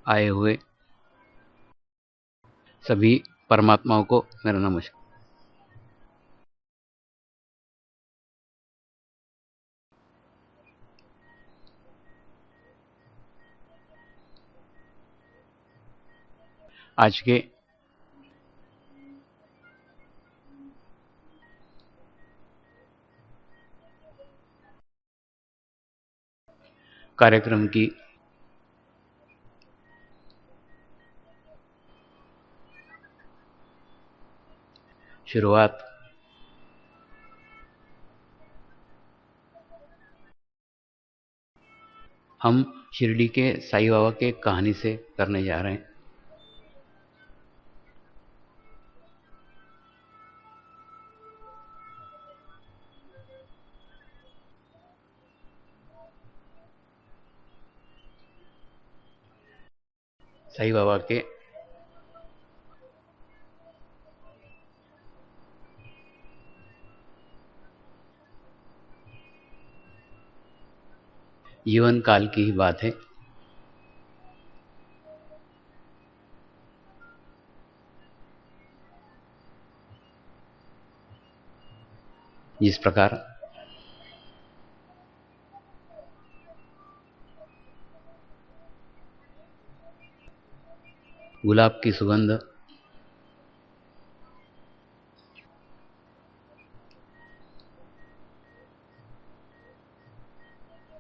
आए हुए सभी परमात्माओं को मेरा नमस्कार। आज के कार्यक्रम की शुरुआत हम शिरडी के साईं बाबा के कहानी से करने जा रहे हैं। साईं बाबा के जीवन काल की ही बात है। जिस प्रकार गुलाब की सुगंध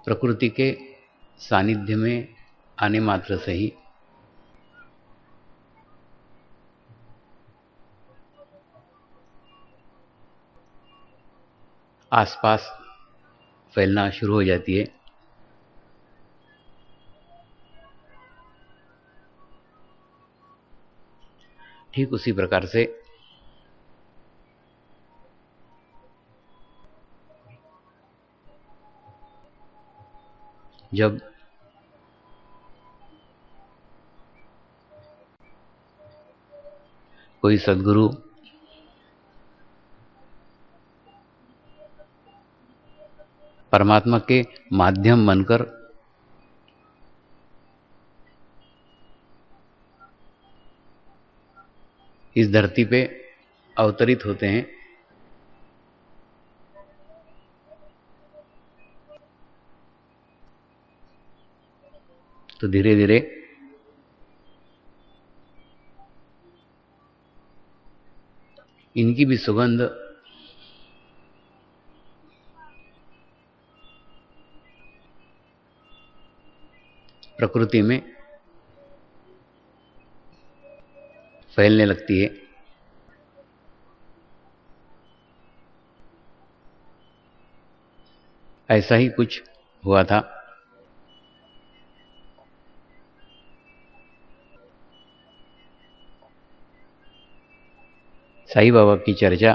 प्रकृति के सानिध्य में आने मात्र से ही आसपास फैलना शुरू हो जाती है। ठीक उसी प्रकार से जब कोई सद्गुरु परमात्मा के माध्यम बनकर इस धरती पे अवतरित होते हैं तो धीरे धीरे इनकी भी सुगंध प्रकृति में फैलने लगती है। ऐसा ही कुछ हुआ था। साईं बाबा की चर्चा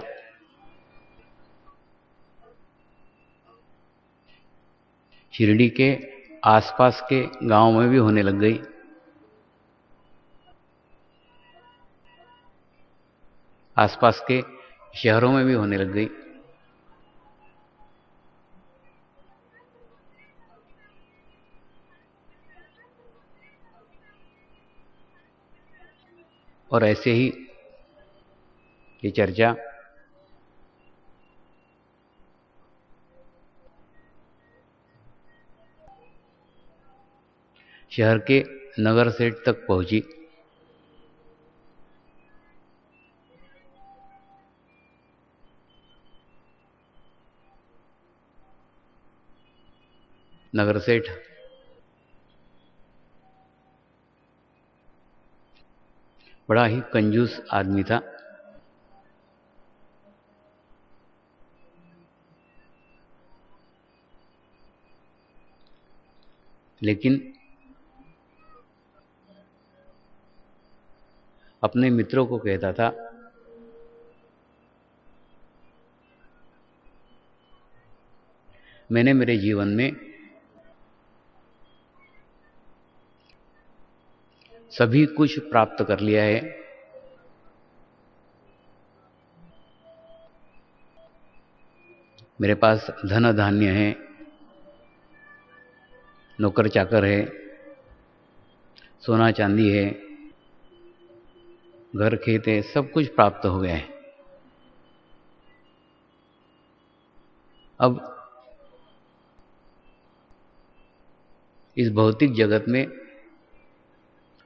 शिरडी के आसपास के गांव में भी होने लग गई। आसपास के शहरों में भी होने लग गई। और ऐसे ही ये चर्चा शहर के नगर सेठ तक पहुंची। नगर सेठ बड़ा ही कंजूस आदमी था। लेकिन अपने मित्रों को कहता था, मैंने मेरे जीवन में सभी कुछ प्राप्त कर लिया है। मेरे पास धन धान्य है, नौकर चाकर है, सोना चांदी है, घर खेत है, सब कुछ प्राप्त हो गया है। अब इस भौतिक जगत में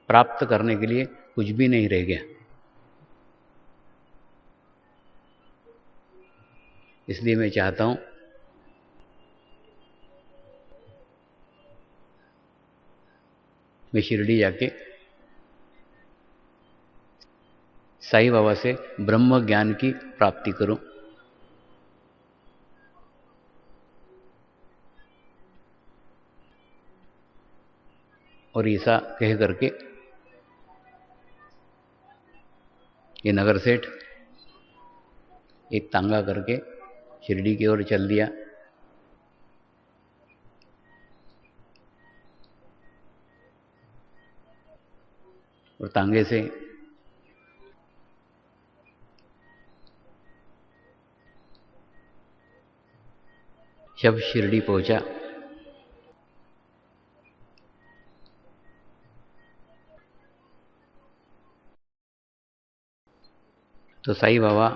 प्राप्त करने के लिए कुछ भी नहीं रह गया। इसलिए मैं चाहता हूं मैं शिरडी जाके साईं बाबा से ब्रह्म ज्ञान की प्राप्ति करूं। और ऐसा कह करके ये नगर सेठ एक तांगा करके शिरडी की ओर चल दिया। और तांगे से जब शिरडी पहुंचा तो साईं बाबा,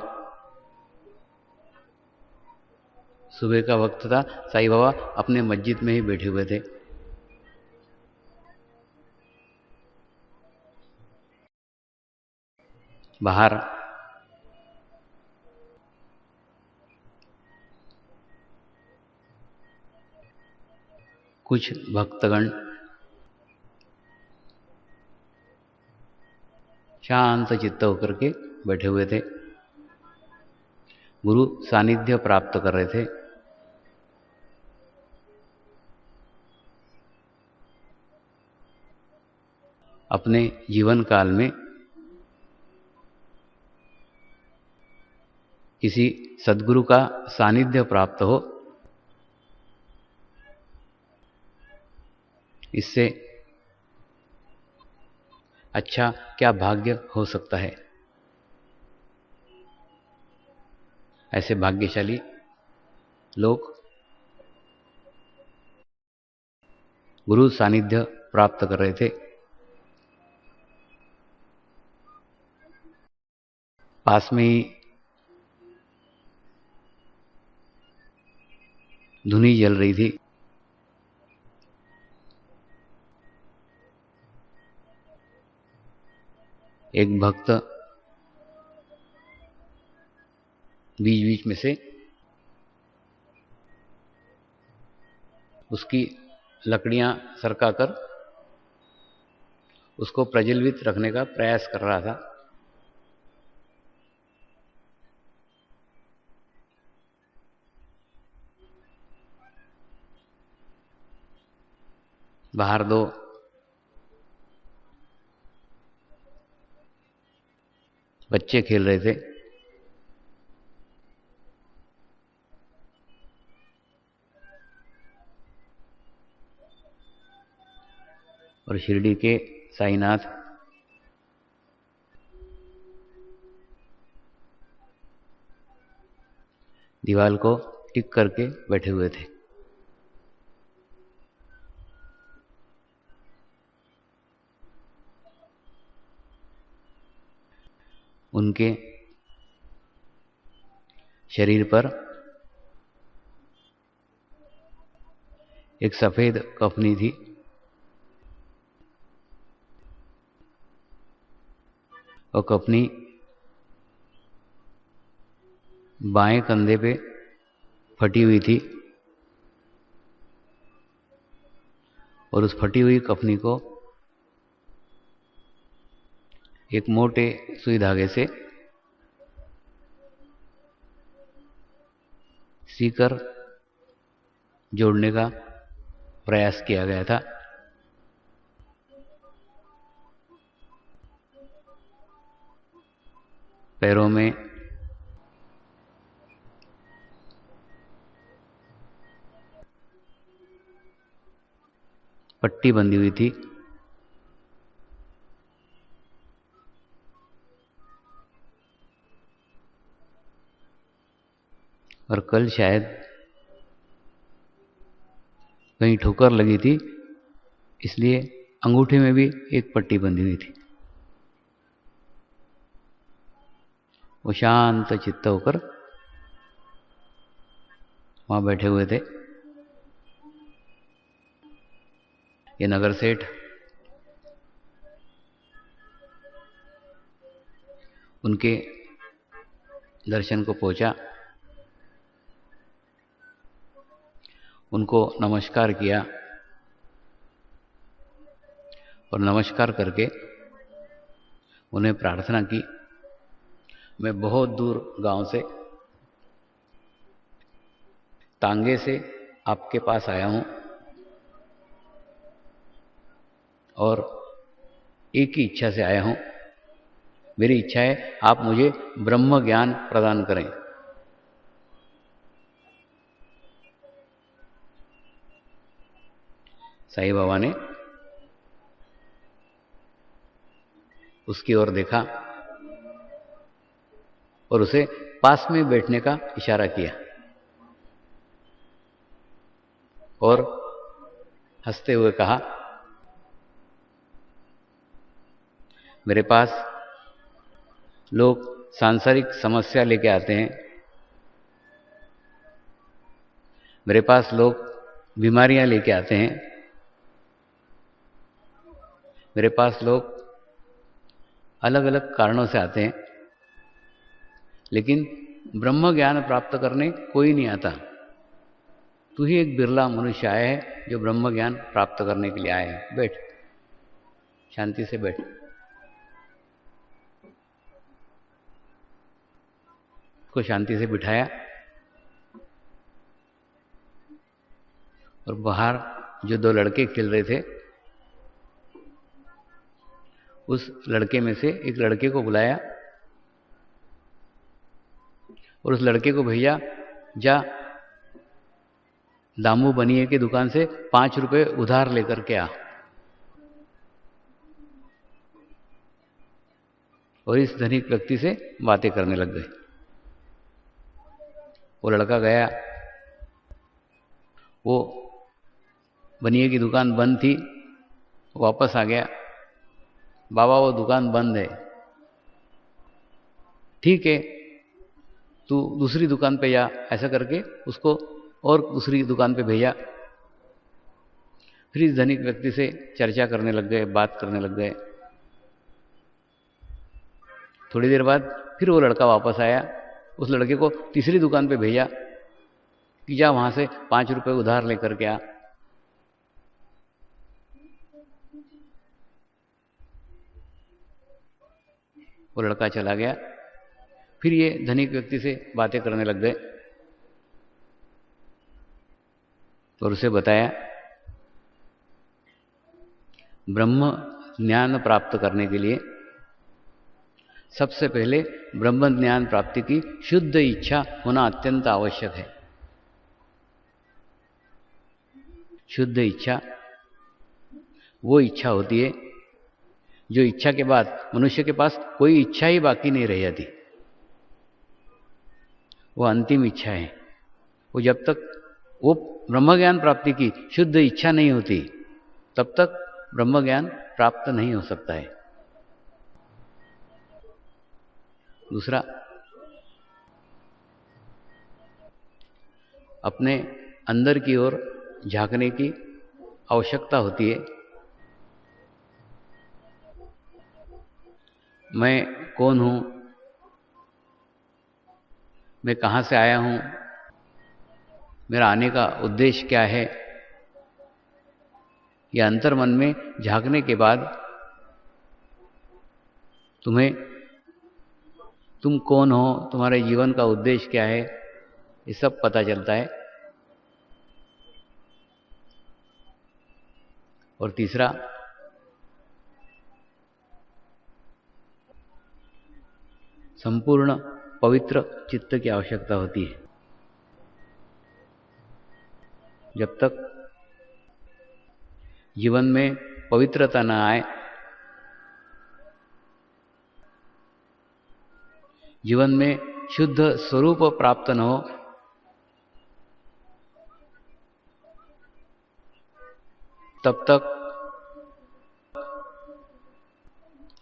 सुबह का वक्त था, साईं बाबा अपने मस्जिद में ही बैठे हुए थे। बाहर कुछ भक्तगण शांत चित्त होकर के बैठे हुए थे, गुरु सानिध्य प्राप्त कर रहे थे। अपने जीवन काल में किसी सद्गुरु का सानिध्य प्राप्त हो, इससे अच्छा क्या भाग्य हो सकता है। ऐसे भाग्यशाली लोग गुरु सानिध्य प्राप्त कर रहे थे। पास में ही धुनी जल रही थी। एक भक्त बीच बीच में से उसकी लकड़ियां सरकाकर उसको प्रज्वलित रखने का प्रयास कर रहा था। बाहर दो बच्चे खेल रहे थे। और शिरडी के साईनाथ दीवाल को टिक करके बैठे हुए थे। उनके शरीर पर एक सफेद कफनी थी। और कफनी बाएं कंधे पे फटी हुई थी। और उस फटी हुई कफनी को एक मोटे सुई धागे से सीकर जोड़ने का प्रयास किया गया था। पैरों में पट्टी बंधी हुई थी। और कल शायद कहीं ठोकर लगी थी, इसलिए अंगूठे में भी एक पट्टी बंधी हुई थी। वो शांत चित्त होकर वहां बैठे हुए थे। ये नगर सेठ उनके दर्शन को पहुंचा, उनको नमस्कार किया और नमस्कार करके उन्हें प्रार्थना की, मैं बहुत दूर गांव से तांगे से आपके पास आया हूं और एक ही इच्छा से आया हूं। मेरी इच्छा है आप मुझे ब्रह्म ज्ञान प्रदान करें। साईं बाबा ने उसकी ओर देखा और उसे पास में बैठने का इशारा किया और हंसते हुए कहा, मेरे पास लोग सांसारिक समस्या लेके आते हैं, मेरे पास लोग बीमारियां लेके आते हैं, मेरे पास लोग अलग अलग कारणों से आते हैं, लेकिन ब्रह्म ज्ञान प्राप्त करने कोई नहीं आता। तू ही एक बिरला मनुष्य आया है जो ब्रह्म ज्ञान प्राप्त करने के लिए आया है। बैठ, शांति से बैठ। को शांति से बिठाया और बाहर जो दो लड़के खेल रहे थे, उस लड़के में से एक लड़के को बुलाया और उस लड़के को भेजा, जा दामू बनिए की दुकान से 5 रुपए उधार लेकर के आ। और इस धनिक व्यक्ति से बातें करने लग गए। वो लड़का गया, वो बनिए की दुकान बंद थी, वापस आ गया, बाबा वो दुकान बंद है। ठीक है, तू दूसरी दुकान पे जा। ऐसा करके उसको और दूसरी दुकान पे भेजा। फिर इस धनिक व्यक्ति से चर्चा करने लग गए, बात करने लग गए। थोड़ी देर बाद फिर वो लड़का वापस आया, उस लड़के को तीसरी दुकान पे भेजा कि जा वहां से 5 रुपए उधार लेकर के आ। वो लड़का चला गया। फिर ये धनिक व्यक्ति से बातें करने लग गए और उसे बताया, ब्रह्म ज्ञान प्राप्त करने के लिए सबसे पहले ब्रह्म ज्ञान प्राप्ति की शुद्ध इच्छा होना अत्यंत आवश्यक है। शुद्ध इच्छा वो इच्छा होती है जो इच्छा के बाद मनुष्य के पास कोई इच्छा ही बाकी नहीं रह जाती। वो अंतिम इच्छा है। वो जब तक वो ब्रह्म ज्ञान प्राप्ति की शुद्ध इच्छा नहीं होती, तब तक ब्रह्म ज्ञान प्राप्त नहीं हो सकता है। दूसरा, अपने अंदर की ओर झांकने की आवश्यकता होती है। मैं कौन हूं, मैं कहां से आया हूं, मेरा आने का उद्देश्य क्या है, यह अंतर मन में झांकने के बाद तुम कौन हो, तुम्हारे जीवन का उद्देश्य क्या है, ये सब पता चलता है। और तीसरा, संपूर्ण पवित्र चित्त की आवश्यकता होती है। जब तक जीवन में पवित्रता न आए, जीवन में शुद्ध स्वरूप प्राप्त न हो, तब तक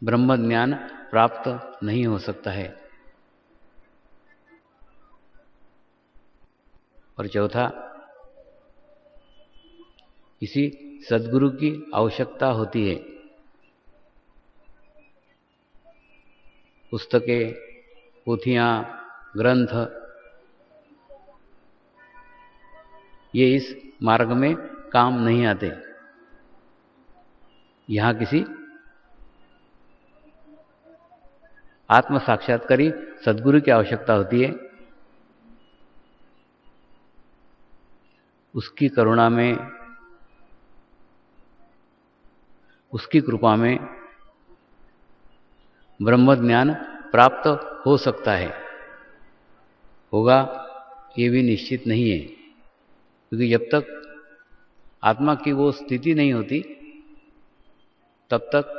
ब्रह्म ज्ञान प्राप्त नहीं हो सकता है। और चौथा, किसी सद्गुरु की आवश्यकता होती है। पुस्तकें, पोथियां, ग्रंथ, ये इस मार्ग में काम नहीं आते। यहाँ किसी आत्म साक्षात्कारी सद्गुरु की आवश्यकता होती है। उसकी करुणा में, उसकी कृपा में ब्रह्म ज्ञान प्राप्त हो सकता है। होगा ये भी निश्चित नहीं है, क्योंकि जब तक आत्मा की वो स्थिति नहीं होती तब तक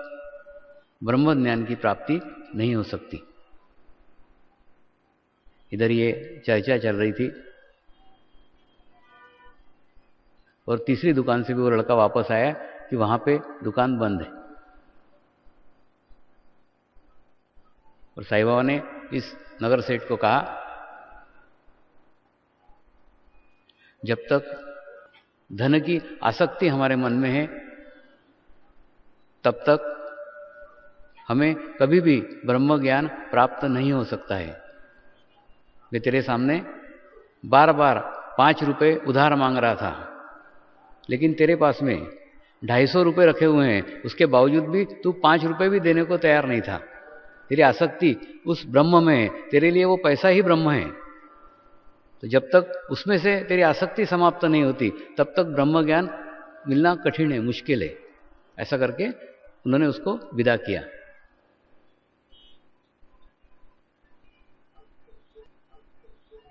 ब्रह्म ज्ञान की प्राप्ति नहीं हो सकती। इधर ये चर्चा चल रही थी और तीसरी दुकान से भी वो लड़का वापस आया कि वहां पे दुकान बंद है। और साईं बाबा ने इस नगर सेठ को कहा, जब तक धन की आसक्ति हमारे मन में है तब तक हमें कभी भी ब्रह्म ज्ञान प्राप्त नहीं हो सकता है। मैं तेरे सामने बार बार 5 रुपए उधार मांग रहा था, लेकिन तेरे पास में 250 रुपये रखे हुए हैं, उसके बावजूद भी तू 5 रुपये भी देने को तैयार नहीं था। तेरी आसक्ति उस ब्रह्म में है, तेरे लिए वो पैसा ही ब्रह्म है। तो जब तक उसमें से तेरी आसक्ति समाप्त नहीं होती तब तक ब्रह्म ज्ञान मिलना कठिन है, मुश्किल है। ऐसा करके उन्होंने उसको विदा किया।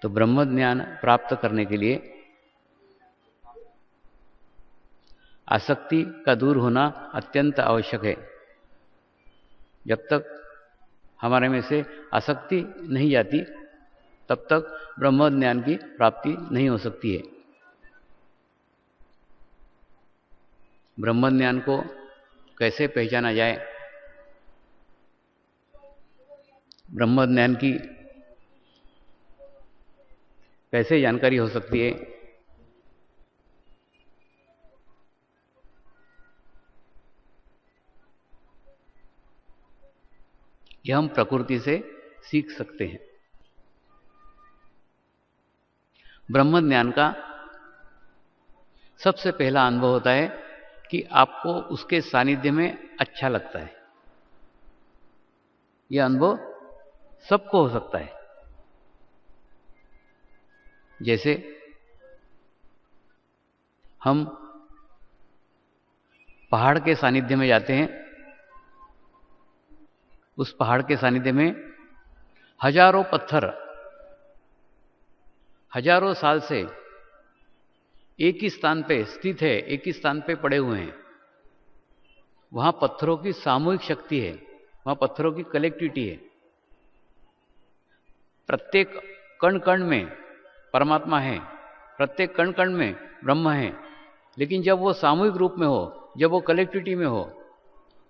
तो ब्रह्म ज्ञान प्राप्त करने के लिए आसक्ति का दूर होना अत्यंत आवश्यक है। जब तक हमारे में से आसक्ति नहीं जाती तब तक ब्रह्म ज्ञान की प्राप्ति नहीं हो सकती है। ब्रह्म ज्ञान को कैसे पहचाना जाए? ब्रह्म ज्ञान की कैसे जानकारी हो सकती है? यह हम प्रकृति से सीख सकते हैं। ब्रह्म ज्ञान का सबसे पहला अनुभव होता है कि आपको उसके सानिध्य में अच्छा लगता है। यह अनुभव सबको हो सकता है। जैसे हम पहाड़ के सानिध्य में जाते हैं, उस पहाड़ के सानिध्य में हजारों पत्थर हजारों साल से एक ही स्थान पे स्थित है, एक ही स्थान पे पड़े हुए हैं। वहां पत्थरों की सामूहिक शक्ति है, वहां पत्थरों की कलेक्टिविटी है। प्रत्येक कण कण में परमात्मा है, प्रत्येक कण कण में ब्रह्म है। लेकिन जब वो सामूहिक रूप में हो, जब वो कलेक्टिविटी में हो,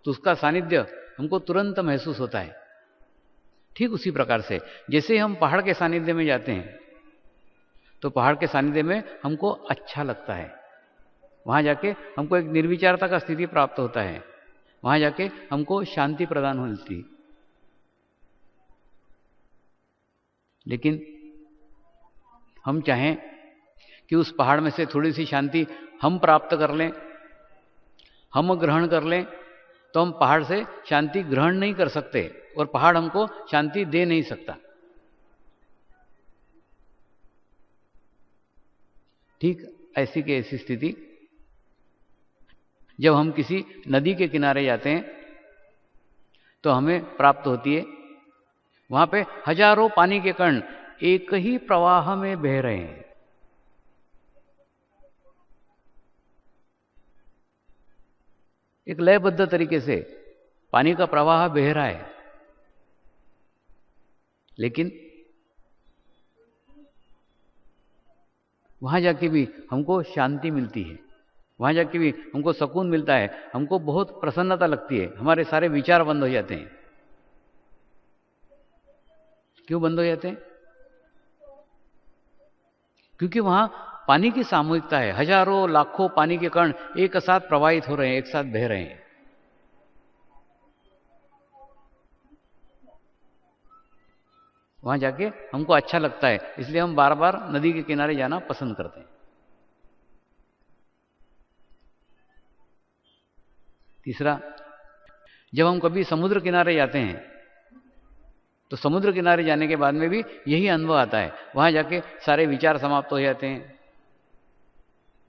तो उसका सानिध्य हमको तुरंत महसूस होता है। ठीक उसी प्रकार से जैसे हम पहाड़ के सानिध्य में जाते हैं तो पहाड़ के सानिध्य में हमको अच्छा लगता है। वहां जाके हमको एक निर्विचारता का स्थिति प्राप्त होता है, वहां जाके हमको शांति प्रदान होती। लेकिन हम चाहें कि उस पहाड़ में से थोड़ी सी शांति हम प्राप्त कर लें, हम ग्रहण कर लें, तो हम पहाड़ से शांति ग्रहण नहीं कर सकते और पहाड़ हमको शांति दे नहीं सकता। ठीक ऐसी की ऐसी स्थिति जब हम किसी नदी के किनारे जाते हैं तो हमें प्राप्त होती है। वहां पे हजारों पानी के कण एक ही प्रवाह में बह रहे हैं। एक लयबद्ध तरीके से पानी का प्रवाह बह रहा है, लेकिन वहां जाके भी हमको शांति मिलती है। वहाँ जाके भी हमको सुकून मिलता है, हमको बहुत प्रसन्नता लगती है, हमारे सारे विचार बंद हो जाते हैं। क्यों बंद हो जाते हैं? क्योंकि वहाँ पानी की सामूहिकता है, हजारों लाखों पानी के कण एक साथ प्रवाहित हो रहे हैं, एक साथ बह रहे हैं। वहाँ जाके हमको अच्छा लगता है, इसलिए हम बार बार नदी के किनारे जाना पसंद करते हैं। तीसरा, जब हम कभी समुद्र किनारे जाते हैं तो समुद्र किनारे जाने के बाद में भी यही अनुभव आता है। वहाँ जाके सारे विचार समाप्त हो जाते हैं,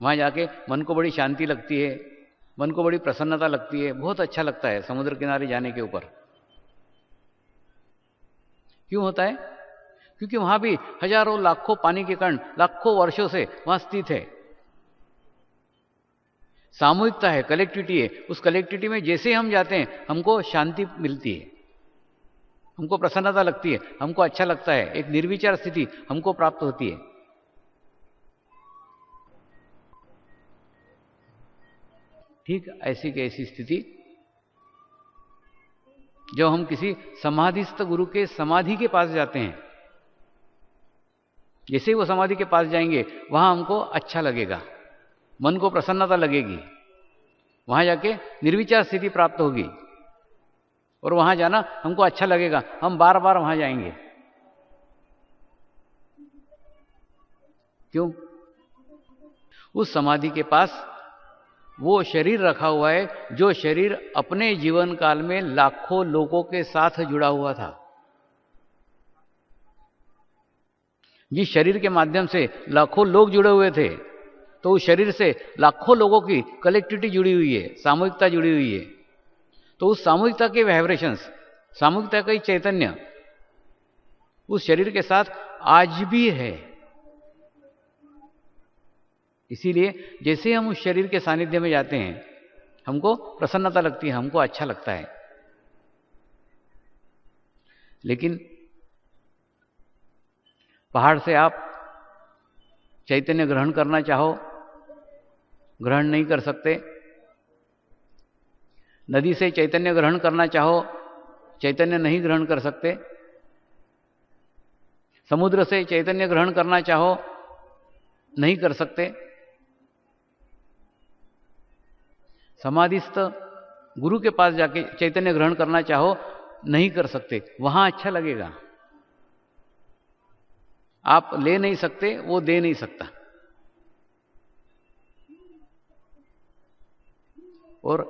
वहाँ जाके मन को बड़ी शांति लगती है, मन को बड़ी प्रसन्नता लगती है, बहुत अच्छा लगता है समुद्र किनारे जाने के ऊपर। क्यों होता है? क्योंकि वहाँ भी हजारों लाखों पानी के कण लाखों वर्षों से वहाँ स्थित है, सामूहिकता है, कलेक्टिविटी है। उस कलेक्टिविटी में जैसे हम जाते हैं हमको शांति मिलती है, हमको प्रसन्नता लगती है, हमको अच्छा लगता है, एक निर्विचार स्थिति हमको प्राप्त होती है। ठीक ऐसी की ऐसी स्थिति जब हम किसी समाधिस्थ गुरु के समाधि के पास जाते हैं, जैसे ही वो समाधि के पास जाएंगे वहां हमको अच्छा लगेगा, मन को प्रसन्नता लगेगी, वहां जाके निर्विचार स्थिति प्राप्त होगी और वहां जाना हमको अच्छा लगेगा, हम बार बार वहां जाएंगे। क्यों? उस समाधि के पास वो शरीर रखा हुआ है जो शरीर अपने जीवन काल में लाखों लोगों के साथ जुड़ा हुआ था। जिस शरीर के माध्यम से लाखों लोग जुड़े हुए थे, तो उस शरीर से लाखों लोगों की कलेक्टिविटी जुड़ी हुई है, सामूहिकता जुड़ी हुई है। तो उस सामूहिकता के वाइब्रेशंस, सामूहिकता का चैतन्य उस शरीर के साथ आज भी है। इसीलिए जैसे हम उस शरीर के सानिध्य में जाते हैं हमको प्रसन्नता लगती है, हमको अच्छा लगता है। लेकिन पहाड़ से आप चैतन्य ग्रहण करना चाहो, ग्रहण नहीं कर सकते। नदी से चैतन्य ग्रहण करना चाहो, चैतन्य नहीं ग्रहण कर सकते। समुद्र से चैतन्य ग्रहण करना चाहो, नहीं कर सकते। समाधिस्थ गुरु के पास जाके चैतन्य ग्रहण करना चाहो, नहीं कर सकते। वहां अच्छा लगेगा, आप ले नहीं सकते, वो दे नहीं सकता। और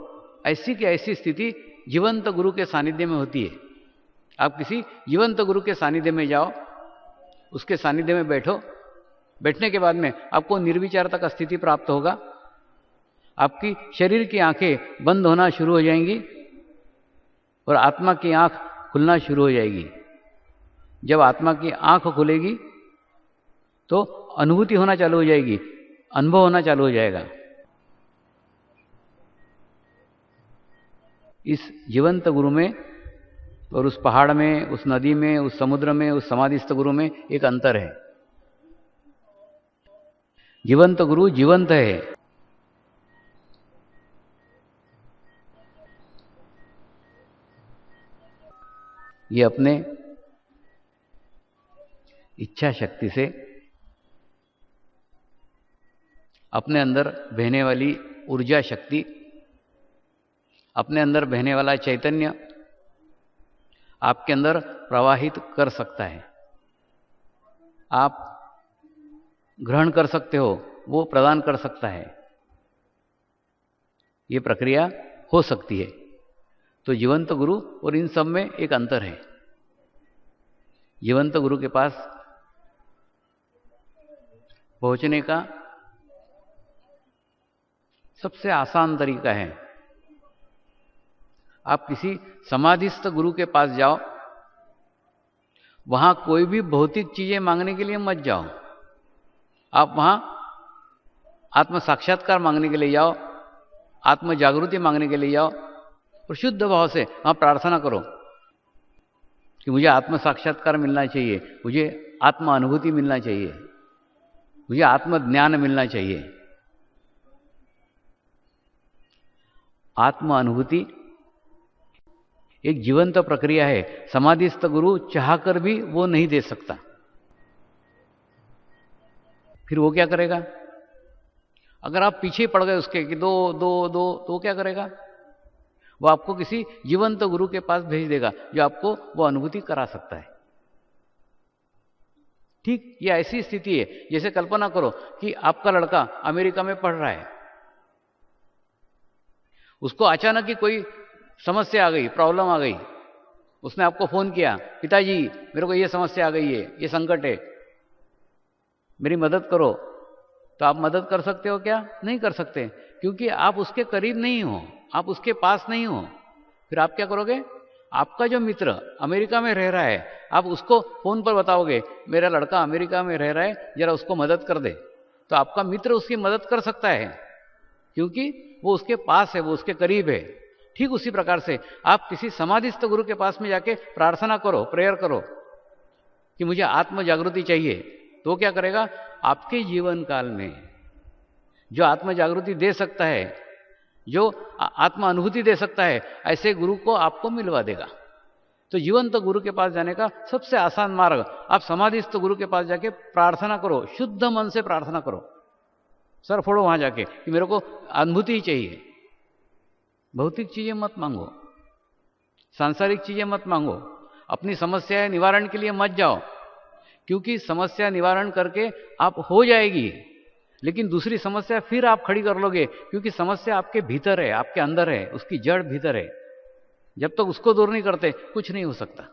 ऐसी की ऐसी स्थिति जीवंत गुरु के सानिध्य में होती है। आप किसी जीवंत गुरु के सानिध्य में जाओ, उसके सानिध्य में बैठो, बैठने के बाद में आपको निर्विचारता का स्थिति प्राप्त होगा। आपकी शरीर की आंखें बंद होना शुरू हो जाएंगी और आत्मा की आंख खुलना शुरू हो जाएगी। जब आत्मा की आंख खुलेगी तो अनुभूति होना चालू हो जाएगी, अनुभव होना चालू हो जाएगा। इस जीवंत गुरु में और उस पहाड़ में, उस नदी में, उस समुद्र में, उस समाधिस्थ गुरु में एक अंतर है। जीवंत गुरु जीवंत है, ये अपने इच्छा शक्ति से अपने अंदर बहने वाली ऊर्जा शक्ति, अपने अंदर बहने वाला चैतन्य आपके अंदर प्रवाहित कर सकता है। आप ग्रहण कर सकते हो, वो प्रदान कर सकता है। ये प्रक्रिया हो सकती है। तो जीवंत गुरु और इन सब में एक अंतर है। जीवंत गुरु के पास पहुंचने का सबसे आसान तरीका है, आप किसी समाधिस्थ गुरु के पास जाओ, वहां कोई भी भौतिक चीजें मांगने के लिए मत जाओ। आप वहां आत्म साक्षात्कार मांगने के लिए जाओ, आत्म जागृति मांगने के लिए जाओ और शुद्ध भाव से वहां प्रार्थना करो कि मुझे आत्म साक्षात्कार मिलना चाहिए, मुझे आत्म अनुभूति मिलना चाहिए, मुझे आत्म ज्ञान मिलना चाहिए। आत्म अनुभूति एक जीवंत प्रक्रिया है। समाधिस्थ गुरु चाहकर भी वो नहीं दे सकता। फिर वो क्या करेगा? अगर आप पीछे पड़ गए उसके कि दो दो दो, तो वो क्या करेगा? वो आपको किसी जीवंत गुरु के पास भेज देगा जो आपको वो अनुभूति करा सकता है। ठीक ये ऐसी स्थिति है जैसे कल्पना करो कि आपका लड़का अमेरिका में पढ़ रहा है, उसको अचानक ही कोई समस्या आ गई, प्रॉब्लम आ गई, उसने आपको फोन किया, पिताजी मेरे को ये समस्या आ गई है, ये संकट है, मेरी मदद करो। तो आप मदद कर सकते हो क्या? नहीं कर सकते, क्योंकि आप उसके करीब नहीं हो, आप उसके पास नहीं हो। फिर आप क्या करोगे? आपका जो मित्र अमेरिका में रह रहा है, आप उसको फोन पर बताओगे मेरा लड़का अमेरिका में रह रहा है, जरा उसको मदद कर दे। तो आपका मित्र उसकी मदद कर सकता है क्योंकि वो उसके पास है, वो उसके करीब है। ठीक उसी प्रकार से आप किसी समाधिस्थ गुरु के पास में जाके प्रार्थना करो, प्रेयर करो कि मुझे आत्म जागृति चाहिए, तो क्या करेगा? आपके जीवन काल में जो आत्म जागृति दे सकता है, जो आत्म अनुभूति दे सकता है, ऐसे गुरु को आपको मिलवा देगा। तो जीवंत गुरु के पास जाने का सबसे आसान मार्ग, आप समाधिस्थ गुरु के पास जाके प्रार्थना करो, शुद्ध मन से प्रार्थना करो, सर फोड़ो वहां जाके कि मेरे को अनुभूति ही चाहिए। भौतिक चीजें मत मांगो, सांसारिक चीजें मत मांगो, अपनी समस्याएं निवारण के लिए मत जाओ, क्योंकि समस्या निवारण करके आप हो जाएगी, लेकिन दूसरी समस्या फिर आप खड़ी कर लोगे, क्योंकि समस्या आपके भीतर है, आपके अंदर है, उसकी जड़ भीतर है। जब तक उसको दूर नहीं करते कुछ नहीं हो सकता।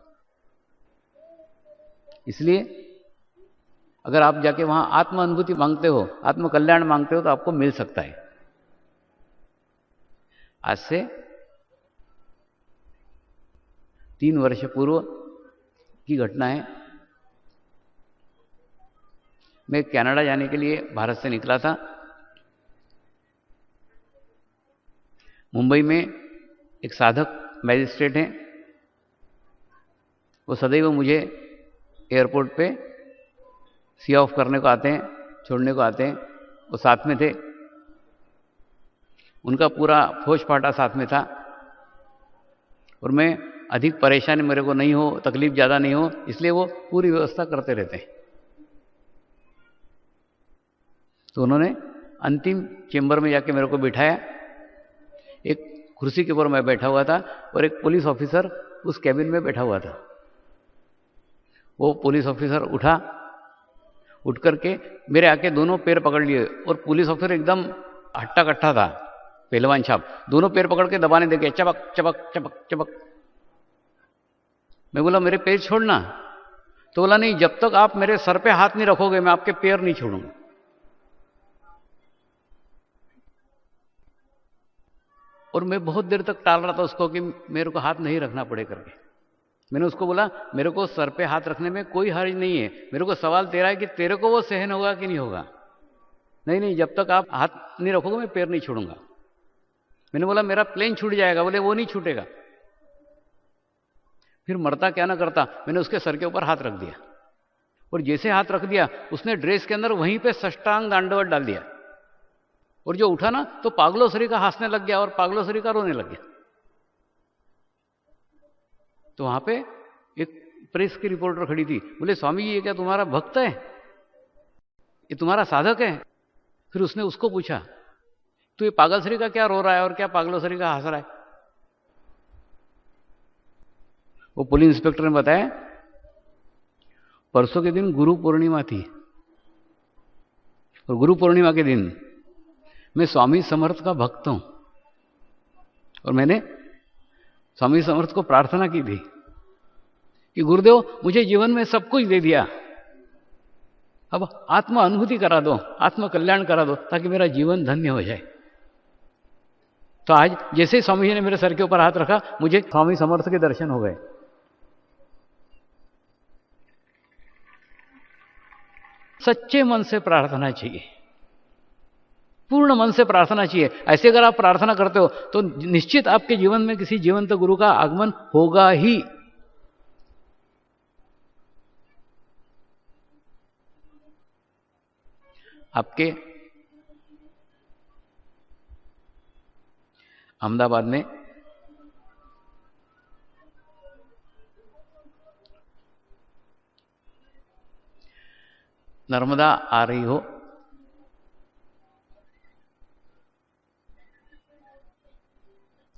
इसलिए अगर आप जाके वहां आत्म अनुभूति मांगते हो, आत्म कल्याण मांगते हो, तो आपको मिल सकता है। आज से 3 वर्ष पूर्व की घटना है। मैं कनाडा जाने के लिए भारत से निकला था। मुंबई में एक साधक मैजिस्ट्रेट हैं, वो सदैव मुझे एयरपोर्ट पे सी ऑफ करने को आते हैं, छोड़ने को आते हैं। वो साथ में थे, उनका पूरा फौज फाटा साथ में था, और मैं अधिक परेशानी मेरे को नहीं हो, तकलीफ ज़्यादा नहीं हो, इसलिए वो पूरी व्यवस्था करते रहते हैं। तो उन्होंने अंतिम चेंबर में जाके मेरे को बिठाया। एक कुर्सी के ऊपर मैं बैठा हुआ था और एक पुलिस ऑफिसर उस कैबिन में बैठा हुआ था। वो पुलिस ऑफिसर उठा, उठ करके मेरे आके दोनों पैर पकड़ लिए, और पुलिस ऑफिसर एकदम हट्टा कट्टा था, पहलवान छाप, दोनों पैर पकड़ के दबाने देके चबक चबक चबक चबक। मैं बोला मेरे पैर छोड़ना, तो बोला नहीं, जब तक आप मेरे सर पे हाथ नहीं रखोगे मैं आपके पैर नहीं छोड़ूंगा। और मैं बहुत देर तक टाल रहा था उसको कि मेरे को हाथ नहीं रखना पड़े करके। मैंने उसको बोला मेरे को सर पे हाथ रखने में कोई हर्ज नहीं है, मेरे को सवाल तेरा है कि तेरे को वो सहन होगा कि नहीं होगा। नहीं नहीं, जब तक आप हाथ नहीं रखोगे मैं पैर नहीं छोड़ूंगा। मैंने बोला मेरा प्लेन छूट जाएगा, बोले वो नहीं छूटेगा। फिर मरता क्या ना करता, मैंने उसके सर के ऊपर हाथ रख दिया, और जैसे हाथ रख दिया उसने ड्रेस के अंदर वहीं पे साष्टांग दंडवत डाल दिया, और जो उठा ना तो पागलो सरी का हंसने लग गया और पागलो सरी का रोने लग गया। तो वहां पे एक प्रेस की रिपोर्टर खड़ी थी, बोले स्वामी जी ये क्या तुम्हारा भक्त है, ये तुम्हारा साधक है? फिर उसने उसको पूछा तो ये पागल सरी का क्या रो रहा है और क्या पागलो सरी का हंस रहा है? वो पुलिस इंस्पेक्टर ने बताया परसों के दिन गुरु पूर्णिमा थी, और गुरु पूर्णिमा के दिन मैं स्वामी समर्थ का भक्त हूं, और मैंने स्वामी समर्थ को प्रार्थना की थी कि गुरुदेव मुझे जीवन में सब कुछ दे दिया, अब आत्म अनुभूति करा दो, आत्म कल्याण करा दो, ताकि मेरा जीवन धन्य हो जाए। तो आज जैसे स्वामी जी ने मेरे सर के ऊपर हाथ रखा, मुझे स्वामी समर्थ के दर्शन हो गए। सच्चे मन से प्रार्थना चाहिए, पूर्ण मन से प्रार्थना चाहिए। ऐसे अगर आप प्रार्थना करते हो तो निश्चित आपके जीवन में किसी जीवंत गुरु का आगमन होगा ही। अहमदाबाद में नर्मदा आ रही हो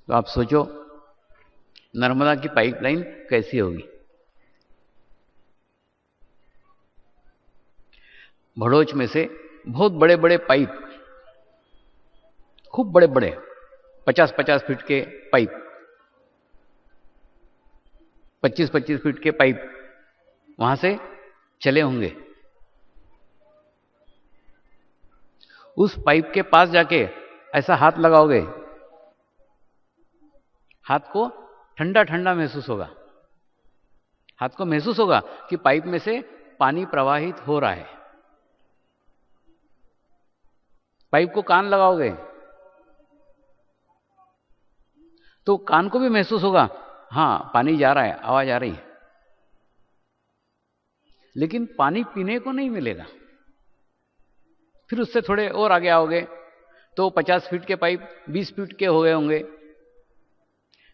तो आप सोचो नर्मदा की पाइपलाइन कैसी होगी। भड़ोच में से बहुत बड़े बड़े पाइप, खूब बड़े बड़े 50-50 फीट के पाइप, 25-25 फीट के पाइप वहां से चले होंगे। उस पाइप के पास जाके ऐसा हाथ लगाओगे, हाथ को ठंडा ठंडा महसूस होगा। हाथ को महसूस होगा कि पाइप में से पानी प्रवाहित हो रहा है। पाइप को कान लगाओगे तो कान को भी महसूस होगा, हाँ पानी जा रहा है, आवाज आ रही है। लेकिन पानी पीने को नहीं मिलेगा। फिर उससे थोड़े और आगे आओगे तो 50 फीट के पाइप 20 फीट के हो गए होंगे।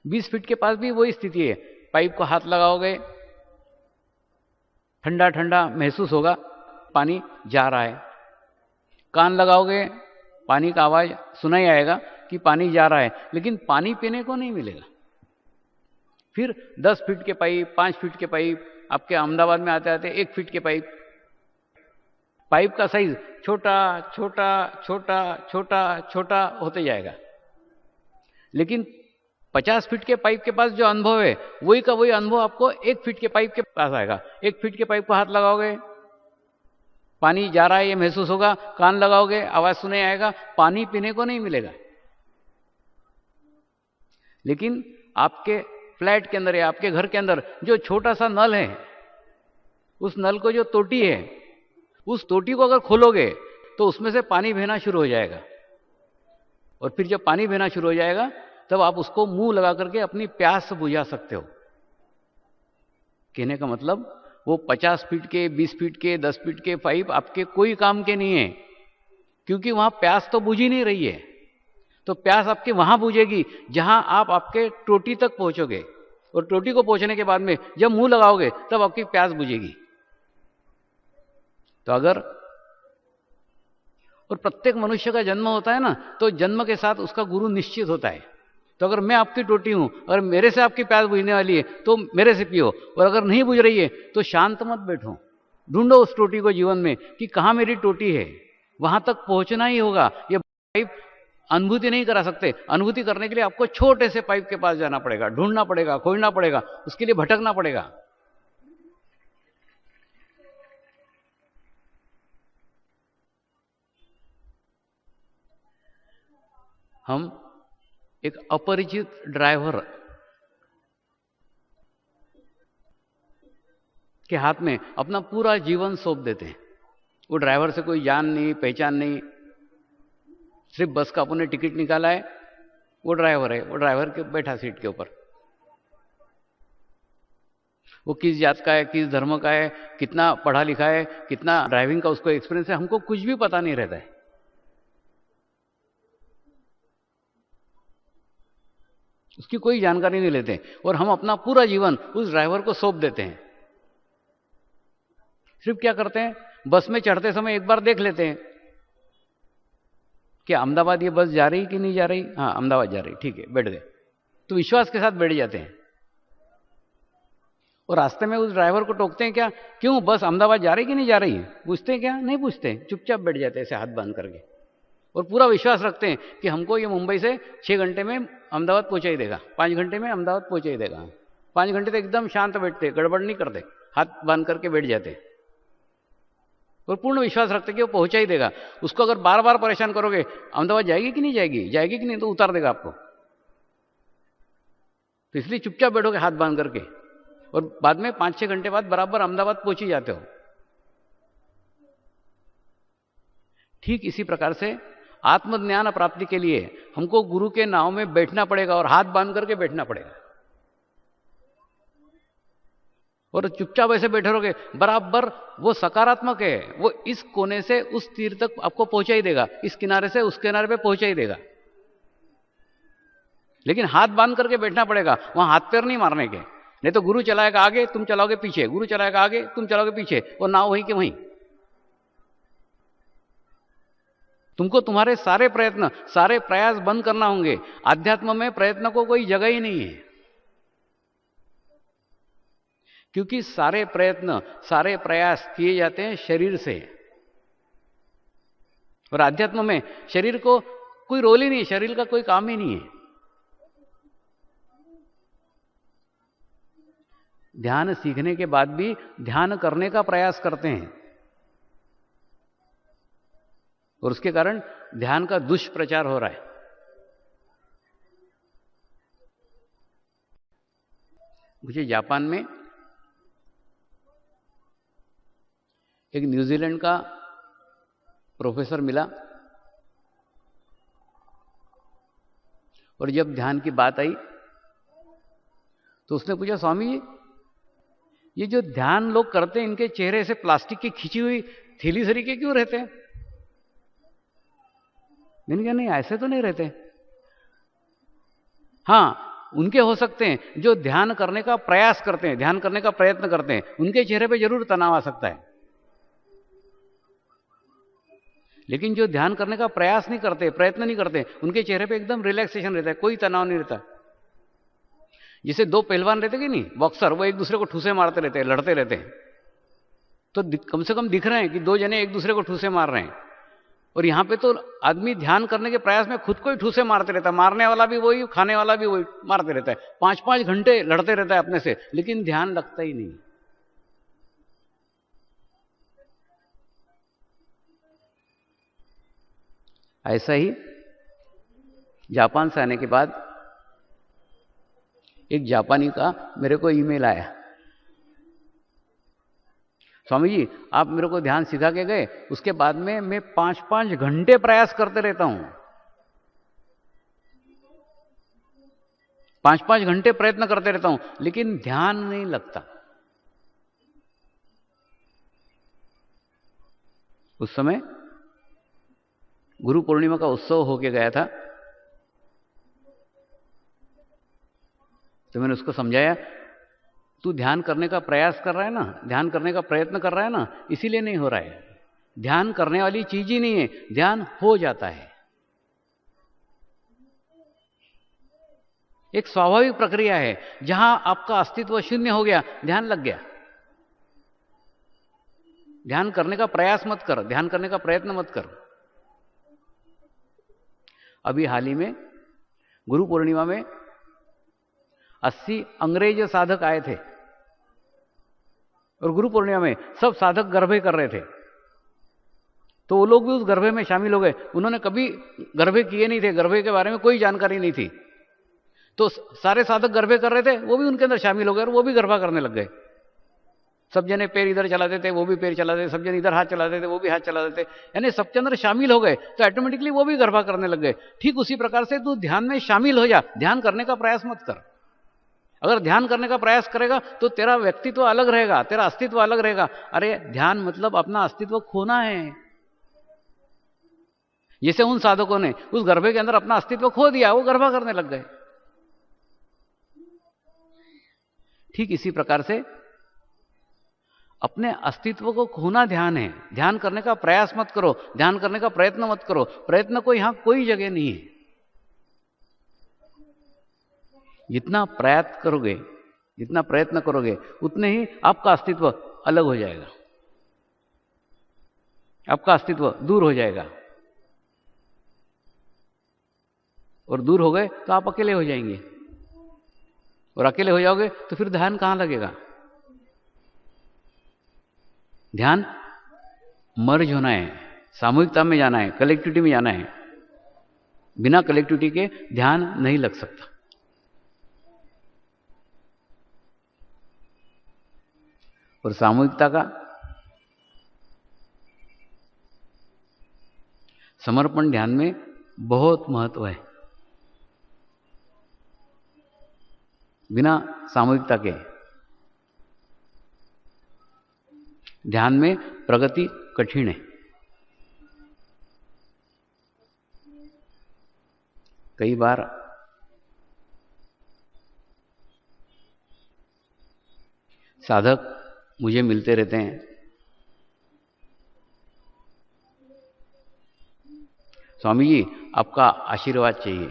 20 फीट के पास भी वही स्थिति है। पाइप को हाथ लगाओगे, ठंडा ठंडा महसूस होगा, पानी जा रहा है। कान लगाओगे, पानी का आवाज सुनाई आएगा कि पानी जा रहा है, लेकिन पानी पीने को नहीं मिलेगा। फिर 10 फीट के पाइप, 5 फीट के पाइप, आपके अहमदाबाद में आते आते 1 फीट के पाइप। पाइप का साइज छोटा छोटा छोटा छोटा छोटा होते जाएगा। लेकिन 50 फीट के पाइप के पास जो अनुभव है वही का वही अनुभव आपको 1 फीट के पाइप के पास आएगा। 1 फीट के पाइप को हाथ लगाओगे, पानी जा रहा है ये महसूस होगा। कान लगाओगे, आवाज सुनाई आएगा, पानी पीने को नहीं मिलेगा। लेकिन आपके फ्लैट के अंदर या आपके घर के अंदर जो छोटा सा नल है, उस नल को जो टोटी है, उस टोटी को अगर खोलोगे तो उसमें से पानी बहना शुरू हो जाएगा। और फिर जब पानी बहना शुरू हो जाएगा तब आप उसको मुंह लगा करके अपनी प्यास बुझा सकते हो। कहने का मतलब वो 50 फीट के, 20 फीट के, 10 फीट के पाइप आपके कोई काम के नहीं है, क्योंकि वहां प्यास तो बुझ ही नहीं रही है। तो प्यास आपके वहां बुझेगी जहां आप आपके टोटी तक पहुंचोगे, और टोटी को पहुंचने के बाद में जब मुंह लगाओगे तब आपकी प्यास बुझेगी। तो अगर, और प्रत्येक मनुष्य का जन्म होता है ना, तो जन्म के साथ उसका गुरु निश्चित होता है। तो अगर मैं आपकी टोटी हूं, अगर मेरे से आपकी प्यास बुझने वाली है तो मेरे से पियो, और अगर नहीं बुझ रही है तो शांत मत बैठो, ढूंढो उस टोटी को जीवन में कि कहां मेरी टोटी है। वहां तक पहुंचना ही होगा। ये पाइप अनुभूति नहीं करा सकते। अनुभूति करने के लिए आपको छोटे से पाइप के पास जाना पड़ेगा, ढूंढना पड़ेगा, खोजना पड़ेगा, उसके लिए भटकना पड़ेगा। हम एक अपरिचित ड्राइवर के हाथ में अपना पूरा जीवन सौंप देते हैं। वो ड्राइवर से कोई जान नहीं, पहचान नहीं, सिर्फ बस का अपने टिकट निकाला है, वो ड्राइवर है, वो ड्राइवर के बैठा सीट के ऊपर। वो किस जात का है, किस धर्म का है, कितना पढ़ा लिखा है, कितना ड्राइविंग का उसको एक्सपीरियंस है, हमको कुछ भी पता नहीं रहता है। उसकी कोई जानकारी नहीं लेते और हम अपना पूरा जीवन उस ड्राइवर को सौंप देते हैं। सिर्फ क्या करते हैं, बस में चढ़ते समय एक बार देख लेते हैं कि अहमदाबाद ये बस जा रही कि नहीं जा रही। हाँ, अहमदाबाद जा रही, ठीक है, बैठ गए। तो विश्वास के साथ बैठ जाते हैं और रास्ते में उस ड्राइवर को टोकते हैं क्या, क्यों बस अहमदाबाद जा रही कि नहीं जा रही है, पूछते हैं क्या, नहीं पूछते, चुपचाप बैठ जाते हैं ऐसे हाथ बांध करके, और पूरा विश्वास रखते हैं कि हमको ये मुंबई से 6 घंटे में अहमदाबाद पहुंचा ही देगा, 5 घंटे में अहमदाबाद पहुंचा ही देगा। 5 घंटे तो एकदम शांत बैठते, गड़बड़ नहीं करते, हाथ बांध करके बैठ जाते और पूर्ण विश्वास रखते कि वो पहुंचा ही देगा। उसको अगर बार बार परेशान करोगे, अहमदाबाद जाएगी कि नहीं जाएगी, जाएगी कि नहीं, तो उतार देगा आपको। तो इसलिए चुपचाप बैठोगे हाथ बांध करके, और बाद में 5-6 घंटे बाद बराबर अहमदाबाद पहुंच ही जाते हो। ठीक इसी प्रकार से आत्मज्ञान प्राप्ति के लिए हमको गुरु के नाव में बैठना पड़ेगा और हाथ बांध करके बैठना पड़ेगा। और चुपचाप ऐसे बैठे रहोगे, बराबर वो सकारात्मक है, वो इस कोने से उस तीर तक आपको पहुंचा ही देगा, इस किनारे से उस किनारे पे पहुंचा ही देगा। लेकिन हाथ बांध करके बैठना पड़ेगा, वहां हाथ पैर नहीं मारने के। नहीं तो गुरु चलाएगा आगे, तुम चलाओगे पीछे, गुरु चलाएगा आगे, तुम चलाओगे पीछे, और नाव वहीं के वहीं। तुमको तुम्हारे सारे प्रयत्न, सारे प्रयास बंद करना होंगे। आध्यात्म में प्रयत्न को कोई जगह ही नहीं है, क्योंकि सारे प्रयत्न, सारे प्रयास किए जाते हैं शरीर से। और आध्यात्म में शरीर को कोई रोल ही नहीं है, शरीर का कोई काम ही नहीं है। ध्यान सीखने के बाद भी ध्यान करने का प्रयास करते हैं, और उसके कारण ध्यान का दुष्प्रचार हो रहा है। मुझे जापान में एक न्यूजीलैंड का प्रोफेसर मिला, और जब ध्यान की बात आई तो उसने पूछा, स्वामी जी ये जो ध्यान लोग करते हैं, इनके चेहरे से प्लास्टिक की खींची हुई थैली सरीके क्यों रहते हैं? मैंने कहा नहीं, ऐसे तो नहीं रहते। हाँ, उनके हो सकते हैं जो ध्यान करने का प्रयास करते हैं, ध्यान करने का प्रयत्न करते हैं, उनके चेहरे पे जरूर तनाव आ सकता है। लेकिन जो ध्यान करने का प्रयास नहीं करते, प्रयत्न नहीं करते, उनके चेहरे पे एकदम रिलैक्सेशन रहता है, कोई तनाव नहीं रहता। जैसे दो पहलवान रहते कि नहीं, बॉक्सर, वो एक दूसरे को ठूसे मारते रहते हैं, लड़ते रहते हैं, तो कम से कम दिख रहे हैं कि दो जने एक दूसरे को ठूसे मार रहे हैं। और यहां पे तो आदमी ध्यान करने के प्रयास में खुद को ही ठूसे मारते रहता है, मारने वाला भी वही, खाने वाला भी वही मारते रहता है, 5-5 घंटे लड़ते रहता है अपने से, लेकिन ध्यान लगता ही नहीं। ऐसा ही जापान से आने के बाद एक जापानी का मेरे को ईमेल आया, स्वामी जी आप मेरे को ध्यान सिखा के गए, उसके बाद में मैं 5-5 घंटे प्रयास करते रहता हूं, 5-5 घंटे प्रयत्न करते रहता हूं, लेकिन ध्यान नहीं लगता। उस समय गुरु पूर्णिमा का उत्सव होके गया था, तो मैंने उसको समझाया, तू ध्यान करने का प्रयास कर रहा है ना, ध्यान करने का प्रयत्न कर रहा है ना, इसीलिए नहीं हो रहा है। ध्यान करने वाली चीज ही नहीं है, ध्यान हो जाता है। एक स्वाभाविक प्रक्रिया है, जहां आपका अस्तित्व शून्य हो गया, ध्यान लग गया। ध्यान करने का प्रयास मत कर, ध्यान करने का प्रयत्न मत कर। अभी हाल ही में गुरु पूर्णिमा में 80 अंग्रेज साधक आए थे, और गुरु पूर्णिमा में सब साधक गरबे कर रहे थे, तो वो लोग भी उस गरबे में शामिल हो गए। उन्होंने कभी गरबे किए नहीं थे, गरबे के बारे में कोई जानकारी नहीं थी, तो सारे साधक गरबे कर रहे थे, वो भी उनके अंदर शामिल हो गए और वो भी गरबा करने लग गए। सब जने पैर इधर चलाते थे, वो भी पैर चलाते थे, सब जने इधर हाथ चलाते थे, वो भी हाथ चलाते थे, यानी सबके अंदर शामिल हो गए, तो ऑटोमेटिकली वो भी गरबा करने लग गए। ठीक उसी प्रकार से तू ध्यान में शामिल हो जा, ध्यान करने का प्रयास मत कर। अगर ध्यान करने का प्रयास करेगा तो तेरा व्यक्तित्व अलग रहेगा, तेरा अस्तित्व अलग रहेगा। अरे ध्यान मतलब अपना अस्तित्व खोना है। जैसे उन साधकों ने उस गरबे के अंदर अपना अस्तित्व खो दिया, वो गरबा करने लग गए। ठीक इसी प्रकार से अपने अस्तित्व को खोना ध्यान है। ध्यान करने का प्रयास मत करो, ध्यान करने का प्रयत्न मत करो, प्रयत्न को यहां कोई जगह नहीं है। जितना प्रयत्न करोगे, जितना प्रयत्न करोगे, उतने ही आपका अस्तित्व अलग हो जाएगा, आपका अस्तित्व दूर हो जाएगा, और दूर हो गए तो आप अकेले हो जाएंगे, और अकेले हो जाओगे तो फिर ध्यान कहां लगेगा? ध्यान मर्ज होना है, सामूहिकता में जाना है, कलेक्टिविटी में जाना है। बिना कलेक्टिविटी के ध्यान नहीं लग सकता। और सामूहिकता का, समर्पण ध्यान में बहुत महत्व है। बिना सामूहिकता के ध्यान में प्रगति कठिन है। कई बार साधक मुझे मिलते रहते हैं। स्वामी जी आपका आशीर्वाद चाहिए।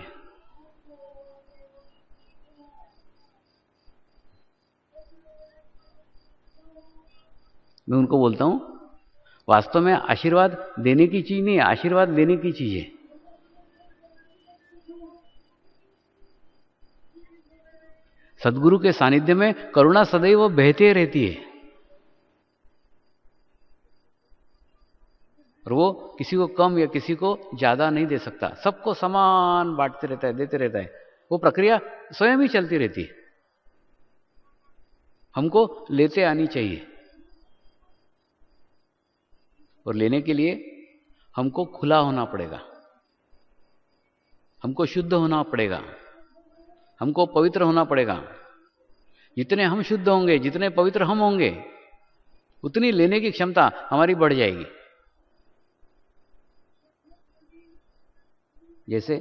मैं उनको बोलता हूं वास्तव में आशीर्वाद देने की चीज नहीं है, आशीर्वाद लेने की चीज है। सदगुरु के सानिध्य में करुणा सदैव बहती रहती है और वो किसी को कम या किसी को ज्यादा नहीं दे सकता, सबको समान बांटते रहता है, देते रहता है। वो प्रक्रिया स्वयं ही चलती रहती है। हमको लेते आनी चाहिए और लेने के लिए हमको खुला होना पड़ेगा, हमको शुद्ध होना पड़ेगा, हमको पवित्र होना पड़ेगा। जितने हम शुद्ध होंगे, जितने पवित्र हम होंगे, उतनी लेने की क्षमता हमारी बढ़ जाएगी। जैसे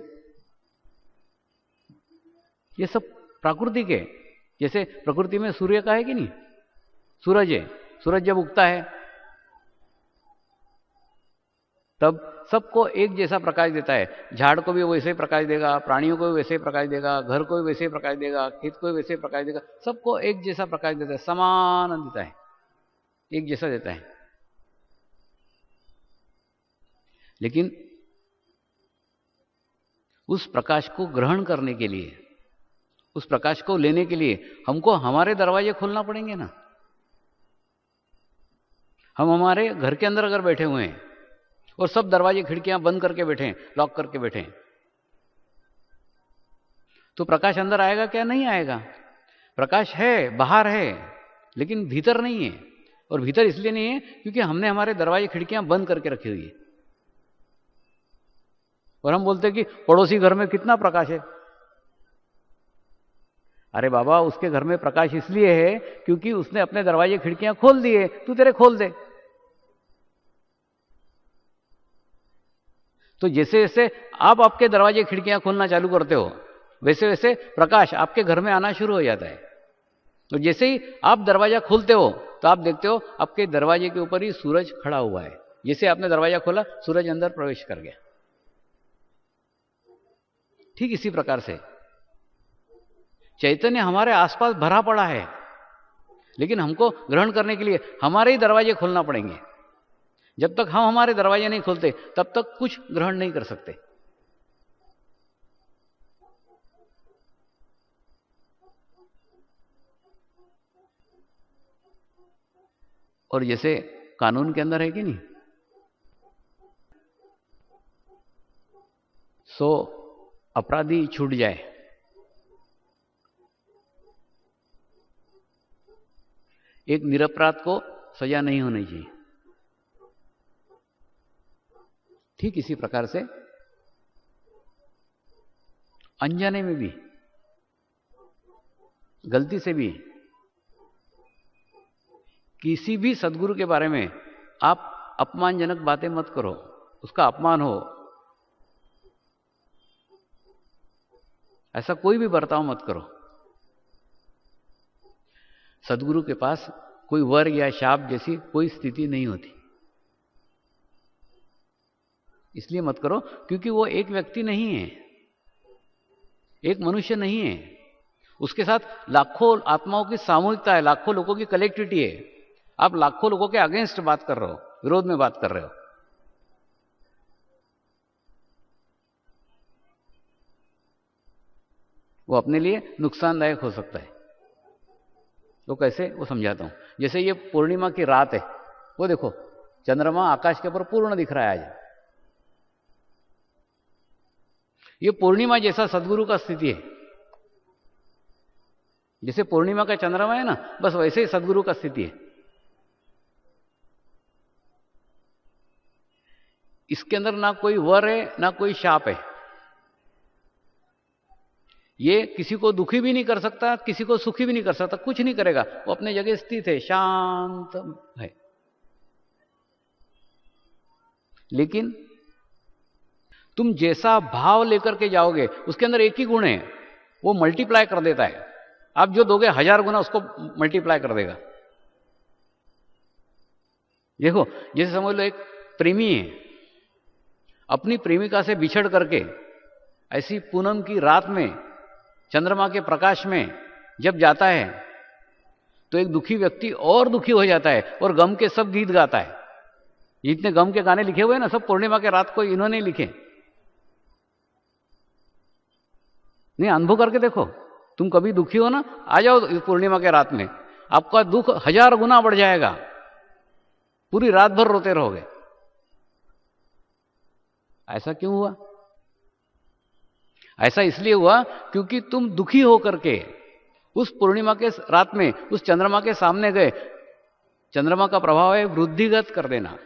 ये सब प्राकृतिक है। जैसे प्रकृति में सूर्य का है कि नहीं, सूरज है। सूरज जब उगता है तब सबको एक जैसा प्रकाश देता है। झाड़ को भी वैसे ही प्रकाश देगा, प्राणियों को भी वैसे ही प्रकाश देगा, घर को भी वैसे ही प्रकाश देगा, खेत को भी वैसे ही प्रकाश देगा। सबको एक जैसा प्रकाश देता है, समान देता है, एक जैसा देता है। लेकिन उस प्रकाश को ग्रहण करने के लिए, उस प्रकाश को लेने के लिए हमको हमारे दरवाजे खोलना पड़ेंगे ना। हम हमारे घर के अंदर अगर बैठे हुए हैं और सब दरवाजे खिड़कियां बंद करके बैठे हैं, लॉक करके बैठे हैं, तो प्रकाश अंदर आएगा क्या? नहीं आएगा। प्रकाश है, बाहर है, लेकिन भीतर नहीं है। और भीतर इसलिए नहीं है क्योंकि हमने हमारे दरवाजे खिड़कियां बंद करके रखी हुई है। और हम बोलते हैं कि पड़ोसी घर में कितना प्रकाश है। अरे बाबा, उसके घर में प्रकाश इसलिए है क्योंकि उसने अपने दरवाजे खिड़कियां खोल दिए, तू तेरे खोल दे। तो जैसे जैसे आप आपके दरवाजे खिड़कियां खोलना चालू करते हो, वैसे वैसे प्रकाश आपके घर में आना शुरू हो जाता है। तो जैसे ही आप दरवाजा खोलते हो तो आप देखते हो आपके दरवाजे के ऊपर ही सूरज खड़ा हुआ है। जैसे आपने दरवाजा खोला, सूरज अंदर प्रवेश कर गया। ठीक इसी प्रकार से चैतन्य हमारे आसपास भरा पड़ा है, लेकिन हमको ग्रहण करने के लिए हमारे ही दरवाजे खोलना पड़ेंगे। जब तक हम हमारे दरवाजे नहीं खोलते तब तक कुछ ग्रहण नहीं कर सकते। और जैसे कानून के अंदर है कि नहीं, सो अपराधी छूट जाए, एक निरपराध को सजा नहीं होनी चाहिए। ठीक इसी प्रकार से अनजाने में भी, गलती से भी किसी भी सदगुरु के बारे में आप अपमानजनक बातें मत करो, उसका अपमान हो, ऐसा कोई भी बर्ताव मत करो। सदगुरु के पास कोई वर या शाप जैसी कोई स्थिति नहीं होती। इसलिए मत करो क्योंकि वो एक व्यक्ति नहीं है, एक मनुष्य नहीं है। उसके साथ लाखों आत्माओं की सामूहिकता है, लाखों लोगों की कलेक्टिविटी है। आप लाखों लोगों के अगेंस्ट बात कर रहे हो, विरोध में बात कर रहे हो। वो अपने लिए नुकसानदायक हो सकता है। तो कैसे, वो समझाता हूं। जैसे ये पूर्णिमा की रात है, वो देखो चंद्रमा आकाश के ऊपर पूर्ण दिख रहा है आज। ये पूर्णिमा जैसा सदगुरु का स्थिति है। जैसे पूर्णिमा का चंद्रमा है ना, बस वैसे ही सदगुरु का स्थिति है। इसके अंदर ना कोई वर है ना कोई शाप है। ये किसी को दुखी भी नहीं कर सकता, किसी को सुखी भी नहीं कर सकता, कुछ नहीं करेगा। वो अपने जगह स्थित है, शांत है। लेकिन तुम जैसा भाव लेकर के जाओगे, उसके अंदर एक ही गुण है, वो मल्टीप्लाई कर देता है। आप जो दोगे 1000 गुना उसको मल्टीप्लाई कर देगा। देखो, जैसे समझ लो एक प्रेमी है, अपनी प्रेमिका से बिछड़ करके ऐसी पूनम की रात में चंद्रमा के प्रकाश में जब जाता है तो एक दुखी व्यक्ति और दुखी हो जाता है और गम के सब गीत गाता है। जितने गम के गाने लिखे हुए हैं ना, सब पूर्णिमा के रात को इन्होंने लिखे। नहीं, अनुभव करके देखो, तुम कभी दुखी हो ना, आ जाओ पूर्णिमा के रात में, आपका दुख 1000 गुना बढ़ जाएगा, पूरी रात भर रोते रहोगे। ऐसा क्यों हुआ? ऐसा इसलिए हुआ क्योंकि तुम दुखी हो करके उस पूर्णिमा के रात में उस चंद्रमा के सामने गए। चंद्रमा का प्रभाव है वृद्धिगत कर देना।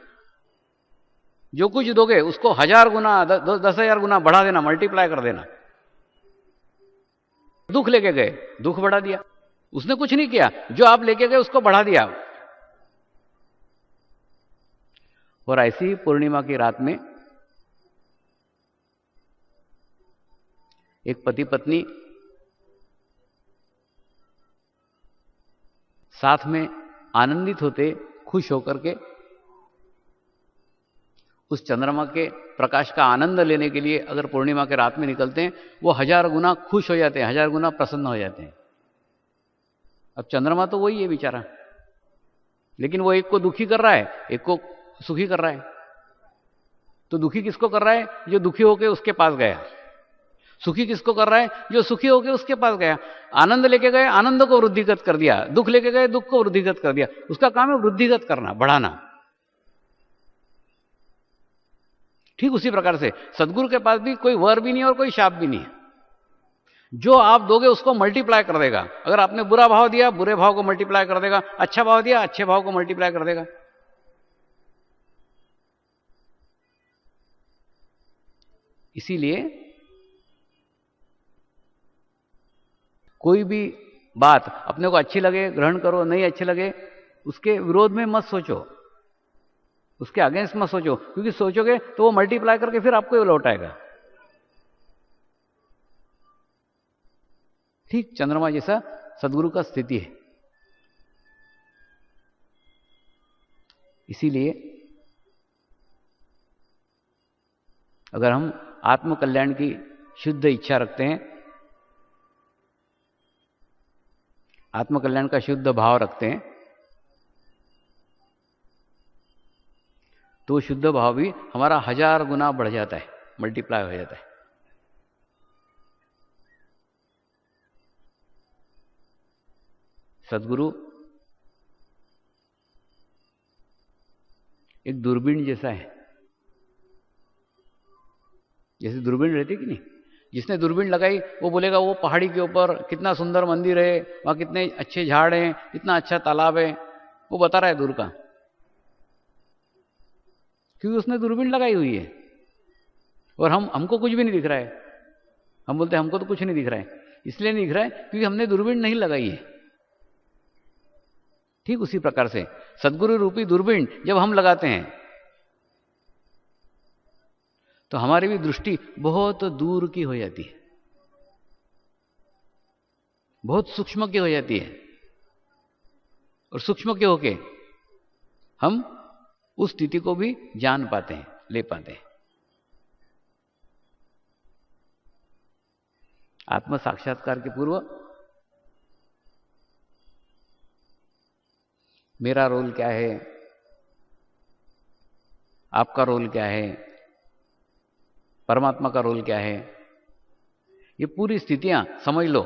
जो कुछ दोगे उसको 1000 गुना 10,000 गुना बढ़ा देना, मल्टीप्लाई कर देना। दुख लेके गए, दुख बढ़ा दिया। उसने कुछ नहीं किया, जो आप लेके गए उसको बढ़ा दिया। और ऐसी पूर्णिमा की रात में एक पति पत्नी साथ में आनंदित होते, खुश होकर के उस चंद्रमा के प्रकाश का आनंद लेने के लिए अगर पूर्णिमा के रात में निकलते हैं, वो 1000 गुना खुश हो जाते हैं, 1000 गुना प्रसन्न हो जाते हैं। अब चंद्रमा तो वही है बेचारा, लेकिन वो एक को दुखी कर रहा है, एक को सुखी कर रहा है। तो दुखी किसको कर रहा है? जो दुखी होकर उसके पास गया। सुखी किसको कर रहा है? जो सुखी होकर उसके पास गया। आनंद लेके गए, आनंद को वृद्धिगत कर दिया। दुख लेके गए, दुख को वृद्धिगत कर दिया। उसका काम है वृद्धिगत करना, बढ़ाना। ठीक उसी प्रकार से सदगुरु के पास भी कोई वर भी नहीं और कोई शाप भी नहीं है। जो आप दोगे उसको मल्टीप्लाई कर देगा। अगर आपने बुरा भाव दिया, बुरे भाव को मल्टीप्लाई कर देगा। अच्छा भाव दिया, अच्छे भाव को मल्टीप्लाई कर देगा। इसीलिए कोई भी बात अपने को अच्छी लगे ग्रहण करो, नहीं अच्छी लगे उसके विरोध में मत सोचो, उसके अगेंस्ट मत सोचो, क्योंकि सोचोगे तो वो मल्टीप्लाई करके फिर आपको लौटाएगा। ठीक चंद्रमा जैसा सदगुरु का स्थिति है। इसीलिए अगर हम आत्म कल्याण की शुद्ध इच्छा रखते हैं, आत्म कल्याण का शुद्ध भाव रखते हैं, तो शुद्ध भाव भी हमारा 1000 गुना बढ़ जाता है, मल्टीप्लाई हो जाता है। सदगुरु एक दूरबीन जैसा है। जैसे दूरबीन रहती कि नहीं, जिसने दूरबीन लगाई वो बोलेगा वो पहाड़ी के ऊपर कितना सुंदर मंदिर है, वहां कितने अच्छे झाड़ हैं, कितना अच्छा तालाब है, वो बता रहा है दूर का, क्योंकि उसने दूरबीन लगाई हुई है। और हमको कुछ भी नहीं दिख रहा है। हम बोलते हैं हमको तो कुछ नहीं दिख रहा है, इसलिए नहीं दिख रहा है क्योंकि हमने दूरबीन नहीं लगाई है। ठीक उसी प्रकार से सदगुरु रूपी दूरबीन जब हम लगाते हैं तो हमारी भी दृष्टि बहुत दूर की हो जाती है, बहुत सूक्ष्म की हो जाती है। और सूक्ष्म के होके हम उस स्थिति को भी जान पाते हैं, ले पाते हैं। आत्म साक्षात्कार के पूर्व मेरा रोल क्या है, आपका रोल क्या है, परमात्मा का रोल क्या है, ये पूरी स्थितियां समझ लो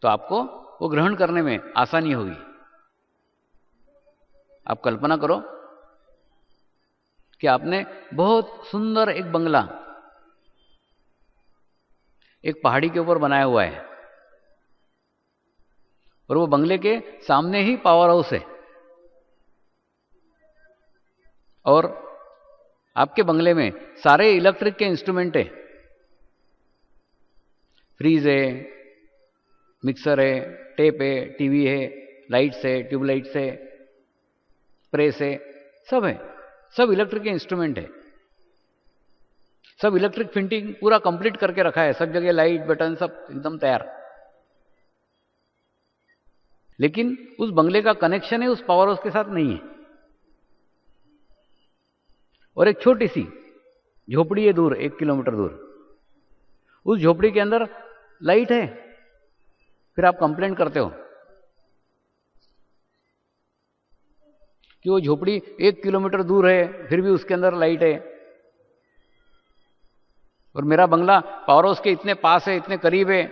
तो आपको वो ग्रहण करने में आसानी होगी। आप कल्पना करो कि आपने बहुत सुंदर एक बंगला एक पहाड़ी के ऊपर बनाया हुआ है और वो बंगले के सामने ही पावर हाउस है और आपके बंगले में सारे इलेक्ट्रिक के इंस्ट्रूमेंट है, फ्रीज है, मिक्सर है, टेप है, टीवी है, लाइट्स है, ट्यूबलाइट्स है, प्रेस है, सब है, सब इलेक्ट्रिक के इंस्ट्रूमेंट है। सब इलेक्ट्रिक फिटिंग पूरा कंप्लीट करके रखा है, सब जगह लाइट बटन सब एकदम तैयार। लेकिन उस बंगले का कनेक्शन है उस पावर हाउस के साथ नहीं है। और एक छोटी सी झोपड़ी है दूर, 1 किलोमीटर दूर, उस झोपड़ी के अंदर लाइट है, फिर आप कंप्लेंट करते हो कि वो झोपड़ी 1 किलोमीटर दूर है, फिर भी उसके अंदर लाइट है, और मेरा बंगला पावर हाउस के इतने पास है, इतने करीब है,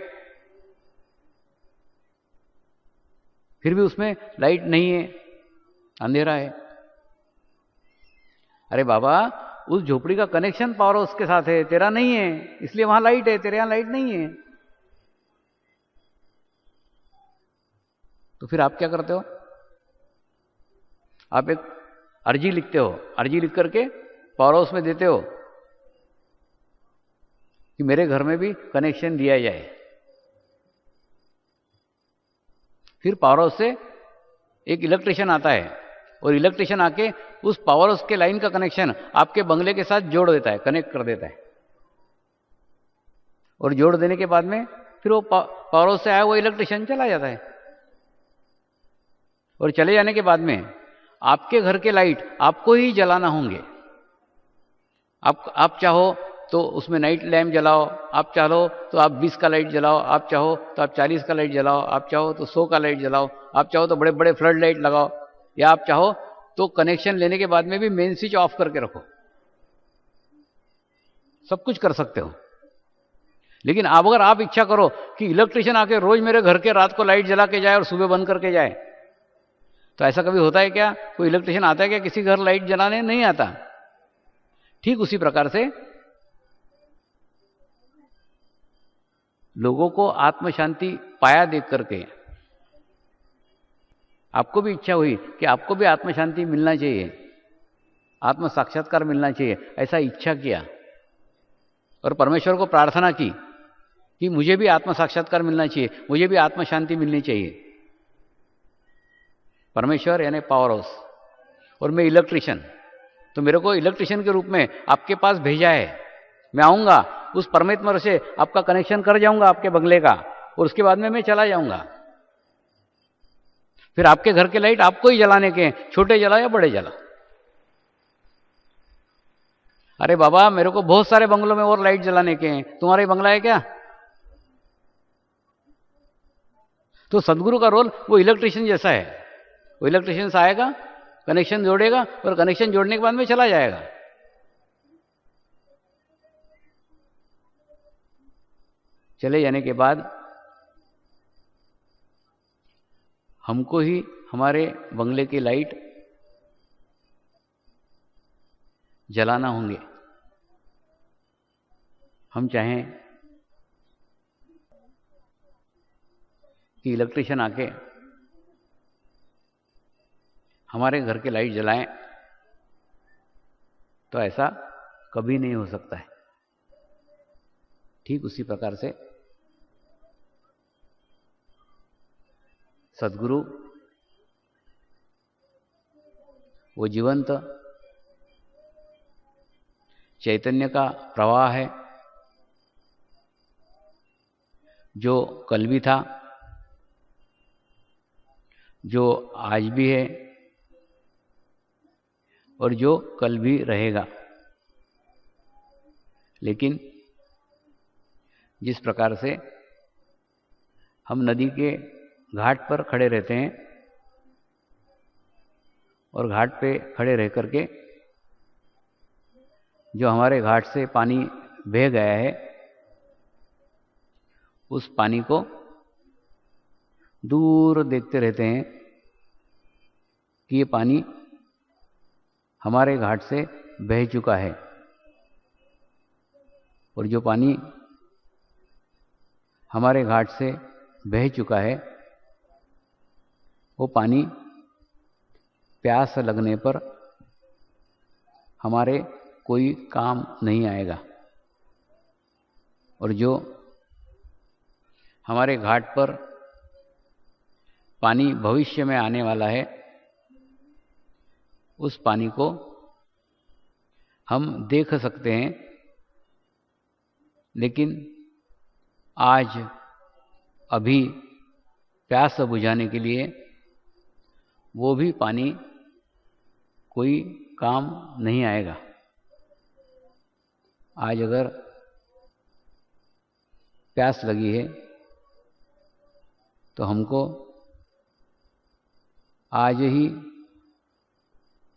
फिर भी उसमें लाइट नहीं है, अंधेरा है। अरे बाबा, उस झोपड़ी का कनेक्शन पावर हाउस के साथ है, तेरा नहीं है, इसलिए वहां लाइट है, तेरे यहां लाइट नहीं है। तो फिर आप क्या करते हो? आप एक अर्जी लिखते हो, अर्जी लिख करके पावर हाउस में देते हो कि मेरे घर में भी कनेक्शन दिया जाए। फिर पावर हाउस से एक इलेक्ट्रिशियन आता है और इलेक्ट्रिशियन आके उस पावर हाउस के लाइन का कनेक्शन आपके बंगले के साथ जोड़ देता है, कनेक्ट कर देता है, और जोड़ देने के बाद में फिर वो पावर हाउस से आया वो इलेक्ट्रिशियन चला जाता है। और चले जाने के बाद में आपके घर के लाइट आपको ही जलाना होंगे। आप चाहो तो उसमें नाइट लैम्प जलाओ, आप चाहो तो आप 20 का लाइट जलाओ, आप चाहो तो आप 40 का लाइट जलाओ, आप चाहो तो 100 का लाइट जलाओ, आप चाहो तो बड़े बड़े फ्लड लाइट लगाओ, या आप चाहो तो कनेक्शन लेने के बाद में भी मेन स्विच ऑफ करके रखो। सब कुछ कर सकते हो। लेकिन अब अगर आप इच्छा करो कि इलेक्ट्रिशियन आके रोज मेरे घर के रात को लाइट जला के जाए और सुबह बंद करके जाए, तो ऐसा कभी होता है क्या? कोई इलेक्ट्रिशियन आता है क्या किसी घर लाइट जलाने? नहीं आता। ठीक उसी प्रकार से लोगों को आत्म शांति पाया देख करके आपको भी इच्छा हुई कि आपको भी आत्म शांति मिलना चाहिए, आत्म साक्षात्कार मिलना चाहिए, ऐसा इच्छा किया और परमेश्वर को प्रार्थना की कि मुझे भी आत्म साक्षात्कार मिलना चाहिए, मुझे भी आत्म शांति मिलनी चाहिए। परमेश्वर यानी पावर हाउस और मैं इलेक्ट्रिशियन, तो मेरे को इलेक्ट्रिशियन के रूप में आपके पास भेजा है। मैं आऊंगा, उस परमेश्वर से आपका कनेक्शन कर जाऊंगा आपके बंगले का, और उसके बाद में मैं चला जाऊंगा। फिर आपके घर के लाइट आपको ही जलाने के हैं, छोटे जला या बड़े जला। अरे बाबा, मेरे को बहुत सारे बंगलों में और लाइट जलाने के हैं, तुम्हारा ही बंगला है क्या? तो सदगुरु का रोल वो इलेक्ट्रिशियन जैसा है। वो इलेक्ट्रिशियन से आएगा, कनेक्शन जोड़ेगा, और कनेक्शन जोड़ने के बाद में चला जाएगा। चले जाने के बाद हमको ही हमारे बंगले की लाइट जलाना होंगे। हम चाहें कि इलेक्ट्रिशियन आके हमारे घर के लाइट जलाएं, तो ऐसा कभी नहीं हो सकता है। ठीक उसी प्रकार से सद्गुरु वो जीवंत चैतन्य का प्रवाह है, जो कल भी था, जो आज भी है, और जो कल भी रहेगा। लेकिन जिस प्रकार से हम नदी के घाट पर खड़े रहते हैं और घाट पे खड़े रह करके जो हमारे घाट से पानी बह गया है, उस पानी को दूर देखते रहते हैं कि ये पानी हमारे घाट से बह चुका है, और जो पानी हमारे घाट से बह चुका है वो पानी प्यास लगने पर हमारे कोई काम नहीं आएगा, और जो हमारे घाट पर पानी भविष्य में आने वाला है, उस पानी को हम देख सकते हैं, लेकिन आज अभी प्यास बुझाने के लिए वो भी पानी कोई काम नहीं आएगा। आज अगर प्यास लगी है तो हमको आज ही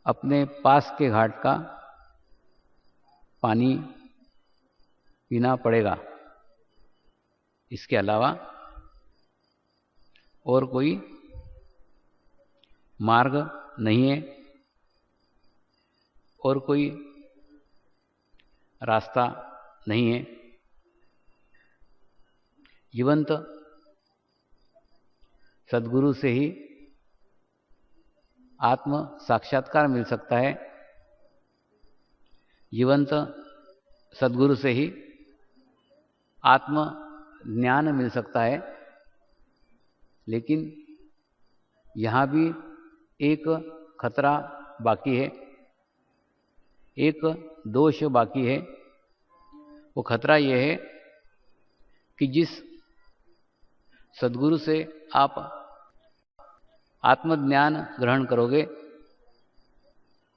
अपने पास के घाट का पानी पीना पड़ेगा। इसके अलावा और कोई मार्ग नहीं है, और कोई रास्ता नहीं है। जीवंत सद्गुरु से ही आत्म साक्षात्कार मिल सकता है। जीवंत सद्गुरु से ही आत्म ज्ञान मिल सकता है। लेकिन यहाँ भी एक खतरा बाकी है, एक दोष बाकी है। वो खतरा ये है कि जिस सद्गुरु से आप आत्मज्ञान ग्रहण करोगे,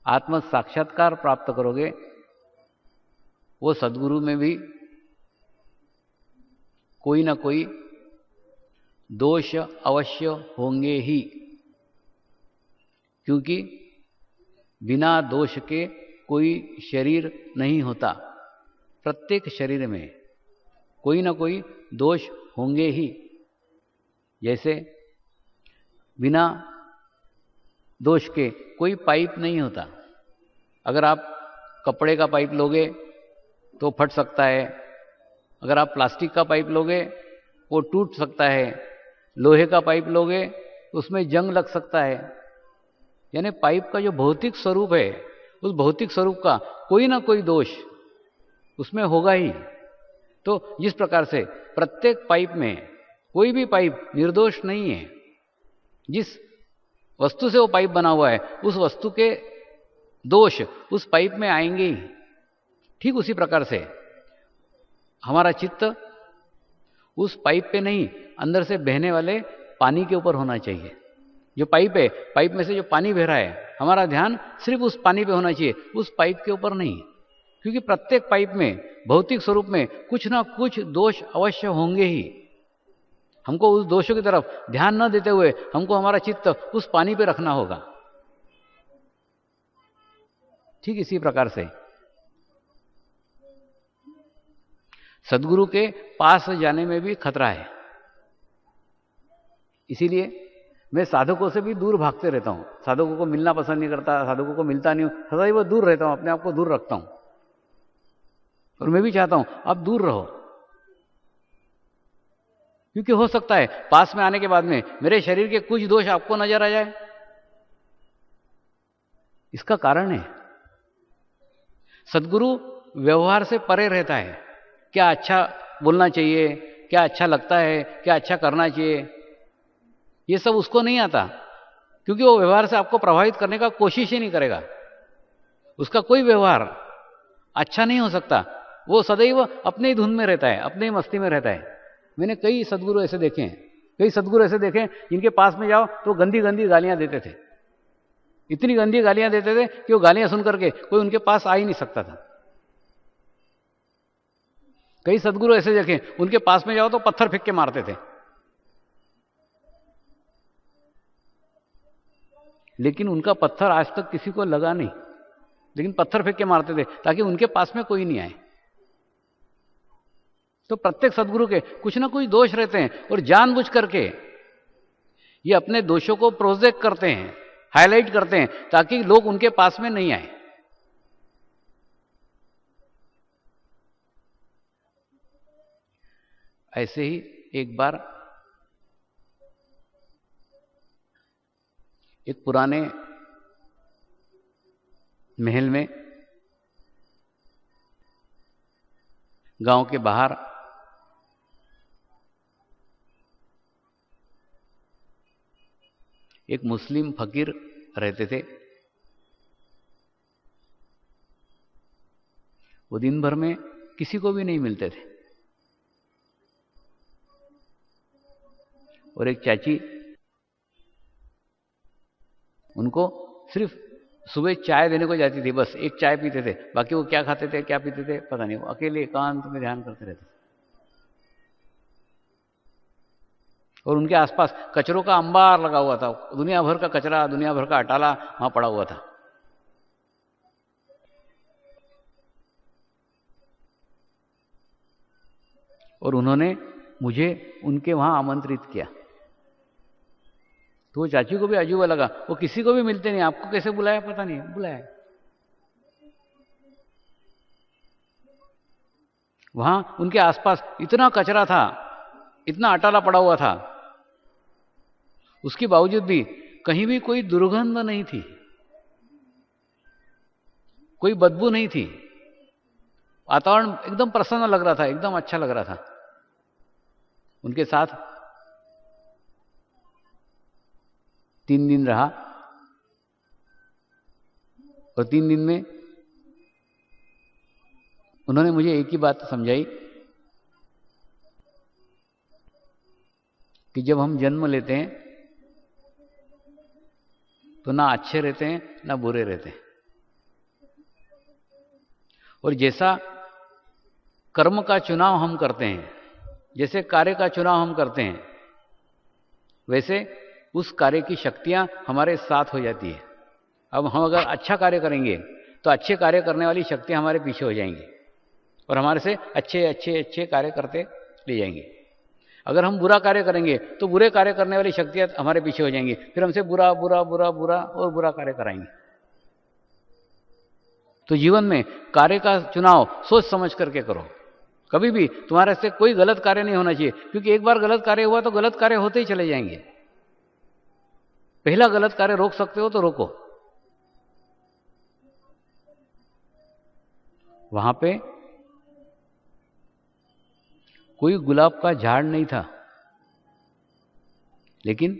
आत्म साक्षात्कार प्राप्त करोगे, वो सद्गुरु में भी कोई ना कोई दोष अवश्य होंगे ही। क्योंकि बिना दोष के कोई शरीर नहीं होता। प्रत्येक शरीर में कोई ना कोई दोष होंगे ही। जैसे बिना दोष के कोई पाइप नहीं होता। अगर आप कपड़े का पाइप लोगे तो फट सकता है, अगर आप प्लास्टिक का पाइप लोगे वो टूट सकता है, लोहे का पाइप लोगे उसमें जंग लग सकता है। यानी पाइप का जो भौतिक स्वरूप है, उस भौतिक स्वरूप का कोई ना कोई दोष उसमें होगा ही। तो जिस प्रकार से प्रत्येक पाइप में कोई भी पाइप निर्दोष नहीं है, जिस वस्तु से वो पाइप बना हुआ है उस वस्तु के दोष उस पाइप में आएंगे ही। ठीक उसी प्रकार से हमारा चित्त उस पाइप पे नहीं, अंदर से बहने वाले पानी के ऊपर होना चाहिए। जो पाइप है, पाइप में से जो पानी बह रहा है, हमारा ध्यान सिर्फ उस पानी पे होना चाहिए, उस पाइप के ऊपर नहीं। क्योंकि प्रत्येक पाइप में भौतिक स्वरूप में कुछ ना कुछ दोष अवश्य होंगे ही। हमको उस दोषों की तरफ ध्यान न देते हुए हमको हमारा चित्त उस पानी पे रखना होगा। ठीक इसी प्रकार से सद्गुरु के पास जाने में भी खतरा है। इसीलिए मैं साधकों से भी दूर भागते रहता हूं। साधकों को मिलना पसंद नहीं करता, साधकों को मिलता नहीं हूं, सदैव दूर रहता हूं, अपने आप को दूर रखता हूं। और मैं भी चाहता हूं आप दूर रहो, क्योंकि हो सकता है पास में आने के बाद में मेरे शरीर के कुछ दोष आपको नजर आ जाए। इसका कारण है सद्गुरु व्यवहार से परे रहता है। क्या अच्छा बोलना चाहिए, क्या अच्छा लगता है, क्या अच्छा करना चाहिए, ये सब उसको नहीं आता। क्योंकि वो व्यवहार से आपको प्रभावित करने का कोशिश ही नहीं करेगा। उसका कोई व्यवहार अच्छा नहीं हो सकता। वो सदैव अपने ही धुन में रहता है, अपने ही मस्ती में रहता है। मैंने कई सद्गुरु ऐसे देखे हैं, कई सद्गुरु ऐसे देखे जिनके पास में जाओ तो गंदी गंदी गालियां देते थे। इतनी गंदी गालियां देते थे कि वो गालियां सुन करके कोई उनके पास आ ही नहीं सकता था। कई सद्गुरु ऐसे देखे उनके पास में जाओ तो पत्थर फेंक के मारते थे। लेकिन उनका पत्थर आज तक किसी को लगा नहीं, लेकिन पत्थर फेंक के मारते थे ताकि उनके पास में कोई नहीं आए। तो प्रत्येक सद्गुरु के कुछ ना कुछ दोष रहते हैं और जानबूझ करके ये अपने दोषों को प्रोजेक्ट करते हैं, हाईलाइट करते हैं ताकि लोग उनके पास में नहीं आए। ऐसे ही एक बार एक पुराने महल में गांव के बाहर एक मुस्लिम फकीर रहते थे। वो दिन भर में किसी को भी नहीं मिलते थे। और एक चाची उनको सिर्फ सुबह चाय देने को जाती थी, बस एक चाय पीते थे, बाकी वो क्या खाते थे क्या पीते थे पता नहीं, वो अकेले एकांत में ध्यान करते रहते थे। और उनके आसपास कचरों का अंबार लगा हुआ था, दुनिया भर का कचरा, दुनिया भर का अटाला वहां पड़ा हुआ था। और उन्होंने मुझे उनके वहां आमंत्रित किया। तो वो चाची को भी अजूबा लगा, वो किसी को भी मिलते नहीं, आपको कैसे बुलाया पता नहीं, बुलाया। वहां उनके आसपास इतना कचरा था, इतना अटाला पड़ा हुआ था, उसके बावजूद भी कहीं भी कोई दुर्गंध नहीं थी, कोई बदबू नहीं थी। वातावरण एकदम प्रसन्न लग रहा था, एकदम अच्छा लग रहा था। उनके साथ 3 दिन रहा और 3 दिन में उन्होंने मुझे एक ही बात समझाई कि जब हम जन्म लेते हैं तो ना अच्छे रहते हैं ना बुरे रहते हैं, और जैसा कर्म का चुनाव हम करते हैं, जैसे कार्य का चुनाव हम करते हैं, वैसे उस कार्य की शक्तियां हमारे साथ हो जाती है। अब हम अगर अच्छा कार्य करेंगे तो अच्छे कार्य करने वाली शक्तियां हमारे पीछे हो जाएंगी और हमारे से अच्छे अच्छे अच्छे कार्य करते ले जाएंगे। अगर हम बुरा कार्य करेंगे तो बुरे कार्य करने वाली शक्तियां हमारे पीछे हो जाएंगी, फिर हमसे बुरा बुरा बुरा बुरा और बुरा कार्य कराएंगे। तो जीवन में कार्य का चुनाव सोच समझ करके करो। कभी भी तुम्हारे से कोई गलत कार्य नहीं होना चाहिए, क्योंकि एक बार गलत कार्य हुआ तो गलत कार्य होते ही चले जाएंगे। पहला गलत कार्य रोक सकते हो तो रोको। वहां पे कोई गुलाब का झाड़ नहीं था, लेकिन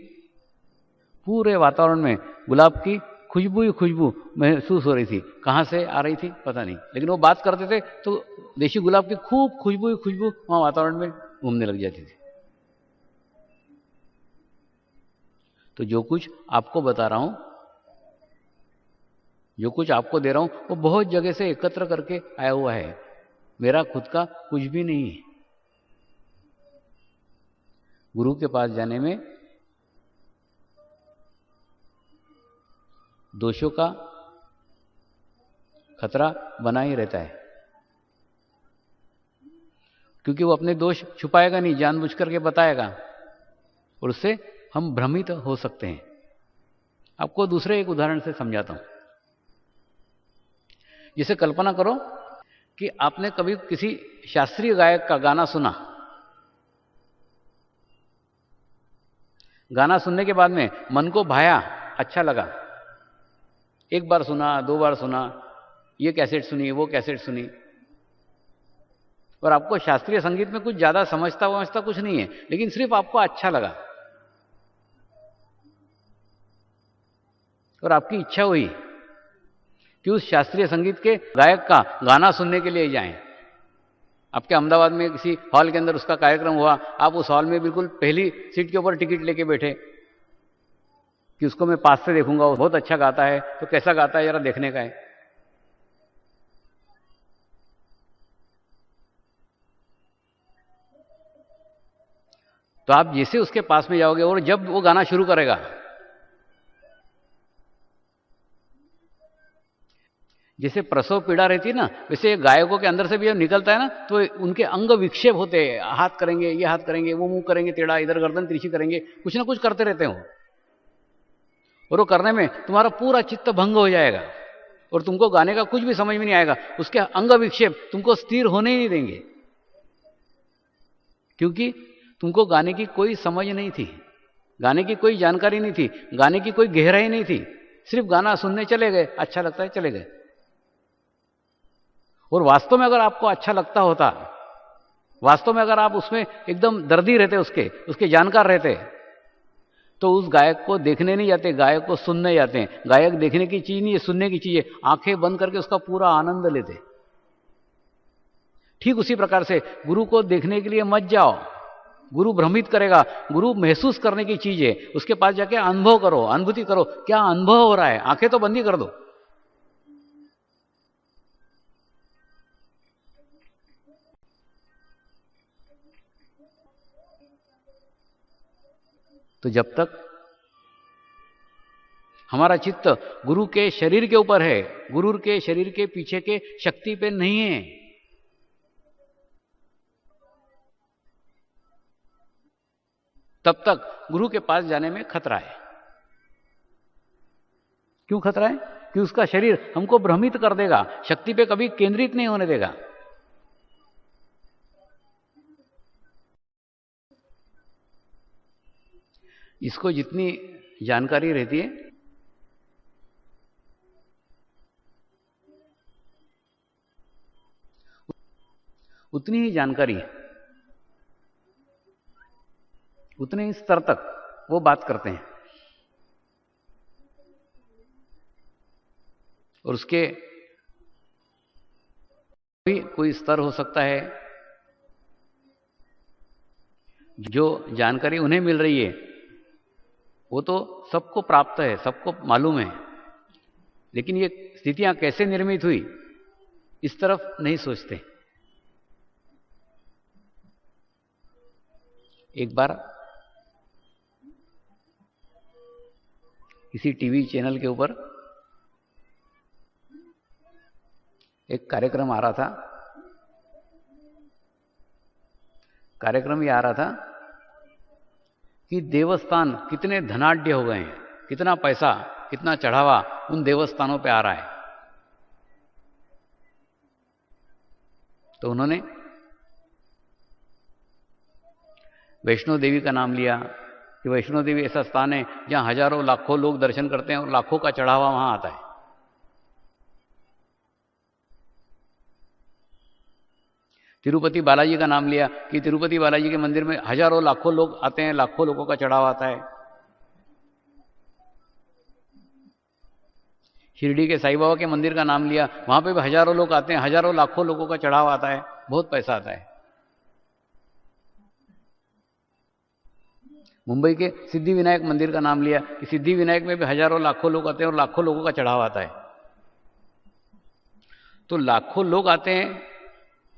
पूरे वातावरण में गुलाब की खुशबू ही खुशबू महसूस हो रही थी। कहां से आ रही थी पता नहीं, लेकिन वो बात करते थे तो देशी गुलाब की खूब खुशबू ही खुशबू वहां वातावरण में घूमने लग जाती थी। तो जो कुछ आपको बता रहा हूं, जो कुछ आपको दे रहा हूं, वो बहुत जगह से एकत्र करके आया हुआ है, मेरा खुद का कुछ भी नहीं है। गुरु के पास जाने में दोषों का खतरा बना ही रहता है, क्योंकि वो अपने दोष छुपाएगा नहीं, जानबूझ करके बताएगा, और उससे हम भ्रमित हो सकते हैं। आपको दूसरे एक उदाहरण से समझाता हूं। जैसे कल्पना करो कि आपने कभी किसी शास्त्रीय गायक का गाना सुना। गाना सुनने के बाद में मन को भाया, अच्छा लगा, एक बार सुना, 2 बार सुना, ये कैसेट सुनी, वो कैसेट सुनी, और आपको शास्त्रीय संगीत में कुछ ज्यादा समझता कुछ नहीं है, लेकिन सिर्फ आपको अच्छा लगा और आपकी इच्छा हुई कि उस शास्त्रीय संगीत के गायक का गाना सुनने के लिए जाएं। आपके अहमदाबाद में किसी हॉल के अंदर उसका कार्यक्रम हुआ, आप उस हॉल में बिल्कुल पहली सीट के ऊपर टिकट लेके बैठे कि उसको मैं पास से देखूंगा, वो बहुत अच्छा गाता है, तो कैसा गाता है जरा देखने का है। तो आप जैसे उसके पास में जाओगे और जब वो गाना शुरू करेगा, जैसे प्रसव पीड़ा रहती है ना, वैसे गायकों के अंदर से भी जब निकलता है ना, तो उनके अंग विक्षेप होते हैं, हाथ करेंगे, ये हाथ करेंगे, वो मुंह करेंगे टेढ़ा, इधर गर्दन तिरछी करेंगे, कुछ ना कुछ करते रहते हो, और वो करने में तुम्हारा पूरा चित्त भंग हो जाएगा और तुमको गाने का कुछ भी समझ में नहीं आएगा। उसके अंग विक्षेप तुमको स्थिर होने ही नहीं देंगे, क्योंकि तुमको गाने की कोई समझ नहीं थी, गाने की कोई जानकारी नहीं थी, गाने की कोई गहराई नहीं थी, सिर्फ गाना सुनने चले गए, अच्छा लगता है चले गए। और वास्तव में अगर आपको अच्छा लगता होता, वास्तव में अगर आप उसमें एकदम दर्दी रहते, उसके जानकार रहते, तो उस गायक को देखने नहीं जाते, गायक को सुनने जाते हैं। गायक देखने की चीज नहीं है, सुनने की चीज है। आंखें बंद करके उसका पूरा आनंद लेते। ठीक उसी प्रकार से गुरु को देखने के लिए मत जाओ, गुरु भ्रमित करेगा, गुरु महसूस करने की चीज है, उसके पास जाके अनुभव करो, अनुभूति करो, क्या अनुभव हो रहा है। आंखें तो बंद ही कर दो, तो जब तक हमारा चित्त गुरु के शरीर के ऊपर है, गुरु के शरीर के पीछे के शक्ति पे नहीं है, तब तक गुरु के पास जाने में खतरा है। क्यों खतरा है? कि उसका शरीर हमको भ्रमित कर देगा, शक्ति पे कभी केंद्रित नहीं होने देगा। इसको जितनी जानकारी रहती है, उतनी ही जानकारी, उतने ही स्तर तक वो बात करते हैं। और उसके भी कोई स्तर हो सकता है, जो जानकारी उन्हें मिल रही है वो तो सबको प्राप्त है, सबको मालूम है, लेकिन ये स्थितियां कैसे निर्मित हुई इस तरफ नहीं सोचते। एक बार किसी टीवी चैनल के ऊपर एक कार्यक्रम आ रहा था। कार्यक्रम ये आ रहा था कि देवस्थान कितने धनाढ्य हो गए हैं, कितना पैसा, कितना चढ़ावा उन देवस्थानों पे आ रहा है। तो उन्होंने वैष्णो देवी का नाम लिया कि वैष्णो देवी ऐसा स्थान है जहां हजारों लाखों लोग दर्शन करते हैं और लाखों का चढ़ावा वहां आता है। तिरुपति बालाजी का नाम लिया कि तिरुपति बालाजी के मंदिर में हजारों लाखों लोग आते हैं, लाखों लोगों का चढ़ावा आता है। शिरडी के साईं बाबा के मंदिर का नाम लिया, वहां पे भी हजारों लोग आते हैं, हजारों लाखों लोगों का चढ़ावा आता है, बहुत पैसा आता है। मुंबई के सिद्धि विनायक मंदिर का नाम लिया कि सिद्धि विनायक में भी हजारों लाखों लोग आते हैं और लाखों लोगों का चढ़ावा आता है। तो लाखों लोग आते हैं,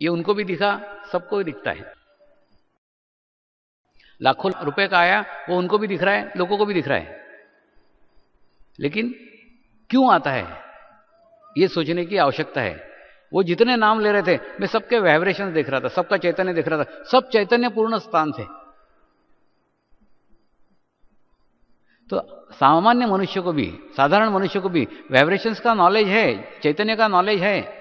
ये उनको भी दिखा, सबको भी दिखता है। लाखों रुपए का आया, वो उनको भी दिख रहा है, लोगों को भी दिख रहा है। लेकिन क्यों आता है, ये सोचने की आवश्यकता है। वो जितने नाम ले रहे थे, मैं सबके वाइब्रेशंस देख रहा था, सबका चैतन्य देख रहा था, सब चैतन्यपूर्ण स्थान थे। तो सामान्य मनुष्य को भी, साधारण मनुष्य को भी वाइब्रेशंस का नॉलेज है, चैतन्य का नॉलेज है।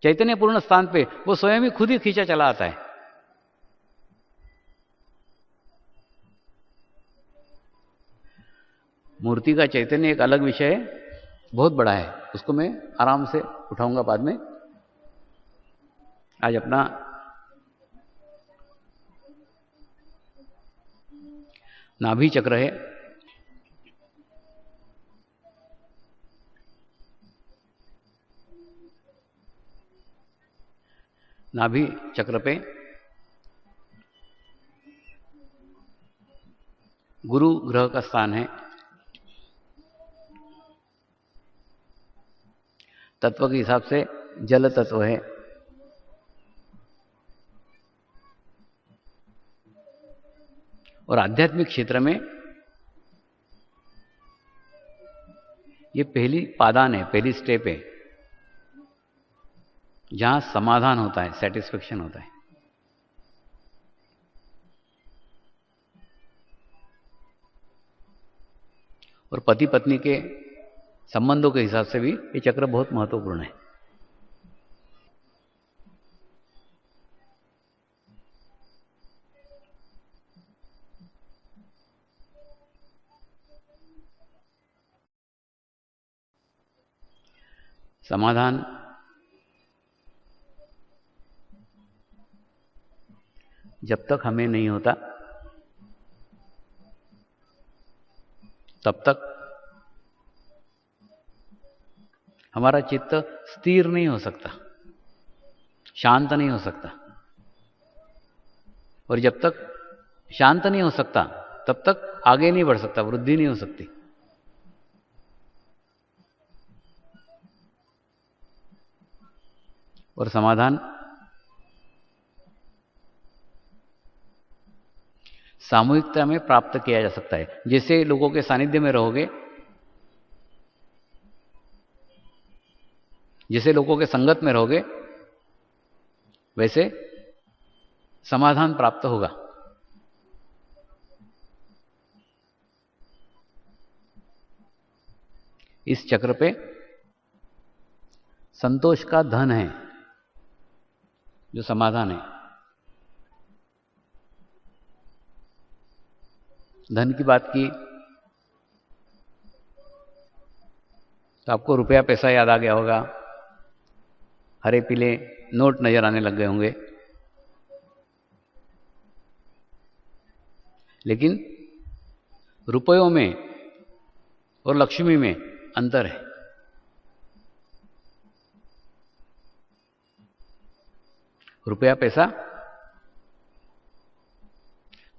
चैतन्यपूर्ण स्थान पे वो स्वयं ही खुद ही खींचा चला आता है। मूर्ति का चैतन्य एक अलग विषय है, बहुत बड़ा है, उसको मैं आराम से उठाऊंगा बाद में। आज अपना नाभि चक्र है, नाभि चक्र पे गुरु ग्रह का स्थान है। तत्व के हिसाब से जल तत्व है। और आध्यात्मिक क्षेत्र में ये पहली पादान है, पहली स्टेप है, जहां समाधान होता है, सेटिस्फेक्शन होता है। और पति पत्नी के संबंधों के हिसाब से भी ये चक्र बहुत महत्वपूर्ण है। समाधान जब तक हमें नहीं होता तब तक हमारा चित्त स्थिर नहीं हो सकता, शांत नहीं हो सकता। और जब तक शांत नहीं हो सकता तब तक आगे नहीं बढ़ सकता, वृद्धि नहीं हो सकती। और समाधान सामूहिकता में प्राप्त किया जा सकता है। जैसे लोगों के सानिध्य में रहोगे, जैसे लोगों के संगत में रहोगे, वैसे समाधान प्राप्त होगा। इस चक्र पे संतोष का धन है, जो समाधान है। धन की बात की तो आपको रुपया पैसा याद आ गया होगा, हरे पीले नोट नजर आने लग गए होंगे। लेकिन रुपयों में और लक्ष्मी में अंतर है। रुपया पैसा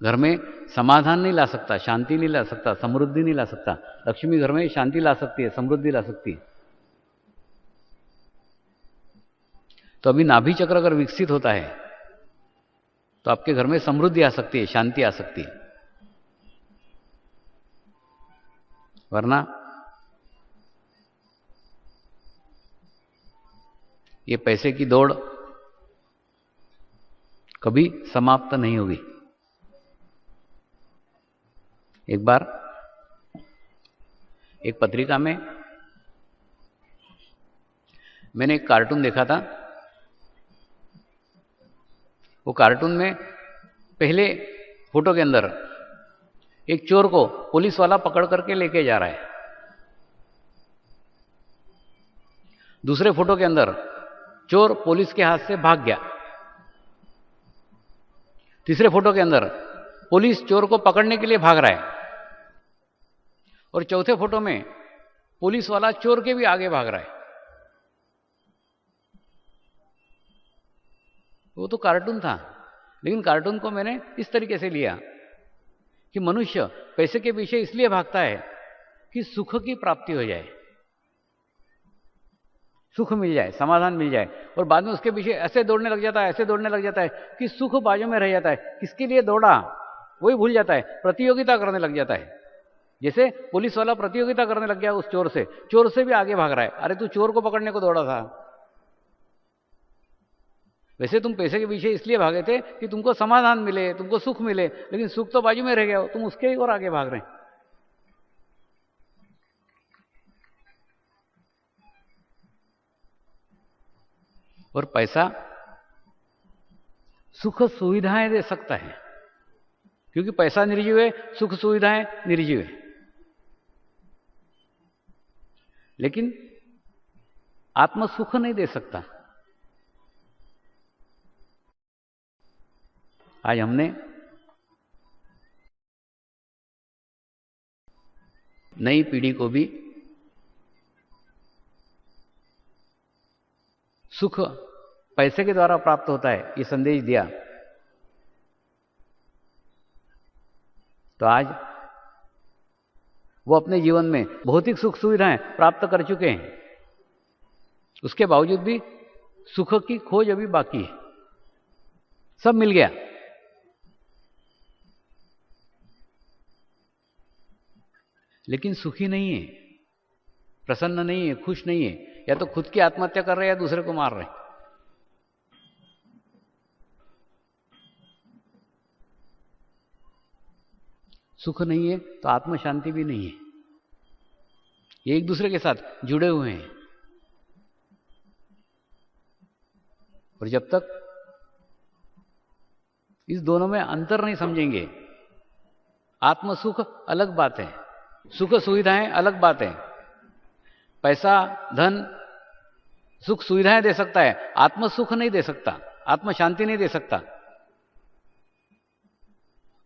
घर में समाधान नहीं ला सकता, शांति नहीं ला सकता, समृद्धि नहीं ला सकता। लक्ष्मी घर में शांति ला सकती है, समृद्धि ला सकती है। तो अभी नाभि चक्र अगर विकसित होता है तो आपके घर में समृद्धि आ सकती है, शांति आ सकती है। वरना ये पैसे की दौड़ कभी समाप्त नहीं होगी। एक बार एक पत्रिका में मैंने एक कार्टून देखा था। वो कार्टून में पहले फोटो के अंदर एक चोर को पुलिस वाला पकड़ करके लेके जा रहा है। दूसरे फोटो के अंदर चोर पुलिस के हाथ से भाग गया। तीसरे फोटो के अंदर पुलिस चोर को पकड़ने के लिए भाग रहा है। और चौथे फोटो में पुलिस वाला चोर के भी आगे भाग रहा है। वो तो कार्टून था, लेकिन कार्टून को मैंने इस तरीके से लिया कि मनुष्य पैसे के पीछे इसलिए भागता है कि सुख की प्राप्ति हो जाए, सुख मिल जाए, समाधान मिल जाए। और बाद में उसके पीछे ऐसे दौड़ने लग जाता है, ऐसे दौड़ने लग जाता है कि सुख बाजू में रह जाता है। किसके लिए दौड़ा वही भूल जाता है, प्रतियोगिता करने लग जाता है। जैसे पुलिस वाला प्रतियोगिता करने लग गया उस चोर से भी आगे भाग रहा है। अरे तू चोर को पकड़ने को दौड़ा था, वैसे तुम पैसे के पीछे इसलिए भागे थे कि तुमको समाधान मिले, तुमको सुख मिले, लेकिन सुख तो बाजू में रह गया, तुम उसके और आगे भाग रहे हैं। और पैसा सुख सुविधाएं दे सकता है, क्योंकि पैसा निर्जीव है, सुख सुविधाएं निर्जीव है। लेकिन आत्म सुख नहीं दे सकता। आज हमने नई पीढ़ी को भी सुख पैसे के द्वारा प्राप्त होता है ये संदेश दिया। तो आज वो अपने जीवन में भौतिक सुख सुविधाएं प्राप्त कर चुके हैं, उसके बावजूद भी सुख की खोज अभी बाकी है। सब मिल गया, लेकिन सुखी नहीं है, प्रसन्न नहीं है, खुश नहीं है। या तो खुद की आत्महत्या कर रहे हैं या दूसरे को मार रहे हैं। सुख नहीं है तो आत्म शांति भी नहीं है। ये एक दूसरे के साथ जुड़े हुए हैं। और जब तक इस दोनों में अंतर नहीं समझेंगे, आत्म सुख अलग बात है, सुख सुविधाएं अलग बात है। पैसा धन सुख सुविधाएं दे सकता है, आत्म सुख नहीं दे सकता, आत्म शांति नहीं दे सकता।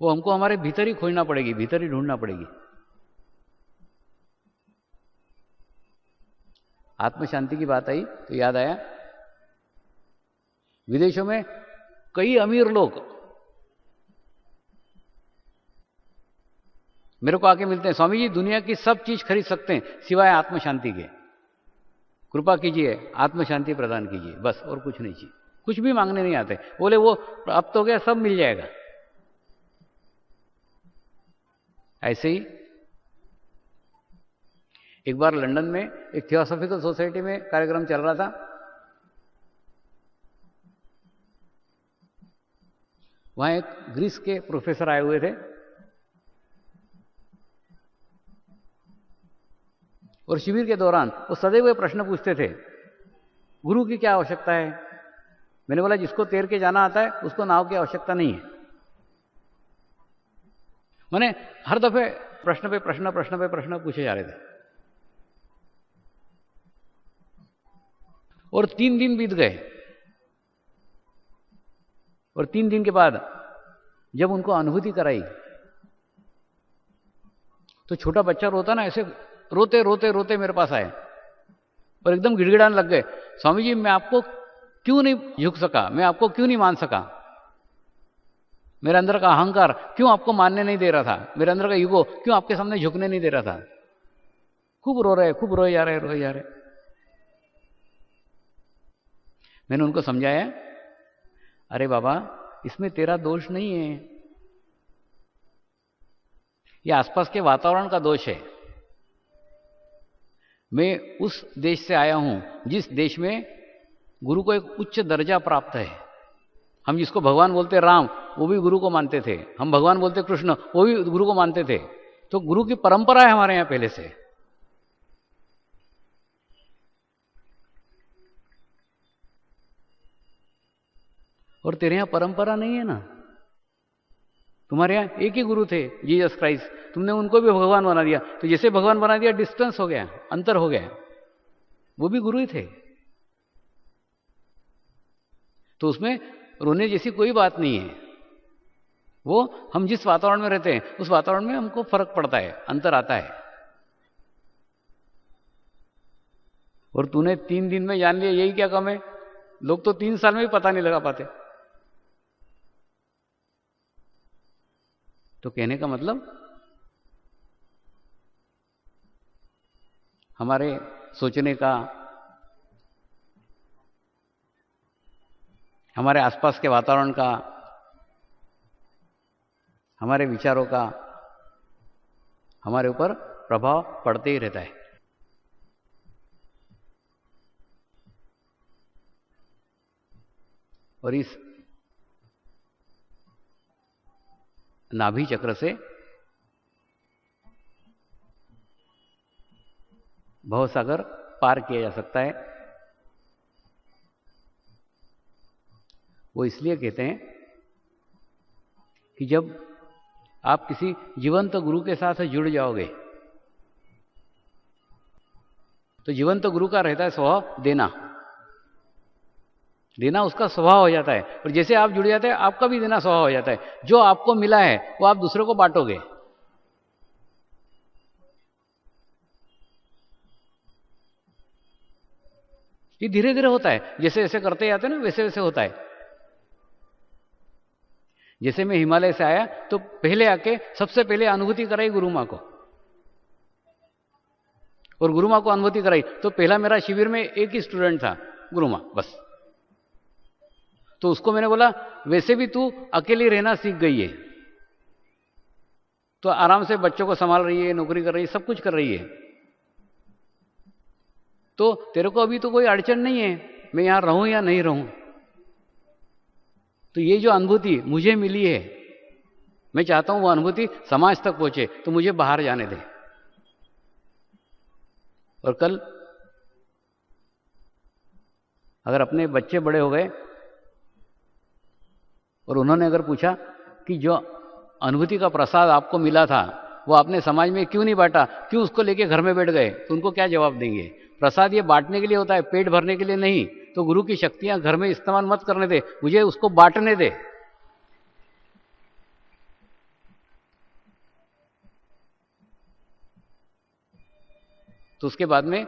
वो हमको हमारे भीतर ही खोजना पड़ेगी, भीतर ही ढूंढना पड़ेगी। आत्म शांति की बात आई तो याद आया, विदेशों में कई अमीर लोग मेरे को आके मिलते हैं, स्वामी जी दुनिया की सब चीज खरीद सकते हैं सिवाय आत्म शांति के। कृपा कीजिए, आत्म शांति प्रदान कीजिए, बस और कुछ नहीं चाहिए। कुछ भी मांगने नहीं आते। बोले वो अब तो गया, सब मिल जाएगा। ऐसे ही एक बार लंदन में एक थियोसॉफिकल सोसाइटी में कार्यक्रम चल रहा था। वहां एक ग्रीस के प्रोफेसर आए हुए थे और शिविर के दौरान वो सदैव ये प्रश्न पूछते थे, गुरु की क्या आवश्यकता है? मैंने बोला जिसको तैर के जाना आता है उसको नाव की आवश्यकता नहीं है। मैंने हर दफे प्रश्न पे प्रश्न, प्रश्न पे प्रश्न पूछे जा रहे थे और 3 दिन बीत गए। और 3 दिन के बाद जब उनको अनुभूति कराई तो छोटा बच्चा रोता ना, ऐसे रोते रोते रोते मेरे पास आए और एकदम गिड़गिड़ाने लग गए, स्वामी जी मैं आपको क्यों नहीं झुक सका, मैं आपको क्यों नहीं मान सका, मेरे अंदर का अहंकार क्यों आपको मानने नहीं दे रहा था, मेरे अंदर का ईगो क्यों आपके सामने झुकने नहीं दे रहा था। खूब रो रहे, खूब रोए जा रहे, रोए जा रहे। मैंने उनको समझाया, अरे बाबा इसमें तेरा दोष नहीं है, ये आसपास के वातावरण का दोष है। मैं उस देश से आया हूं जिस देश में गुरु को एक उच्च दर्जा प्राप्त है। हम जिसको भगवान बोलते राम, वो भी गुरु को मानते थे। हम भगवान बोलते कृष्ण, वो भी गुरु को मानते थे। तो गुरु की परंपरा है हमारे यहां पहले से। और तेरे यहां परंपरा नहीं है ना, तुम्हारे यहां एक ही गुरु थे, जीसस क्राइस्ट, तुमने उनको भी भगवान बना दिया। तो जैसे भगवान बना दिया, डिस्टेंस हो गया, अंतर हो गया। वो भी गुरु ही थे। तो उसमें रोने जैसी कोई बात नहीं है। वो हम जिस वातावरण में रहते हैं उस वातावरण में हमको फर्क पड़ता है, अंतर आता है। और तूने 3 दिन में जान लिया, यही क्या कम है? लोग तो 3 साल में भी पता नहीं लगा पाते। तो कहने का मतलब हमारे सोचने का, हमारे आसपास के वातावरण का, हमारे विचारों का हमारे ऊपर प्रभाव पड़ते ही रहता है। और इस नाभि चक्र से भवसागर पार किया जा सकता है। वो इसलिए कहते हैं कि जब आप किसी जीवंत गुरु के साथ जुड़ जाओगे तो जीवंत गुरु का रहता है स्वभाव देना। देना उसका स्वभाव हो जाता है। और जैसे आप जुड़ जाते हैं आपका भी देना स्वभाव हो जाता है। जो आपको मिला है वो आप दूसरे को बांटोगे। ये धीरे धीरे होता है, जैसे जैसे करते जाते हैं ना वैसे वैसे होता है। जैसे मैं हिमालय से आया तो पहले आके सबसे पहले अनुभूति कराई गुरु माँ को, और गुरु माँ को अनुभूति कराई तो पहला मेरा शिविर में एक ही स्टूडेंट था, गुरु माँ, बस। तो उसको मैंने बोला वैसे भी तू अकेली रहना सीख गई है, तो आराम से बच्चों को संभाल रही है, नौकरी कर रही है, सब कुछ कर रही है, तो तेरे को अभी तो कोई अड़चन नहीं है मैं यहां रहूं या नहीं रहूं। तो ये जो अनुभूति मुझे मिली है, मैं चाहता हूं वो अनुभूति समाज तक पहुंचे, तो मुझे बाहर जाने दे। और कल अगर अपने बच्चे बड़े हो गए और उन्होंने अगर पूछा कि जो अनुभूति का प्रसाद आपको मिला था वो आपने समाज में क्यों नहीं बांटा, क्यों उसको लेके घर में बैठ गए, तो उनको क्या जवाब देंगे? प्रसाद ये बांटने के लिए होता है, पेट भरने के लिए नहीं। तो गुरु की शक्तियां घर में इस्तेमाल मत करने दे, मुझे उसको बांटने दे। तो उसके बाद में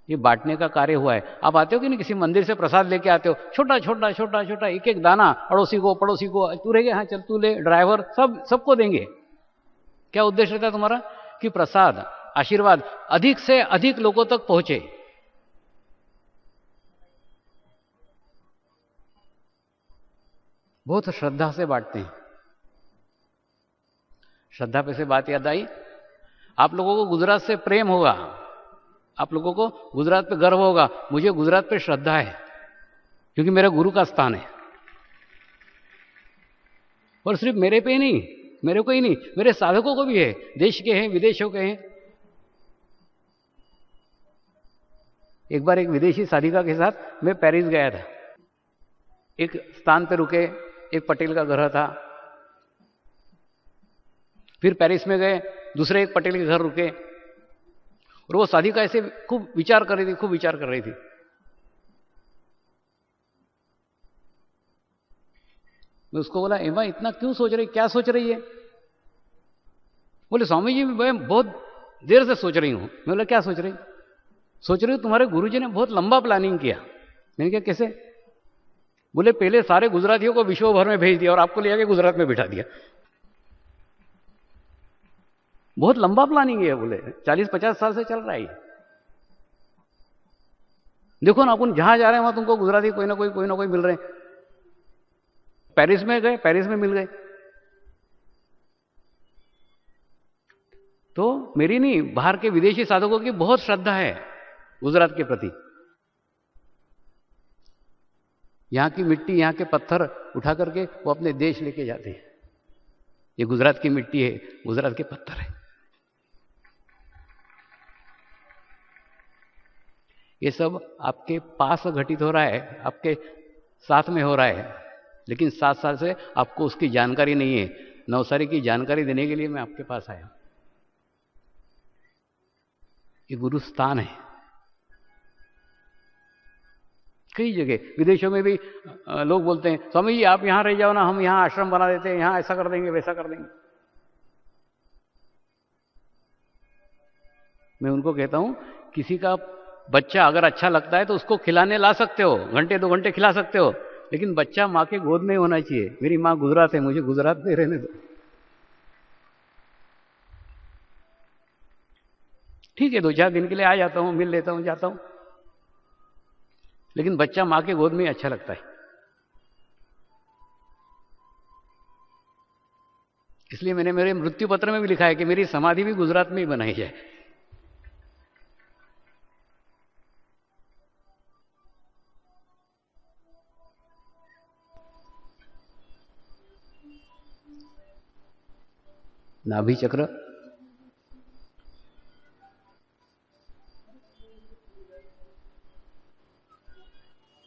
ये बांटने का कार्य हुआ है। आप आते हो कि नहीं, किसी मंदिर से प्रसाद लेके आते हो, छोटा छोटा छोटा छोटा एक एक दाना, पड़ोसी को तू रह गया, हाँ चल तू ले, ड्राइवर, सबको देंगे। क्या उद्देश्य रहता है तुम्हारा? कि प्रसाद आशीर्वाद अधिक से अधिक लोगों तक पहुंचे। बहुत श्रद्धा से बांटते हैं। श्रद्धा पे से बात याद आई, आप लोगों को गुजरात से प्रेम होगा, आप लोगों को गुजरात पे गर्व होगा, मुझे गुजरात पे श्रद्धा है क्योंकि मेरे गुरु का स्थान है। और सिर्फ मेरे पे ही नहीं, मेरे को ही नहीं, मेरे साधकों को भी है, देश के हैं, विदेशों के हैं। एक बार एक विदेशी साधिका के साथ मैं पेरिस गया था। एक स्थान पे रुके, एक पटेल का घर था। फिर पेरिस में गए, दूसरे एक पटेल के घर रुके, और वो साधिका ऐसे खूब विचार कर रही थी, खूब विचार कर रही थी। मैं उसको बोला, एमा इतना क्यों सोच रही, क्या सोच रही है? बोले स्वामी जी मैं बहुत देर से सोच रही हूं। मैं बोला क्या सोच रही? सोच रही हूं तुम्हारे गुरुजी ने बहुत लंबा प्लानिंग किया। मैंने कहा कैसे? बोले पहले सारे गुजरातियों को विश्व भर में भेज दिया और आपको ले आके गुजरात में बिठा दिया। बहुत लंबा प्लानिंग है, बोले 40-50 साल से चल रहा है। देखो ना, अपन जहां जा रहे हैं वहां तुमको गुजराती कोई ना कोई मिल रहे हैं। पेरिस में गए, पेरिस में मिल गए। तो मेरी नहीं, बाहर के विदेशी साधकों की बहुत श्रद्धा है गुजरात के प्रति। यहां की मिट्टी, यहां के पत्थर उठा करके वो अपने देश लेके जाते हैं। ये गुजरात की मिट्टी है, गुजरात के पत्थर है। ये सब आपके पास घटित हो रहा है, आपके साथ में हो रहा है, लेकिन 7 साल से आपको उसकी जानकारी नहीं है। नवसारी की जानकारी देने के लिए मैं आपके पास आया। ये गुरु स्थान है। कई जगह विदेशों में भी लोग बोलते हैं स्वामी जी आप यहां रह जाओ ना, हम यहां आश्रम बना देते हैं, यहां ऐसा कर देंगे, वैसा कर देंगे। मैं उनको कहता हूं किसी का बच्चा अगर अच्छा लगता है तो उसको खिलाने ला सकते हो, घंटे 2 घंटे खिला सकते हो, लेकिन बच्चा माँ के गोद में होना चाहिए। मेरी माँ गुजरात है, मुझे गुजरात में रहने दो। ठीक है 2-4 दिन के लिए आ जाता हूं, मिल लेता हूं, जाता हूं, लेकिन बच्चा माँ के गोद में अच्छा लगता है। इसलिए मैंने मेरे मृत्यु पत्र में भी लिखा है कि मेरी समाधि भी गुजरात में ही बनाई जाए। नाभि चक्र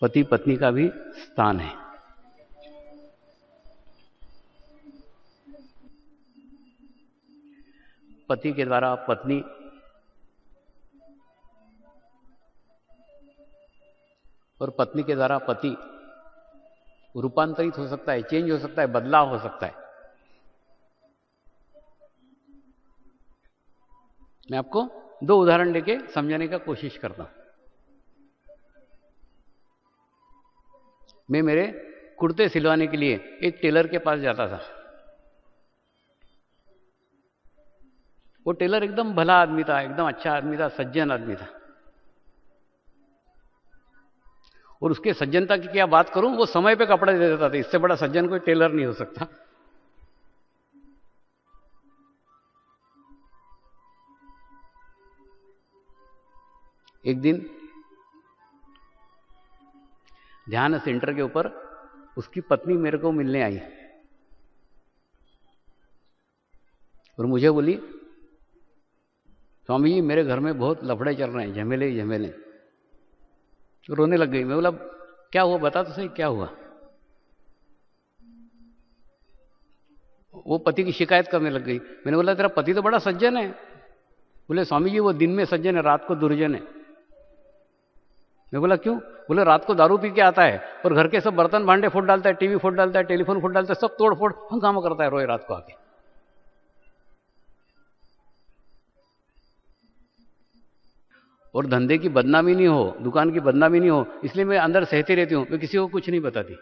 पति पत्नी का भी स्थान है। पति के द्वारा पत्नी और पत्नी के द्वारा पति रूपांतरित हो सकता है, चेंज हो सकता है, बदलाव हो सकता है। मैं आपको 2 उदाहरण लेके समझाने का कोशिश करता हूं। मैं मेरे कुर्ते सिलवाने के लिए एक टेलर के पास जाता था। वो टेलर एकदम भला आदमी था, एकदम अच्छा आदमी था, सज्जन आदमी था। और उसके सज्जनता की क्या बात करूं, वो समय पे कपड़े दे देता था। इससे बड़ा सज्जन कोई टेलर नहीं हो सकता। एक दिन ध्यान सेंटर के ऊपर उसकी पत्नी मेरे को मिलने आई और मुझे बोली स्वामी जी मेरे घर में बहुत लफड़े चल रहे हैं, झमेले ही झमेले। तो रोने लग गई। मैं बोला क्या हुआ, बता तो सही क्या हुआ। वो पति की शिकायत करने लग गई। मैंने बोला तेरा पति तो बड़ा सज्जन है। बोले स्वामी जी वो दिन में सज्जन है, रात को दुर्जन है। मैं बोला क्यों? बोले रात को दारू पी के आता है और घर के सब बर्तन भांडे फोड़ डालता है, टीवी फोड़ डालता है, टेलीफोन फोड़ डालता है, सब तोड़ फोड़ हंगामा करता है रोज रात को आके। और धंधे की बदनामी नहीं हो, दुकान की बदनामी नहीं हो, इसलिए मैं अंदर सहती रहती हूं, मैं किसी को कुछ नहीं बताती।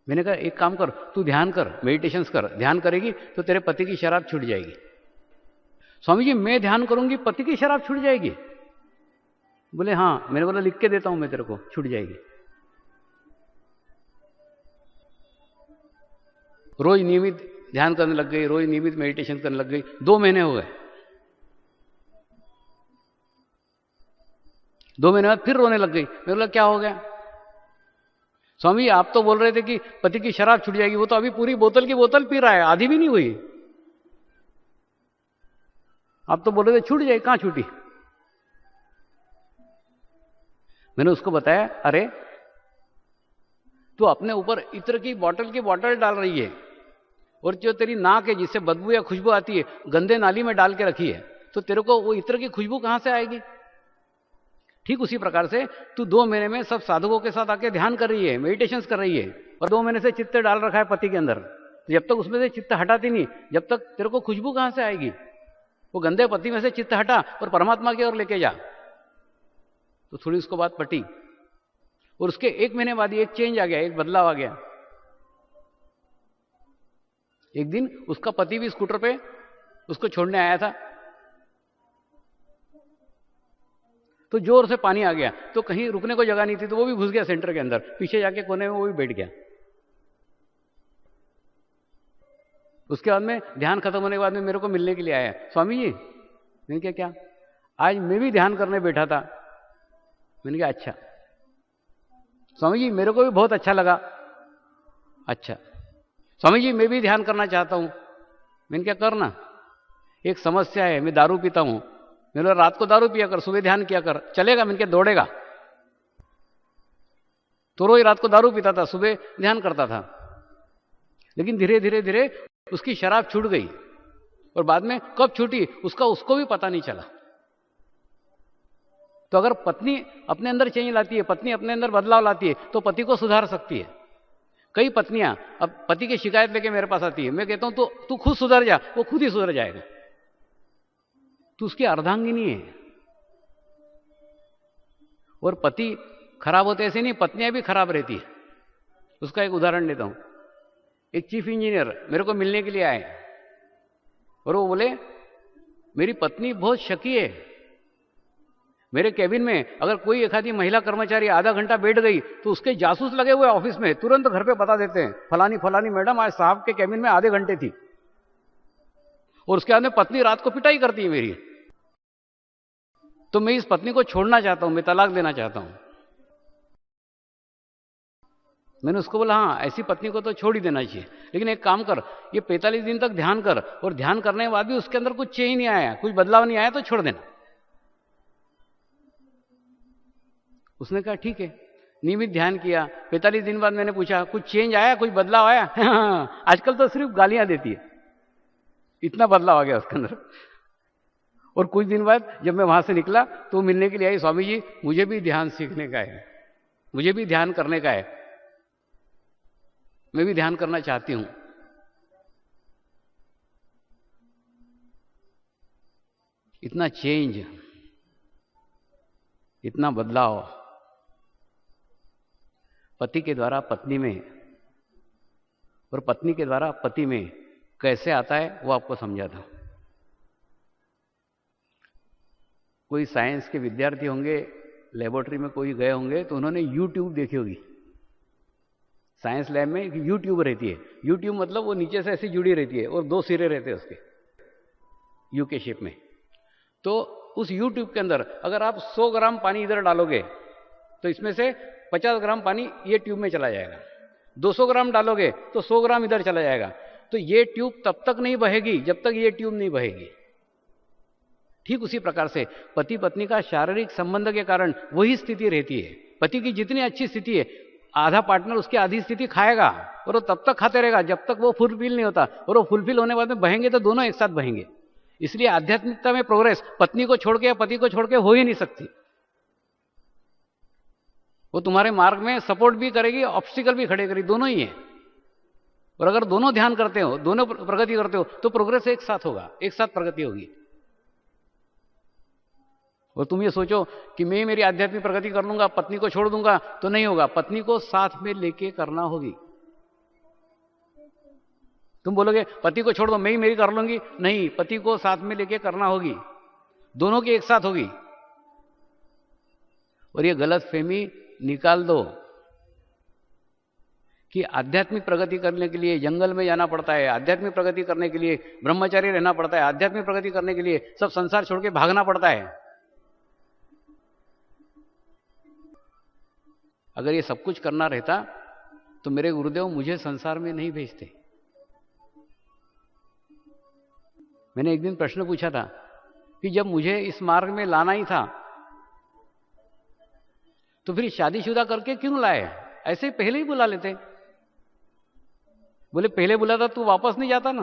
मैंने कहा एक काम कर, तू ध्यान कर, मेडिटेशंस कर, ध्यान करेगी तो तेरे पति की शराब छूट जाएगी। स्वामी जी मैं ध्यान करूंगी पति की शराब छूट जाएगी? बोले हाँ। मैंने बोला लिख के देता हूं मैं तेरे को, छूट जाएगी। रोज नियमित ध्यान करने लग गई, रोज नियमित मेडिटेशन करने लग गई। 2 महीने हो गए। 2 महीने बाद फिर रोने लग गई। मैंने बोला क्या हो गया? स्वामी आप तो बोल रहे थे कि पति की शराब छूट जाएगी, वो तो अभी पूरी बोतल की बोतल पी रहा है, आधी भी नहीं हुई। आप तो बोल रहे थे छूट जाएगी, कहां छूटी? मैंने उसको बताया अरे तू अपने ऊपर इत्र की बोतल डाल रही है, और जो तेरी नाक है जिससे बदबू या खुशबू आती है, गंदे नाली में डाल के रखी है, तो तेरे को वो इत्र की खुशबू कहां से आएगी? ठीक उसी प्रकार से तू 2 महीने में सब साधकों के साथ आके ध्यान कर रही है, मेडिटेशंस कर रही है, और 2 महीने से चित्त डाल रखा है पति के अंदर। तो जब तक उसमें से चित्त हटाती नहीं, जब तक तेरे को खुशबू कहां से आएगी? वो गंदे पति में से चित्त हटा और परमात्मा की ओर लेके जा। तो थोड़ी उसको बात पटी, और उसके 1 महीने बाद एक चेंज आ गया, एक बदलाव आ गया। एक दिन उसका पति भी स्कूटर पे उसको छोड़ने आया था, तो जोर से पानी आ गया, तो कहीं रुकने को जगह नहीं थी, तो वो भी घुस गया सेंटर के अंदर, पीछे जाके कोने में वो भी बैठ गया। उसके बाद में ध्यान खत्म होने के बाद में मेरे को मिलने के लिए आया, स्वामी जी। मैंने कहा क्या? आज मैं भी ध्यान करने बैठा था। मैंने कहा अच्छा। स्वामी जी मेरे को भी बहुत अच्छा लगा। अच्छा। स्वामी जी मैं भी ध्यान करना चाहता हूं। मैंने क्या करना? एक समस्या है, मैं दारू पीता हूं। मैंने बोला रात को दारू पिया कर, सुबह ध्यान किया कर, चलेगा? मैंने क्या दौड़ेगा? तो रोज रात को दारू पीता था, सुबह ध्यान करता था, लेकिन धीरे धीरे धीरे उसकी शराब छूट गई, और बाद में कब छूटी उसको भी पता नहीं चला। तो अगर पत्नी अपने अंदर चेंज लाती है, पत्नी अपने अंदर बदलाव लाती है, तो पति को सुधार सकती है। कई पत्नियां अब पति की शिकायत लेके मेरे पास आती है, मैं कहता हूं तो तू खुद सुधर जा, वो खुद ही सुधर जाएगा। तू उसकी अर्धांगिनी है। और पति खराब होते ऐसे नहीं, पत्नियां भी खराब रहती है। उसका एक उदाहरण देता हूं। एक चीफ इंजीनियर मेरे को मिलने के लिए आए, और वो बोले मेरी पत्नी बहुत शकी है, मेरे केबिन में अगर कोई एक आधी महिला कर्मचारी आधा घंटा बैठ गई तो उसके जासूस लगे हुए ऑफिस में तुरंत घर पे बता देते हैं, फलानी फलानी मैडम आज साहब के केबिन में आधे घंटे थी। और उसके बाद में पत्नी रात को पिटाई करती है मेरी। तो मैं इस पत्नी को छोड़ना चाहता हूं, मैं तलाक देना चाहता हूं। मैंने उसको बोला हाँ ऐसी पत्नी को तो छोड़ ही देना चाहिए, लेकिन एक काम कर, ये 45 दिन तक ध्यान कर, और ध्यान करने के बाद भी उसके अंदर कुछ चेंज नहीं आया, कुछ बदलाव नहीं आया, तो छोड़ देना। उसने कहा ठीक है। नियमित ध्यान किया। 45 दिन बाद मैंने पूछा कुछ चेंज आया, कुछ बदलाव आया? आजकल तो सिर्फ गालियां देती है, इतना बदलाव आ गया उसके अंदर। और कुछ दिन बाद जब मैं वहां से निकला तो मिलने के लिए आई, स्वामी जी मुझे भी ध्यान सीखने का है, मुझे भी ध्यान करने का है, मैं भी ध्यान करना चाहती हूं। इतना चेंज, इतना बदलाव पति के द्वारा पत्नी में और पत्नी के द्वारा पति में कैसे आता है वो आपको समझा था। कोई साइंस के विद्यार्थी होंगे, लेबोरेटरी में कोई गए होंगे तो उन्होंने यूट्यूब देखी होगी। साइंस लैब में एक यूट्यूब रहती है। यूट्यूब मतलब वो नीचे से ऐसी जुड़ी रहती है और 2 सिरे रहते हैं उसके, यू के शेप में। तो उस यूट्यूब के अंदर अगर आप 100 ग्राम पानी इधर डालोगे तो इसमें से 50 ग्राम पानी ये ट्यूब में चला जाएगा। 200 ग्राम डालोगे तो 100 ग्राम इधर चला जाएगा। तो ये ट्यूब तब तक नहीं बहेगी जब तक ये ट्यूब नहीं बहेगी। ठीक उसी प्रकार से पति पत्नी का शारीरिक संबंध के कारण वही स्थिति रहती है। पति की जितनी अच्छी स्थिति है, आधा पार्टनर उसकी आधी स्थिति खाएगा, और वो तब तक खाते रहेगा जब तक वो फुलफिल नहीं होता, और वो फुलफिल होने के बाद में बहेंगे तो दोनों एक साथ बहेंगे। इसलिए आध्यात्मिकता में प्रोग्रेस पत्नी को छोड़ के या पति को छोड़ के हो ही नहीं सकती। वो तुम्हारे मार्ग में सपोर्ट भी करेगी, ऑब्स्टिकल भी खड़े करेगी, दोनों ही है। और अगर दोनों ध्यान करते हो, दोनों प्रगति करते हो, तो प्रोग्रेस एक साथ होगा, एक साथ प्रगति होगी। और तुम ये सोचो कि मैं मेरी आध्यात्मिक प्रगति कर लूंगा, पत्नी को छोड़ दूंगा, तो नहीं होगा। पत्नी को साथ में लेके करना होगी। तुम बोलोगे पति को छोड़ दो, मैं ही मेरी कर लूंगी, नहीं, पति को साथ में लेके करना होगी, दोनों की एक साथ होगी। और ये गलत फहमी निकाल दो कि आध्यात्मिक प्रगति करने के लिए जंगल में जाना पड़ता है, आध्यात्मिक प्रगति करने के लिए ब्रह्मचारी रहना पड़ता है, आध्यात्मिक प्रगति करने के लिए सब संसार छोड़ के भागना पड़ता है। अगर ये सब कुछ करना रहता तो मेरे गुरुदेव मुझे संसार में नहीं भेजते। मैंने एक दिन प्रश्न पूछा था कि जब मुझे इस मार्ग में लाना ही था तो फिर शादीशुदा करके क्यों लाए, ऐसे ही पहले ही बुला लेते। बोले पहले बुलाता तू वापस नहीं जाता ना,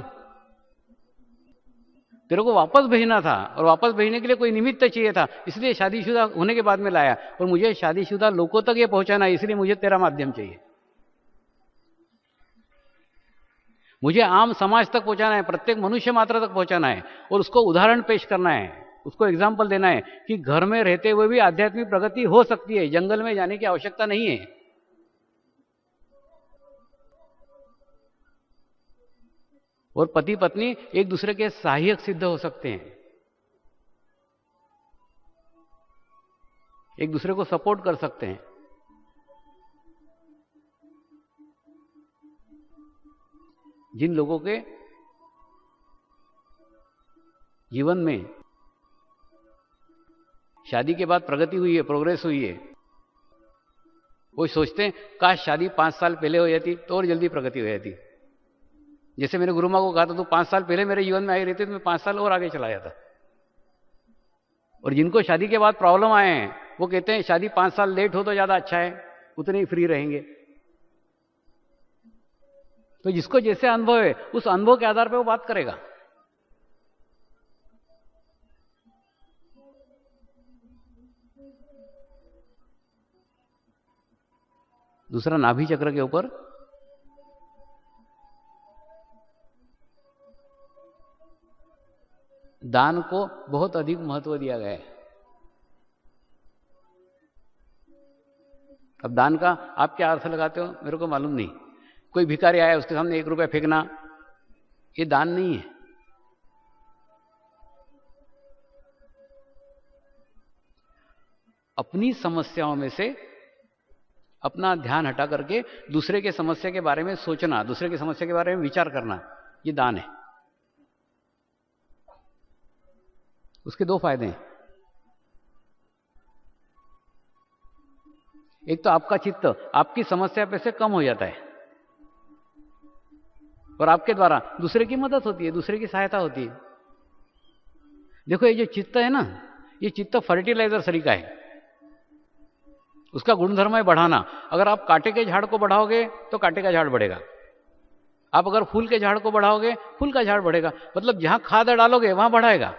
तेरे को वापस भेजना था और वापस भेजने के लिए कोई निमित्त चाहिए था, इसलिए शादीशुदा होने के बाद में लाया। और मुझे शादीशुदा लोगों तक ये पहुंचाना है, इसलिए मुझे तेरा माध्यम चाहिए। मुझे आम समाज तक पहुंचाना है, प्रत्येक मनुष्य मात्र तक पहुंचाना है और उसको उदाहरण पेश करना है, उसको एग्जाम्पल देना है कि घर में रहते हुए भी आध्यात्मिक प्रगति हो सकती है, जंगल में जाने की आवश्यकता नहीं है। और पति पत्नी एक दूसरे के सहायक सिद्ध हो सकते हैं, एक दूसरे को सपोर्ट कर सकते हैं। जिन लोगों के जीवन में शादी के बाद प्रगति हुई है, प्रोग्रेस हुई है, वो सोचते हैं काश शादी 5 साल पहले हो जाती तो और जल्दी प्रगति हो जाती। जैसे मैंने गुरु माँ को कहा था तू 5 साल पहले मेरे जीवन में आई रहती तो मैं 5 साल और आगे चला जाता। और जिनको शादी के बाद प्रॉब्लम आए हैं वो कहते हैं शादी 5 साल लेट हो तो ज्यादा अच्छा है, उतने ही फ्री रहेंगे। तो जिसको जैसे अनुभव है उस अनुभव के आधार पर वो बात करेगा। दूसरा, नाभि चक्र के ऊपर दान को बहुत अधिक महत्व दिया गया है। अब दान का आप क्या अर्थ लगाते हो मेरे को मालूम नहीं। कोई भिखारी आया उसके सामने 1 रुपया फेंकना, ये दान नहीं है। अपनी समस्याओं में से अपना ध्यान हटा करके दूसरे के समस्या के बारे में सोचना, दूसरे की समस्या के बारे में विचार करना, ये दान है। उसके 2 फायदे हैं। एक तो आपका चित्त आपकी समस्या पे से कम हो जाता है और आपके द्वारा दूसरे की मदद होती है, दूसरे की सहायता होती है। देखो ये जो चित्त है ना, ये चित्त फर्टिलाइजर सरीका है। उसका गुणधर्म है बढ़ाना। अगर आप कांटे के झाड़ को बढ़ाओगे तो कांटे का झाड़ बढ़ेगा, आप अगर फूल के झाड़ को बढ़ाओगे फूल का झाड़ बढ़ेगा। मतलब जहां खाद डालोगे वहां बढ़ाएगा।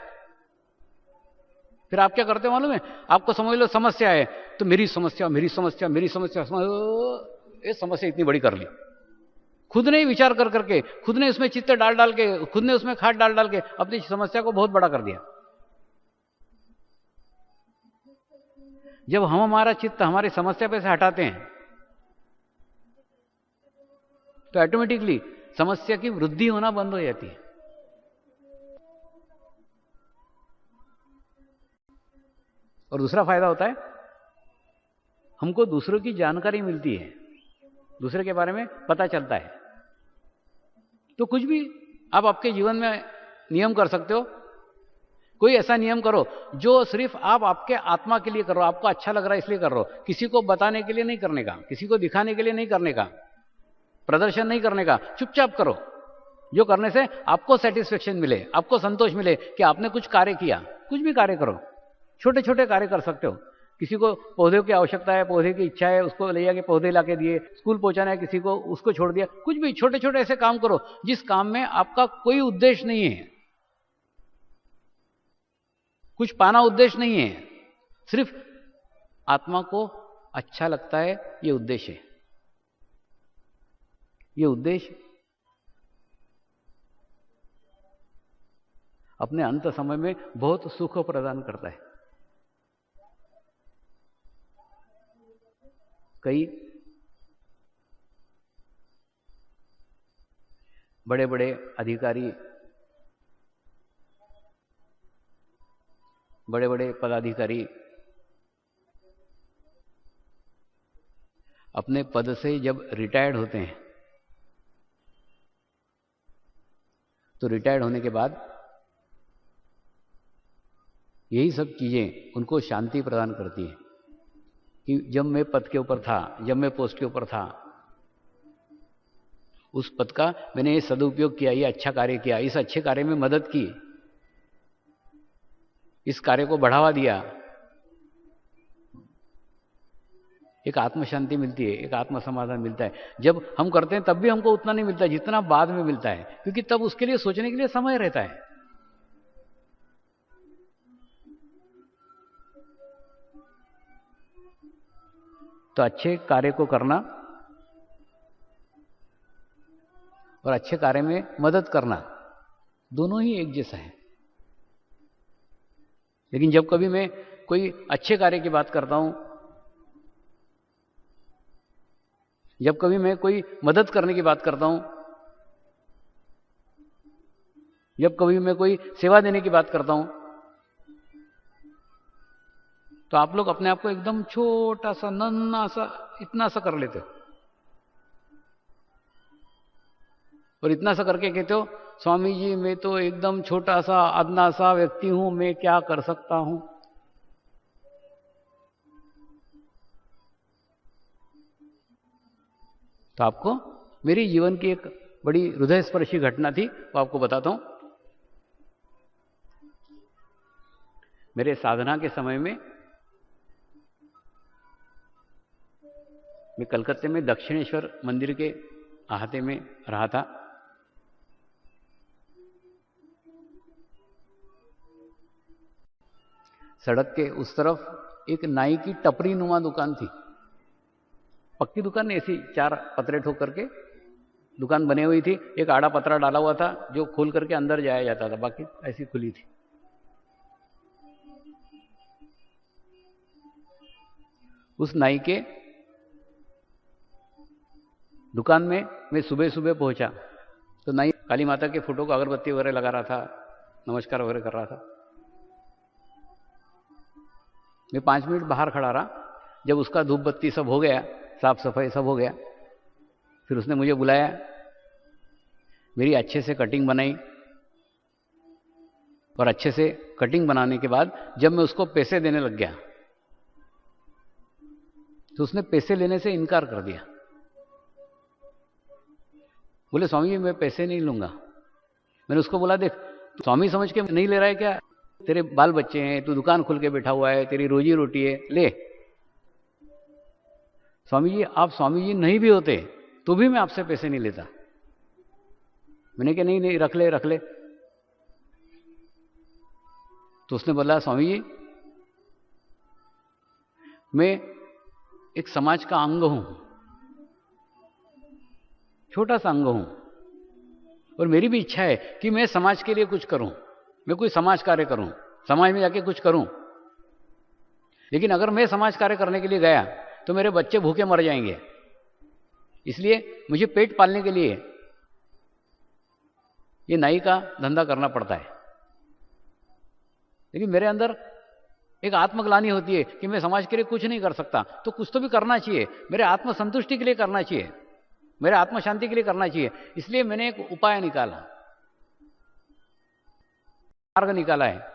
फिर आप क्या करते हो मालूम है, आपको समझ लो समस्या है तो मेरी समस्या मेरी समस्या मेरी समस्या, ये समस्या इतनी बड़ी कर ली। खुद ने ही विचार कर करके, खुद ने उसमें चित्त डाल डाल के, खुद ने उसमें खाद डाल डाल के अपनी समस्या को बहुत बड़ा कर दिया। जब हम हमारा चित्त हमारी समस्या पे से हटाते हैं तो ऑटोमेटिकली समस्या की वृद्धि होना बंद हो जाती है। और दूसरा फायदा होता है हमको दूसरों की जानकारी मिलती है, दूसरे के बारे में पता चलता है। तो कुछ भी आप आपके जीवन में नियम कर सकते हो। कोई ऐसा नियम करो जो सिर्फ आप आपके आत्मा के लिए करो, आपको अच्छा लग रहा है इसलिए कर रहे हो, किसी को बताने के लिए नहीं करने का, किसी को दिखाने के लिए नहीं करने का, प्रदर्शन नहीं करने का। चुपचाप करो जो करने से आपको सेटिस्फेक्शन मिले, आपको संतोष मिले कि आपने कुछ कार्य किया। कुछ भी कार्य करो, छोटे छोटे कार्य कर सकते हो। किसी को पौधे की आवश्यकता है, पौधे की इच्छा है, उसको ले जाके पौधे लाके दिए, स्कूल पहुंचाना है किसी को, उसको छोड़ दिया। कुछ भी छोटे छोटे ऐसे काम करो जिस काम में आपका कोई उद्देश्य नहीं है, कुछ पाना उद्देश्य नहीं है, सिर्फ आत्मा को अच्छा लगता है, ये उद्देश्य है। ये उद्देश्य अपने अंत समय में बहुत सुख प्रदान करता है। कई बड़े बड़े अधिकारी, बड़े बड़े पदाधिकारी अपने पद से जब रिटायर्ड होते हैं तो रिटायर्ड होने के बाद यही सब चीजें उनको शांति प्रदान करती है कि जब मैं पद के ऊपर था, जब मैं पोस्ट के ऊपर था, उस पद का मैंने ये सदुपयोग किया, ये अच्छा कार्य किया, इस अच्छे कार्य में मदद की, इस कार्य को बढ़ावा दिया। एक आत्म शांति मिलती है, एक आत्म समाधान मिलता है। जब हम करते हैं तब भी हमको उतना नहीं मिलता जितना बाद में मिलता है, क्योंकि तब उसके लिए सोचने के लिए समय रहता है। तो अच्छे कार्य को करना और अच्छे कार्य में मदद करना दोनों ही एक जैसा है। लेकिन जब कभी मैं कोई अच्छे कार्य की बात करता हूं, जब कभी मैं कोई मदद करने की बात करता हूं, जब कभी मैं कोई सेवा देने की बात करता हूं, तो आप लोग अपने आप को एकदम छोटा सा, नन्हा सा, इतना सा कर लेते हो और इतना सा करके कहते हो, स्वामी जी मैं तो एकदम छोटा सा अदना सा व्यक्ति हूं, मैं क्या कर सकता हूं। तो आपको मेरी जीवन की एक बड़ी हृदय स्पर्शी घटना थी, वो आपको बताता हूं। मेरे साधना के समय में मैं कलकत्ते में दक्षिणेश्वर मंदिर के अहाते में रहा था। सड़क के उस तरफ एक नाई की टपरी नुमा दुकान थी, पक्की दुकान नहीं, ऐसी 4 पतरे ठोक करके दुकान बनी हुई थी। एक आड़ा पतरा डाला हुआ था जो खोल करके अंदर जाया जाता था, बाकी ऐसी खुली थी। उस नाई के दुकान में मैं सुबह सुबह पहुंचा तो नाई काली माता के फोटो को अगरबत्ती वगैरह लगा रहा था, नमस्कार वगैरह कर रहा था। मैं 5 मिनट बाहर खड़ा रहा। जब उसका धूप बत्ती सब हो गया, साफ सफाई सब हो गया, फिर उसने मुझे बुलाया, मेरी अच्छे से कटिंग बनाई और अच्छे से कटिंग बनाने के बाद जब मैं उसको पैसे देने लग गया तो उसने पैसे लेने से इनकार कर दिया। बोले स्वामी जी मैं पैसे नहीं लूंगा। मैंने उसको बोला देख, तू स्वामी समझ के नहीं ले रहा है क्या? तेरे बाल बच्चे हैं, तू दुकान खोल के बैठा हुआ है, तेरी रोजी रोटी है, ले। स्वामी जी आप स्वामी जी नहीं भी होते तो भी मैं आपसे पैसे नहीं लेता। मैंने कहा नहीं नहीं रख ले रख ले। तो उसने बोला स्वामी जी मैं एक समाज का अंग हूं, छोटा सा अंग हूं, और मेरी भी इच्छा है कि मैं समाज के लिए कुछ करूं, मैं कोई समाज कार्य करूं, समाज में जाके कुछ करूं। लेकिन अगर मैं समाज कार्य करने के लिए गया तो मेरे बच्चे भूखे मर जाएंगे, इसलिए मुझे पेट पालने के लिए ये नाई का धंधा करना पड़ता है। लेकिन मेरे अंदर एक आत्मग्लानि होती है कि मैं समाज के लिए कुछ नहीं कर सकता, तो कुछ तो भी करना चाहिए, मेरे आत्म संतुष्टि के लिए करना चाहिए, मेरे आत्म शांति के लिए करना चाहिए। इसलिए मैंने एक उपाय निकाला, मार्ग निकाला है।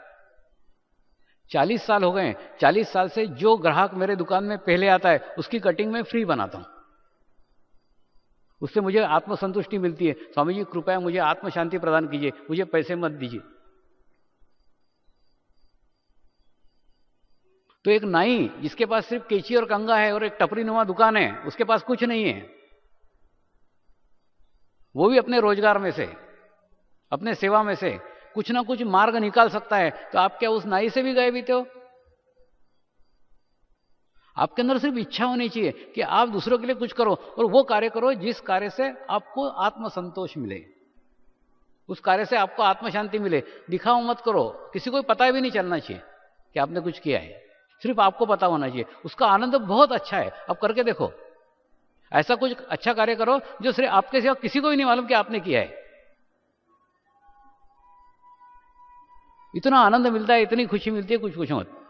40 साल हो गए, 40 साल से जो ग्राहक मेरे दुकान में पहले आता है उसकी कटिंग में फ्री बनाता हूं, उससे मुझे आत्म संतुष्टि मिलती है। स्वामी जी कृपया मुझे आत्म शांति प्रदान कीजिए, मुझे पैसे मत दीजिए। तो एक नाई जिसके पास सिर्फ कैंची और कंघा है और एक टपरी नुमा दुकान है, उसके पास कुछ नहीं है, वो भी अपने रोजगार में से, अपने सेवा में से कुछ ना कुछ मार्ग निकाल सकता है। तो आप क्या उस नाई से भी गए बीते हो? आपके अंदर सिर्फ इच्छा होनी चाहिए कि आप दूसरों के लिए कुछ करो, और वो कार्य करो जिस कार्य से आपको आत्म संतोष मिले, उस कार्य से आपको आत्म शांति मिले। दिखाओ मत करो, किसी को पता भी नहीं चलना चाहिए कि आपने कुछ किया है, सिर्फ आपको पता होना चाहिए। उसका आनंद बहुत अच्छा है, आप करके देखो। ऐसा कुछ अच्छा कार्य करो जो सिर्फ आपके सिवा किसी को भी नहीं मालूम कि आपने किया है, इतना आनंद मिलता है, इतनी खुशी मिलती है, कुछ पूछो मत।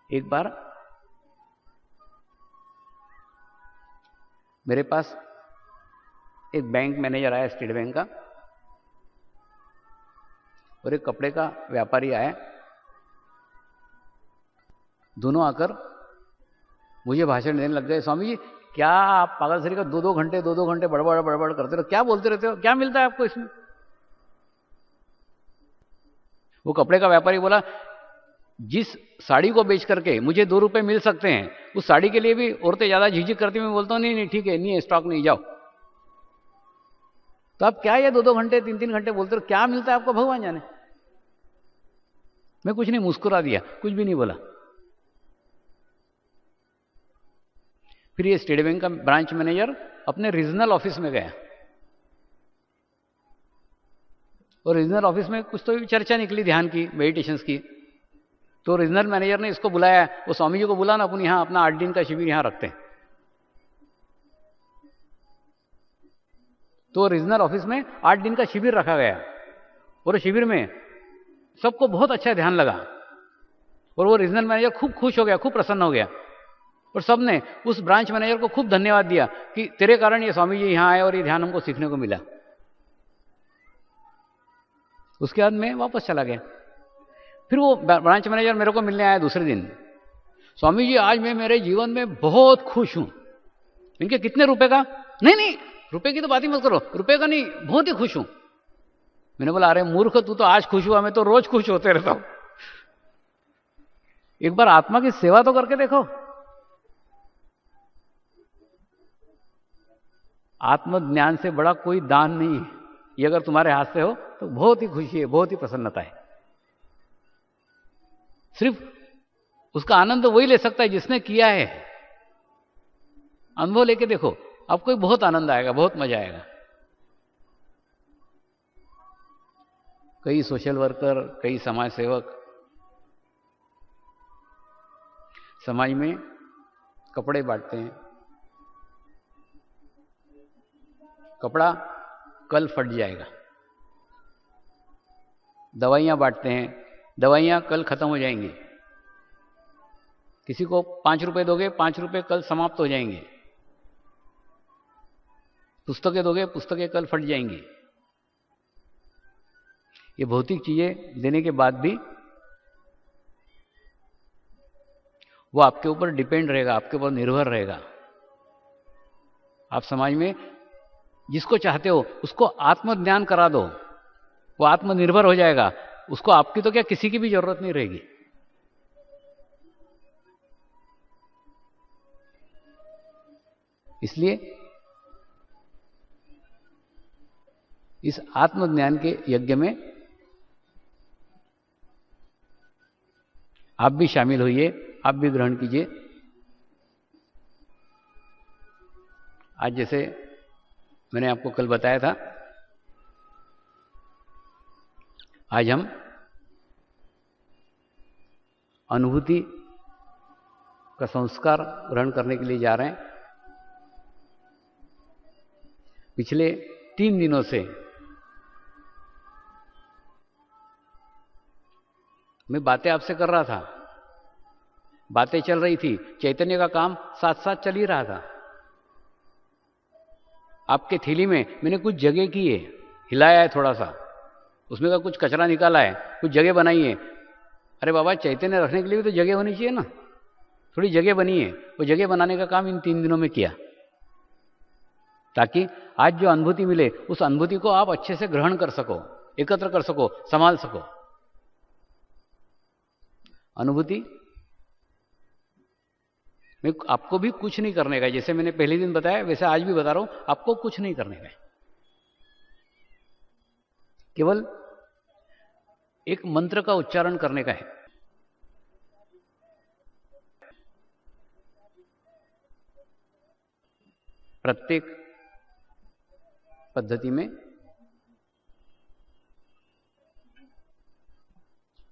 एक बार मेरे पास एक बैंक मैनेजर आया, स्टेट बैंक का, और एक कपड़े का व्यापारी आया। दोनों आकर मुझे भाषण देने लग गए, स्वामी जी क्या आप पागल सरी का 2-2 घंटे बड़बड़ बड़बड़ करते रहो, क्या बोलते रहते हो, क्या मिलता है आपको इसमें? वो कपड़े का व्यापारी बोला, जिस साड़ी को बेच करके मुझे 2 रुपए मिल सकते हैं, उस साड़ी के लिए भी औरतें ज्यादा झिझक करती, मैं बोलता हूं नहीं नहीं ठीक है, नहीं है स्टॉक, नहीं, जाओ। तो आप क्या ये 2-2 घंटे 3-3 घंटे बोलते रहो, क्या मिलता है आपको भगवान जाने। मैं कुछ नहीं, मुस्कुरा दिया, कुछ भी नहीं बोला। फिर ये स्टेट बैंक का ब्रांच मैनेजर अपने रीजनल ऑफिस में गया, और रीजनल ऑफिस में कुछ तो चर्चा निकली ध्यान की, मेडिटेशंस की। तो रीजनल मैनेजर ने इसको बुलाया, वो स्वामी जी को बुला ना, अपन यहाँ अपना 8 दिन का शिविर यहाँ रखते हैं। तो रीजनल ऑफिस में 8 दिन का शिविर रखा गया, और शिविर में सबको बहुत अच्छा ध्यान लगा, और वो रीजनल मैनेजर खूब खुश हो गया, खूब प्रसन्न हो गया, और सबने उस ब्रांच मैनेजर को खूब धन्यवाद दिया कि तेरे कारण ये स्वामी जी यहाँ आए और ये ध्यान हमको सीखने को मिला। उसके बाद मैं वापस चला गया। फिर वो ब्रांच मैनेजर मेरे को मिलने आया दूसरे दिन, स्वामी जी आज मैं मेरे जीवन में बहुत खुश हूं। इनके कितने रुपए का? नहीं नहीं रुपए की तो बात ही मत करो, रुपए का नहीं, बहुत ही खुश हूं। मैंने बोला अरे मूर्ख, तू तो आज खुश हुआ, मैं तो रोज खुश होते रहता हूं। एक बार आत्मा की सेवा तो करके देखो। आत्मज्ञान से बड़ा कोई दान नहीं है। ये अगर तुम्हारे हाथ से हो तो बहुत ही खुशी है, बहुत ही प्रसन्नता है। सिर्फ उसका आनंद वही ले सकता है जिसने किया है। अनुभव लेके देखो, आपको बहुत आनंद आएगा, बहुत मजा आएगा। कई सोशल वर्कर, कई समाज सेवक समाज में कपड़े बांटते हैं। कपड़ा कल फट जाएगा। दवाइयां बांटते हैं, दवाइयां कल खत्म हो जाएंगी। किसी को 5 रुपए दोगे, 5 रुपए कल समाप्त हो जाएंगे। पुस्तकें दोगे, पुस्तकें कल फट जाएंगी। ये भौतिक चीजें देने के बाद भी वो आपके ऊपर डिपेंड रहेगा, आपके ऊपर निर्भर रहेगा। आप समाज में जिसको चाहते हो उसको आत्मज्ञान करा दो, वो आत्मनिर्भर हो जाएगा। उसको आपकी तो क्या किसी की भी जरूरत नहीं रहेगी। इसलिए इस आत्मज्ञान के यज्ञ में आप भी शामिल होइए, आप भी ग्रहण कीजिए। आज जैसे मैंने आपको कल बताया था, आज हम अनुभूति का संस्कार ग्रहण करने के लिए जा रहे हैं। पिछले 3 दिनों से मैं बातें आपसे कर रहा था, बातें चल रही थी, चैतन्य का काम साथ साथ चल ही रहा था। आपके थैली में मैंने कुछ जगह की है, हिलाया है थोड़ा सा, उसमें का कुछ कचरा निकाला है, कुछ जगह बनाई है। अरे बाबा, चैतन्य रखने के लिए भी तो जगह होनी चाहिए ना। थोड़ी जगह बनी है, वो जगह बनाने का काम इन 3 दिनों में किया, ताकि आज जो अनुभूति मिले उस अनुभूति को आप अच्छे से ग्रहण कर सको, एकत्र कर सको, संभाल सको। अनुभूति में आपको भी कुछ नहीं करने का। जैसे मैंने पहले दिन बताया वैसे आज भी बता रहा हूं, आपको कुछ नहीं करने का है। केवल एक मंत्र का उच्चारण करने का है। प्रत्येक पद्धति में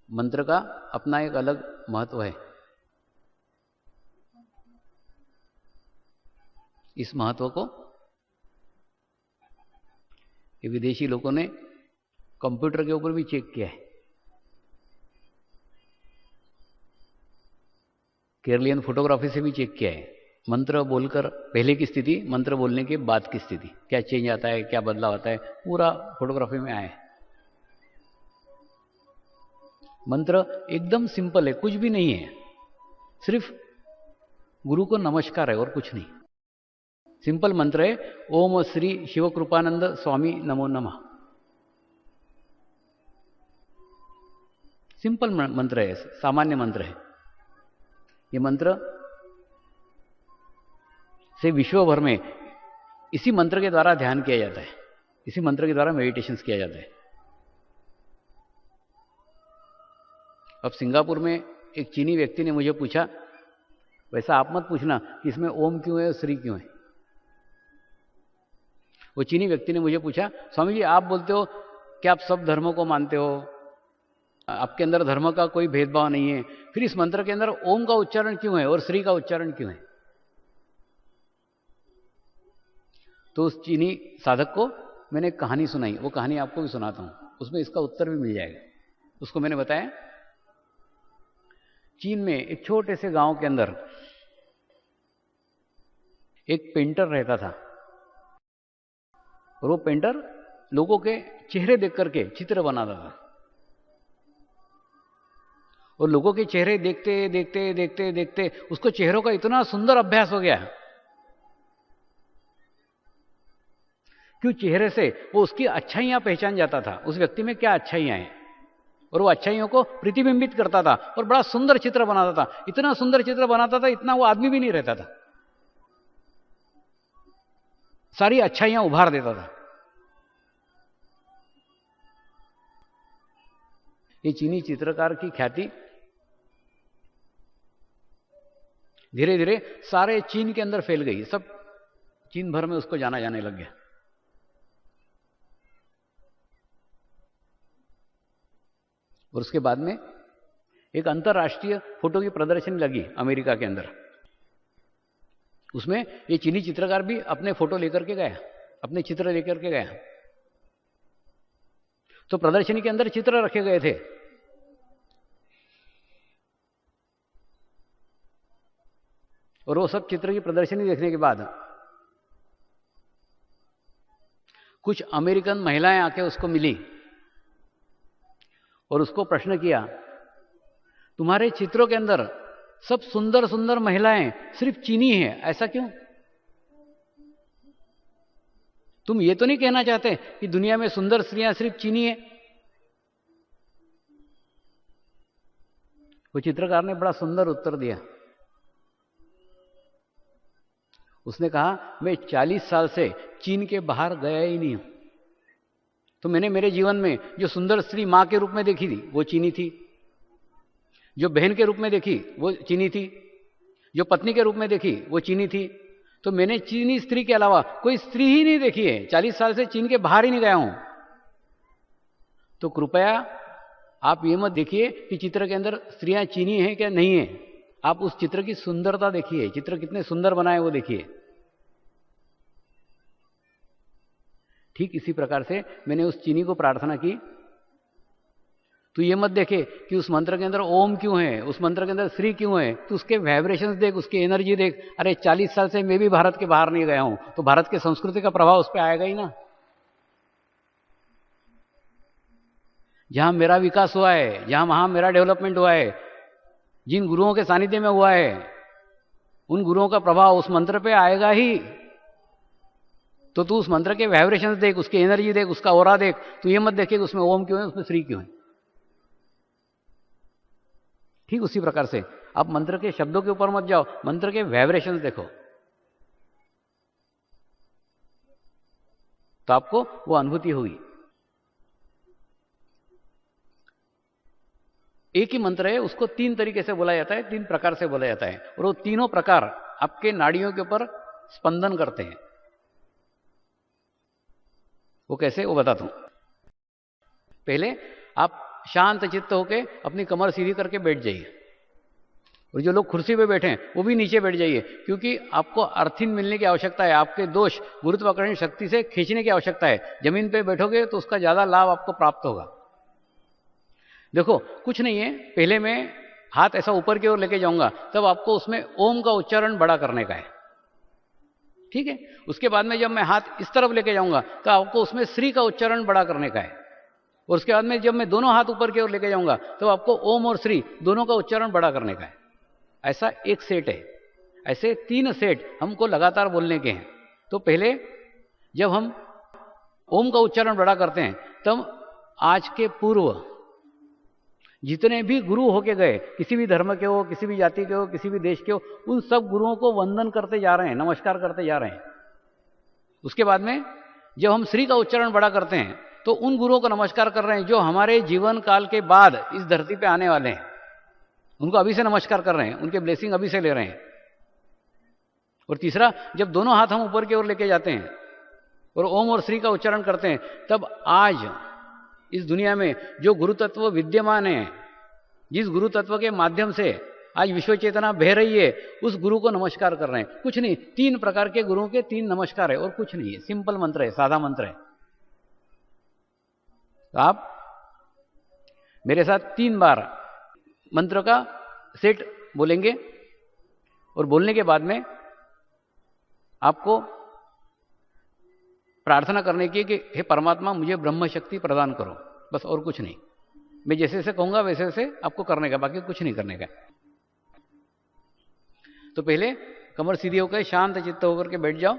मंत्र का अपना एक अलग महत्व है। इस महत्व को ये विदेशी लोगों ने कंप्यूटर के ऊपर भी चेक किया है। केरलियन फोटोग्राफी से भी चेक किया है। मंत्र बोलकर पहले की स्थिति, मंत्र बोलने के बाद की स्थिति, क्या चेंज आता है, क्या बदलाव आता है, पूरा फोटोग्राफी में आया है। मंत्र एकदम सिंपल है, कुछ भी नहीं है, सिर्फ गुरु को नमस्कार है और कुछ नहीं। सिंपल मंत्र है, ओम श्री शिव कृपानंद स्वामी नमो नमः। सिंपल मंत्र है, सामान्य मंत्र है। ये मंत्र से विश्व भर में इसी मंत्र के द्वारा ध्यान किया जाता है, इसी मंत्र के द्वारा मेडिटेशन किया जाता है। अब सिंगापुर में एक चीनी व्यक्ति ने मुझे पूछा, वैसा आप मत पूछना कि इसमें ओम क्यों है और श्री क्यों है। वो चीनी व्यक्ति ने मुझे पूछा, स्वामी जी आप बोलते हो कि आप सब धर्मों को मानते हो, आपके अंदर धर्म का कोई भेदभाव नहीं है, फिर इस मंत्र के अंदर ओम का उच्चारण क्यों है और श्री का उच्चारण क्यों है। तो उस चीनी साधक को मैंने कहानी सुनाई, वो कहानी आपको भी सुनाता हूं, उसमें इसका उत्तर भी मिल जाएगा। उसको मैंने बताया, चीन में एक छोटे से गांव के अंदर एक पेंटर रहता था, और वो पेंटर लोगों के चेहरे देख करके चित्र बनाता था। और लोगों के चेहरे देखते देखते देखते देखते उसको चेहरों का इतना सुंदर अभ्यास हो गया कि चेहरे से वो उसकी अच्छाइयां पहचान जाता था, उस व्यक्ति में क्या अच्छाइयां हैं, और वो अच्छाइयों को प्रतिबिंबित करता था और बड़ा सुंदर चित्र बनाता था। इतना सुंदर चित्र बनाता था, इतना वो आदमी भी नहीं रहता था, सारी अच्छाइयां उभार देता था। ये चीनी चित्रकार की ख्याति धीरे धीरे सारे चीन के अंदर फैल गई, सब चीन भर में उसको जाना जाने लग गया। और उसके बाद में एक अंतरराष्ट्रीय फोटो की प्रदर्शनी लगी अमेरिका के अंदर। उसमें ये चीनी चित्रकार भी अपने फोटो लेकर के गया, अपने चित्र लेकर के गया। तो प्रदर्शनी के अंदर चित्र रखे गए थे, और वो सब चित्र की प्रदर्शनी देखने के बाद कुछ अमेरिकन महिलाएं आके उसको मिली और उसको प्रश्न किया, तुम्हारे चित्रों के अंदर सब सुंदर सुंदर महिलाएं सिर्फ चीनी है, ऐसा क्यों? तुम ये तो नहीं कहना चाहते कि दुनिया में सुंदर स्त्रियां सिर्फ चीनी है? वो चित्रकार ने बड़ा सुंदर उत्तर दिया। उसने कहा, मैं 40 साल से चीन के बाहर गया ही नहीं हूं, तो मैंने मेरे जीवन में जो सुंदर स्त्री मां के रूप में देखी थी वो चीनी थी, जो बहन के रूप में देखी वो चीनी थी, जो पत्नी के रूप में देखी वो चीनी थी। तो मैंने चीनी स्त्री के अलावा कोई स्त्री ही नहीं देखी है, 40 साल से चीन के बाहर ही नहीं गया हूं। तो कृपया आप ये मत देखिए कि चित्र के अंदर स्त्रियां चीनी हैं क्या नहीं है, आप उस चित्र की सुंदरता देखिए, चित्र कितने सुंदर बनाए वो देखिए। ठीक इसी प्रकार से मैंने उस चीनी को प्रार्थना की, तू ये मत देखे कि उस मंत्र के अंदर ओम क्यों है, उस मंत्र के अंदर श्री क्यों है, तू उसके वाइब्रेशंस देख, उसकी एनर्जी देख। अरे 40 साल से मैं भी भारत के बाहर नहीं गया हूं, तो भारत के संस्कृति का प्रभाव उस पर आएगा ही ना। जहां मेरा विकास हुआ है, जहां वहां मेरा डेवलपमेंट हुआ है, जिन गुरुओं के सानिध्य में हुआ है, उन गुरुओं का प्रभाव उस मंत्र पे आएगा ही। तो तू उस मंत्र के वाइब्रेशंस देख, उसकी एनर्जी देख, उसका ऑरा देख। तू ये मत देखे कि उसमें ओम क्यों है, उसमें श्री क्यों है। ठीक उसी प्रकार से आप मंत्र के शब्दों के ऊपर मत जाओ, मंत्र के वाइब्रेशंस देखो, तो आपको वो अनुभूति होगी। एक ही मंत्र है, उसको 3 तरीके से बोला जाता है, 3 प्रकार से बोला जाता है, और वो तीनों प्रकार आपके नाड़ियों के ऊपर स्पंदन करते हैं। वो कैसे, वो बताता हूं। पहले आप शांत चित्त होके अपनी कमर सीधी करके बैठ जाइए, और जो लोग कुर्सी पे बैठे हैं वो भी नीचे बैठ जाइए, क्योंकि आपको अर्थिन मिलने की आवश्यकता है। आपके दोष गुरुत्वाकर्षण शक्ति से खींचने की आवश्यकता है। जमीन पे बैठोगे तो उसका ज़्यादा लाभ आपको प्राप्त होगा। देखो कुछ नहीं है, पहले मैं हाथ ऐसा ऊपर की ओर लेके जाऊंगा, तब आपको उसमें ओम का उच्चारण बड़ा करने का है, ठीक है। उसके बाद में जब मैं हाथ इस तरफ लेके जाऊंगा तो आपको उसमें श्री का उच्चारण बड़ा करने का है। और उसके बाद में जब मैं दोनों हाथ ऊपर की ओर लेके जाऊंगा तो आपको ओम और श्री दोनों का उच्चारण बड़ा करने का है। ऐसा एक सेट है। ऐसे 3 सेट हमको लगातार बोलने के हैं। तो पहले जब हम ओम का उच्चारण बड़ा करते हैं तब आज के पूर्व जितने भी गुरु होके गए, किसी भी धर्म के हो, किसी भी जाति के हो, किसी भी देश के हो, उन सब गुरुओं को वंदन करते जा रहे हैं, नमस्कार करते जा रहे हैं। उसके बाद में जब हम श्री का उच्चारण बड़ा करते हैं तो उन गुरुओं को नमस्कार कर रहे हैं जो हमारे जीवन काल के बाद इस धरती पे आने वाले हैं। उनको अभी से नमस्कार कर रहे हैं, उनके ब्लेसिंग अभी से ले रहे हैं। और तीसरा, जब दोनों हाथ हम ऊपर की ओर लेके जाते हैं और ओम और श्री का उच्चारण करते हैं, तब आज इस दुनिया में जो गुरु तत्व विद्यमान है, जिस गुरु तत्व के माध्यम से आज विश्व चेतना बह रही है, उस गुरु को नमस्कार कर रहे हैं। कुछ नहीं, 3 प्रकार के गुरुओं के 3 नमस्कार है और कुछ नहीं है। सिंपल मंत्र है, सादा मंत्र है। तो आप मेरे साथ 3 बार मंत्र का सेट बोलेंगे और बोलने के बाद में आपको प्रार्थना करने की कि हे परमात्मा मुझे ब्रह्म शक्ति प्रदान करो, बस और कुछ नहीं। मैं जैसे जैसे कहूंगा वैसे वैसे आपको करने का, बाकी कुछ नहीं करने का। तो पहले कमर सीधी होकर शांत चित्त होकर के बैठ जाओ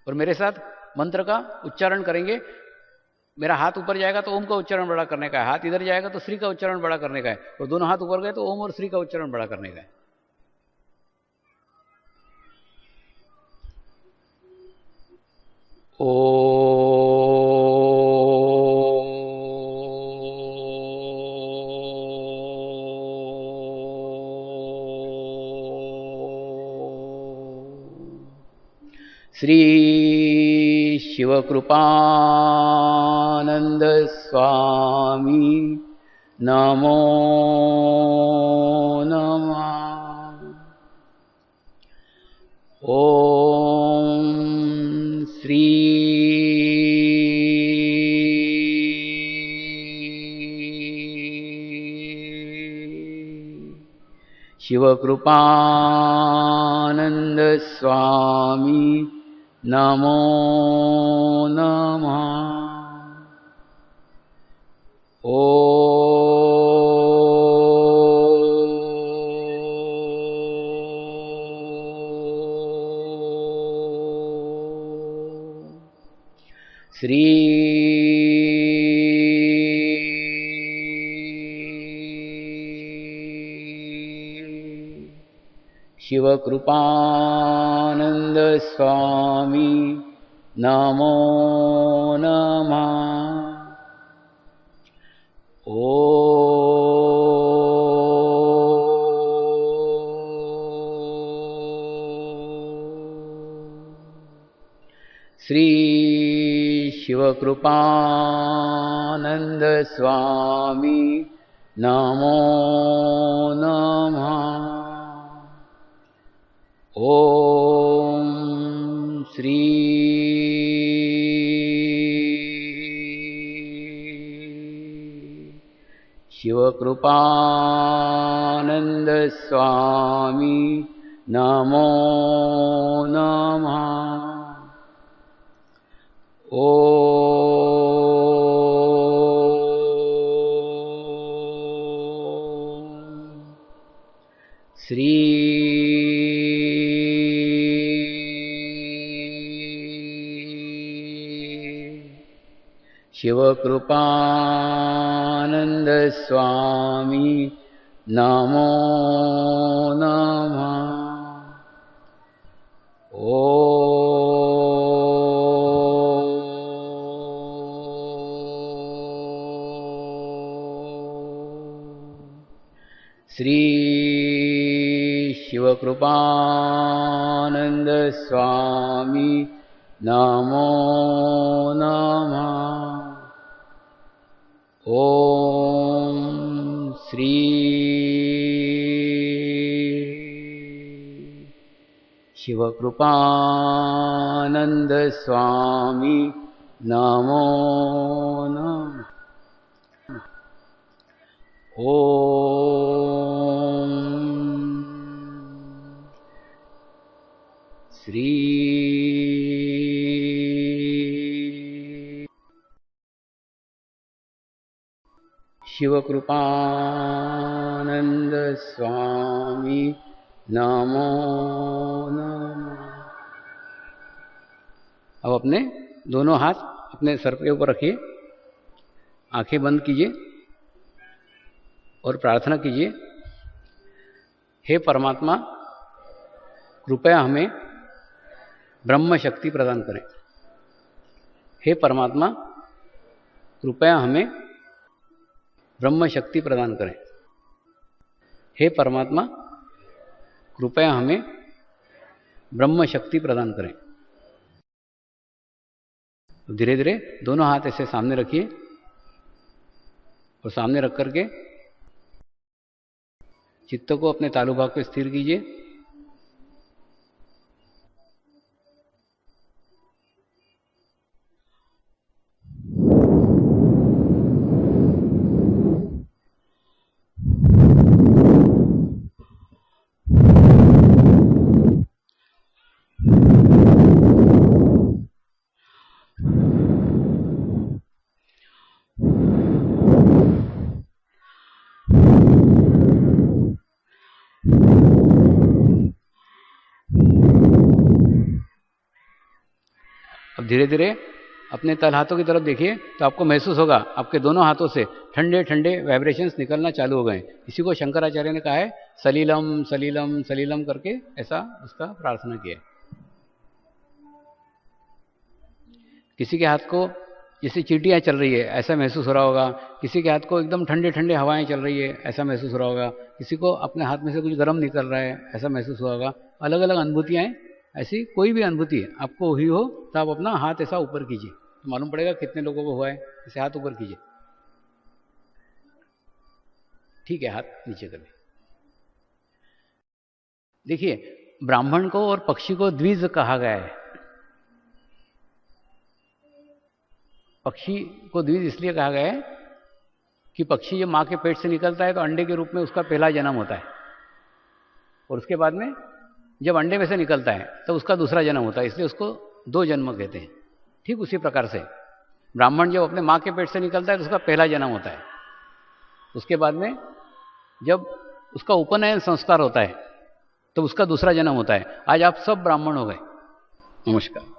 और मेरे साथ मंत्र का उच्चारण करेंगे। मेरा हाथ ऊपर जाएगा तो ओम का उच्चारण बड़ा करने का है, हाथ इधर जाएगा तो श्री का उच्चारण बड़ा करने का है, और दोनों हाथ ऊपर गए तो ओम और श्री का उच्चारण बड़ा करने का है। श्री शिवकृपानंद स्वामी नमो नमः। ओम श्री शिवकृपानंद स्वामी नमो नमः। श्री शिवकृपानंद स्वामी नमो नमः। श्री शिवकृपानंद स्वामी नमो नमः। ओम श्री शिवकृपानंद स्वामी नमो नमः। श्री शिवकृपानंद स्वामी नमो नमः। श्री शिवकृपानंद स्वामी नमो नमः। ओम श्री शिवकृपानंद स्वामी नमो नमः। ओम श्री शिवकृपानंद स्वामी नमो नमः। अब अपने दोनों हाथ अपने सर के ऊपर रखिए, आंखें बंद कीजिए और प्रार्थना कीजिए, हे परमात्मा कृपया हमें ब्रह्म शक्ति प्रदान करें। हे परमात्मा कृपया हमें ब्रह्म शक्ति प्रदान करें। हे परमात्मा कृपया हमें ब्रह्म शक्ति प्रदान करें। धीरे धीरे दोनों हाथ ऐसे सामने रखिए और सामने रख करके चित्त को अपने तालु भाग पे स्थिर कीजिए। अब धीरे धीरे अपने तल हाथों की तरफ देखिए तो आपको महसूस होगा आपके दोनों हाथों से ठंडे ठंडे वाइब्रेशंस निकलना चालू हो गए। इसी को शंकराचार्य ने कहा है सलीलम सलीलम सलीलम करके ऐसा उसका प्रार्थना किया। किसी के हाथ को जैसे चींटियां चल रही है ऐसा महसूस हो रहा होगा, किसी के हाथ को एकदम ठंडे ठंडे हवाएं चल रही है ऐसा महसूस हो रहा होगा, किसी को अपने हाथ में से कुछ गर्म निकल रहा है ऐसा महसूस हुआ होगा। अलग अलग अनुभूतियां हैं। ऐसी कोई भी अनुभूति आपको हुई हो तो आप अपना हाथ ऐसा ऊपर कीजिए तो मालूम पड़ेगा कितने लोगों को हुआ है। ऐसे हाथ ऊपर कीजिए, ठीक है, हाथ नीचे कर देखिए। ब्राह्मण को और पक्षी को द्विज कहा गया है। पक्षी को द्विज इसलिए कहा गया है कि पक्षी जब मां के पेट से निकलता है तो अंडे के रूप में उसका पहला जन्म होता है और उसके बाद में जब अंडे में से निकलता है तो उसका दूसरा जन्म होता है, इसलिए उसको दो जन्म कहते हैं। ठीक उसी प्रकार से ब्राह्मण जब अपने मां के पेट से निकलता है तो उसका पहला जन्म होता है, उसके बाद में जब उसका उपनयन संस्कार होता है तो उसका दूसरा जन्म होता है। आज आप सब ब्राह्मण हो गए। नमस्कार।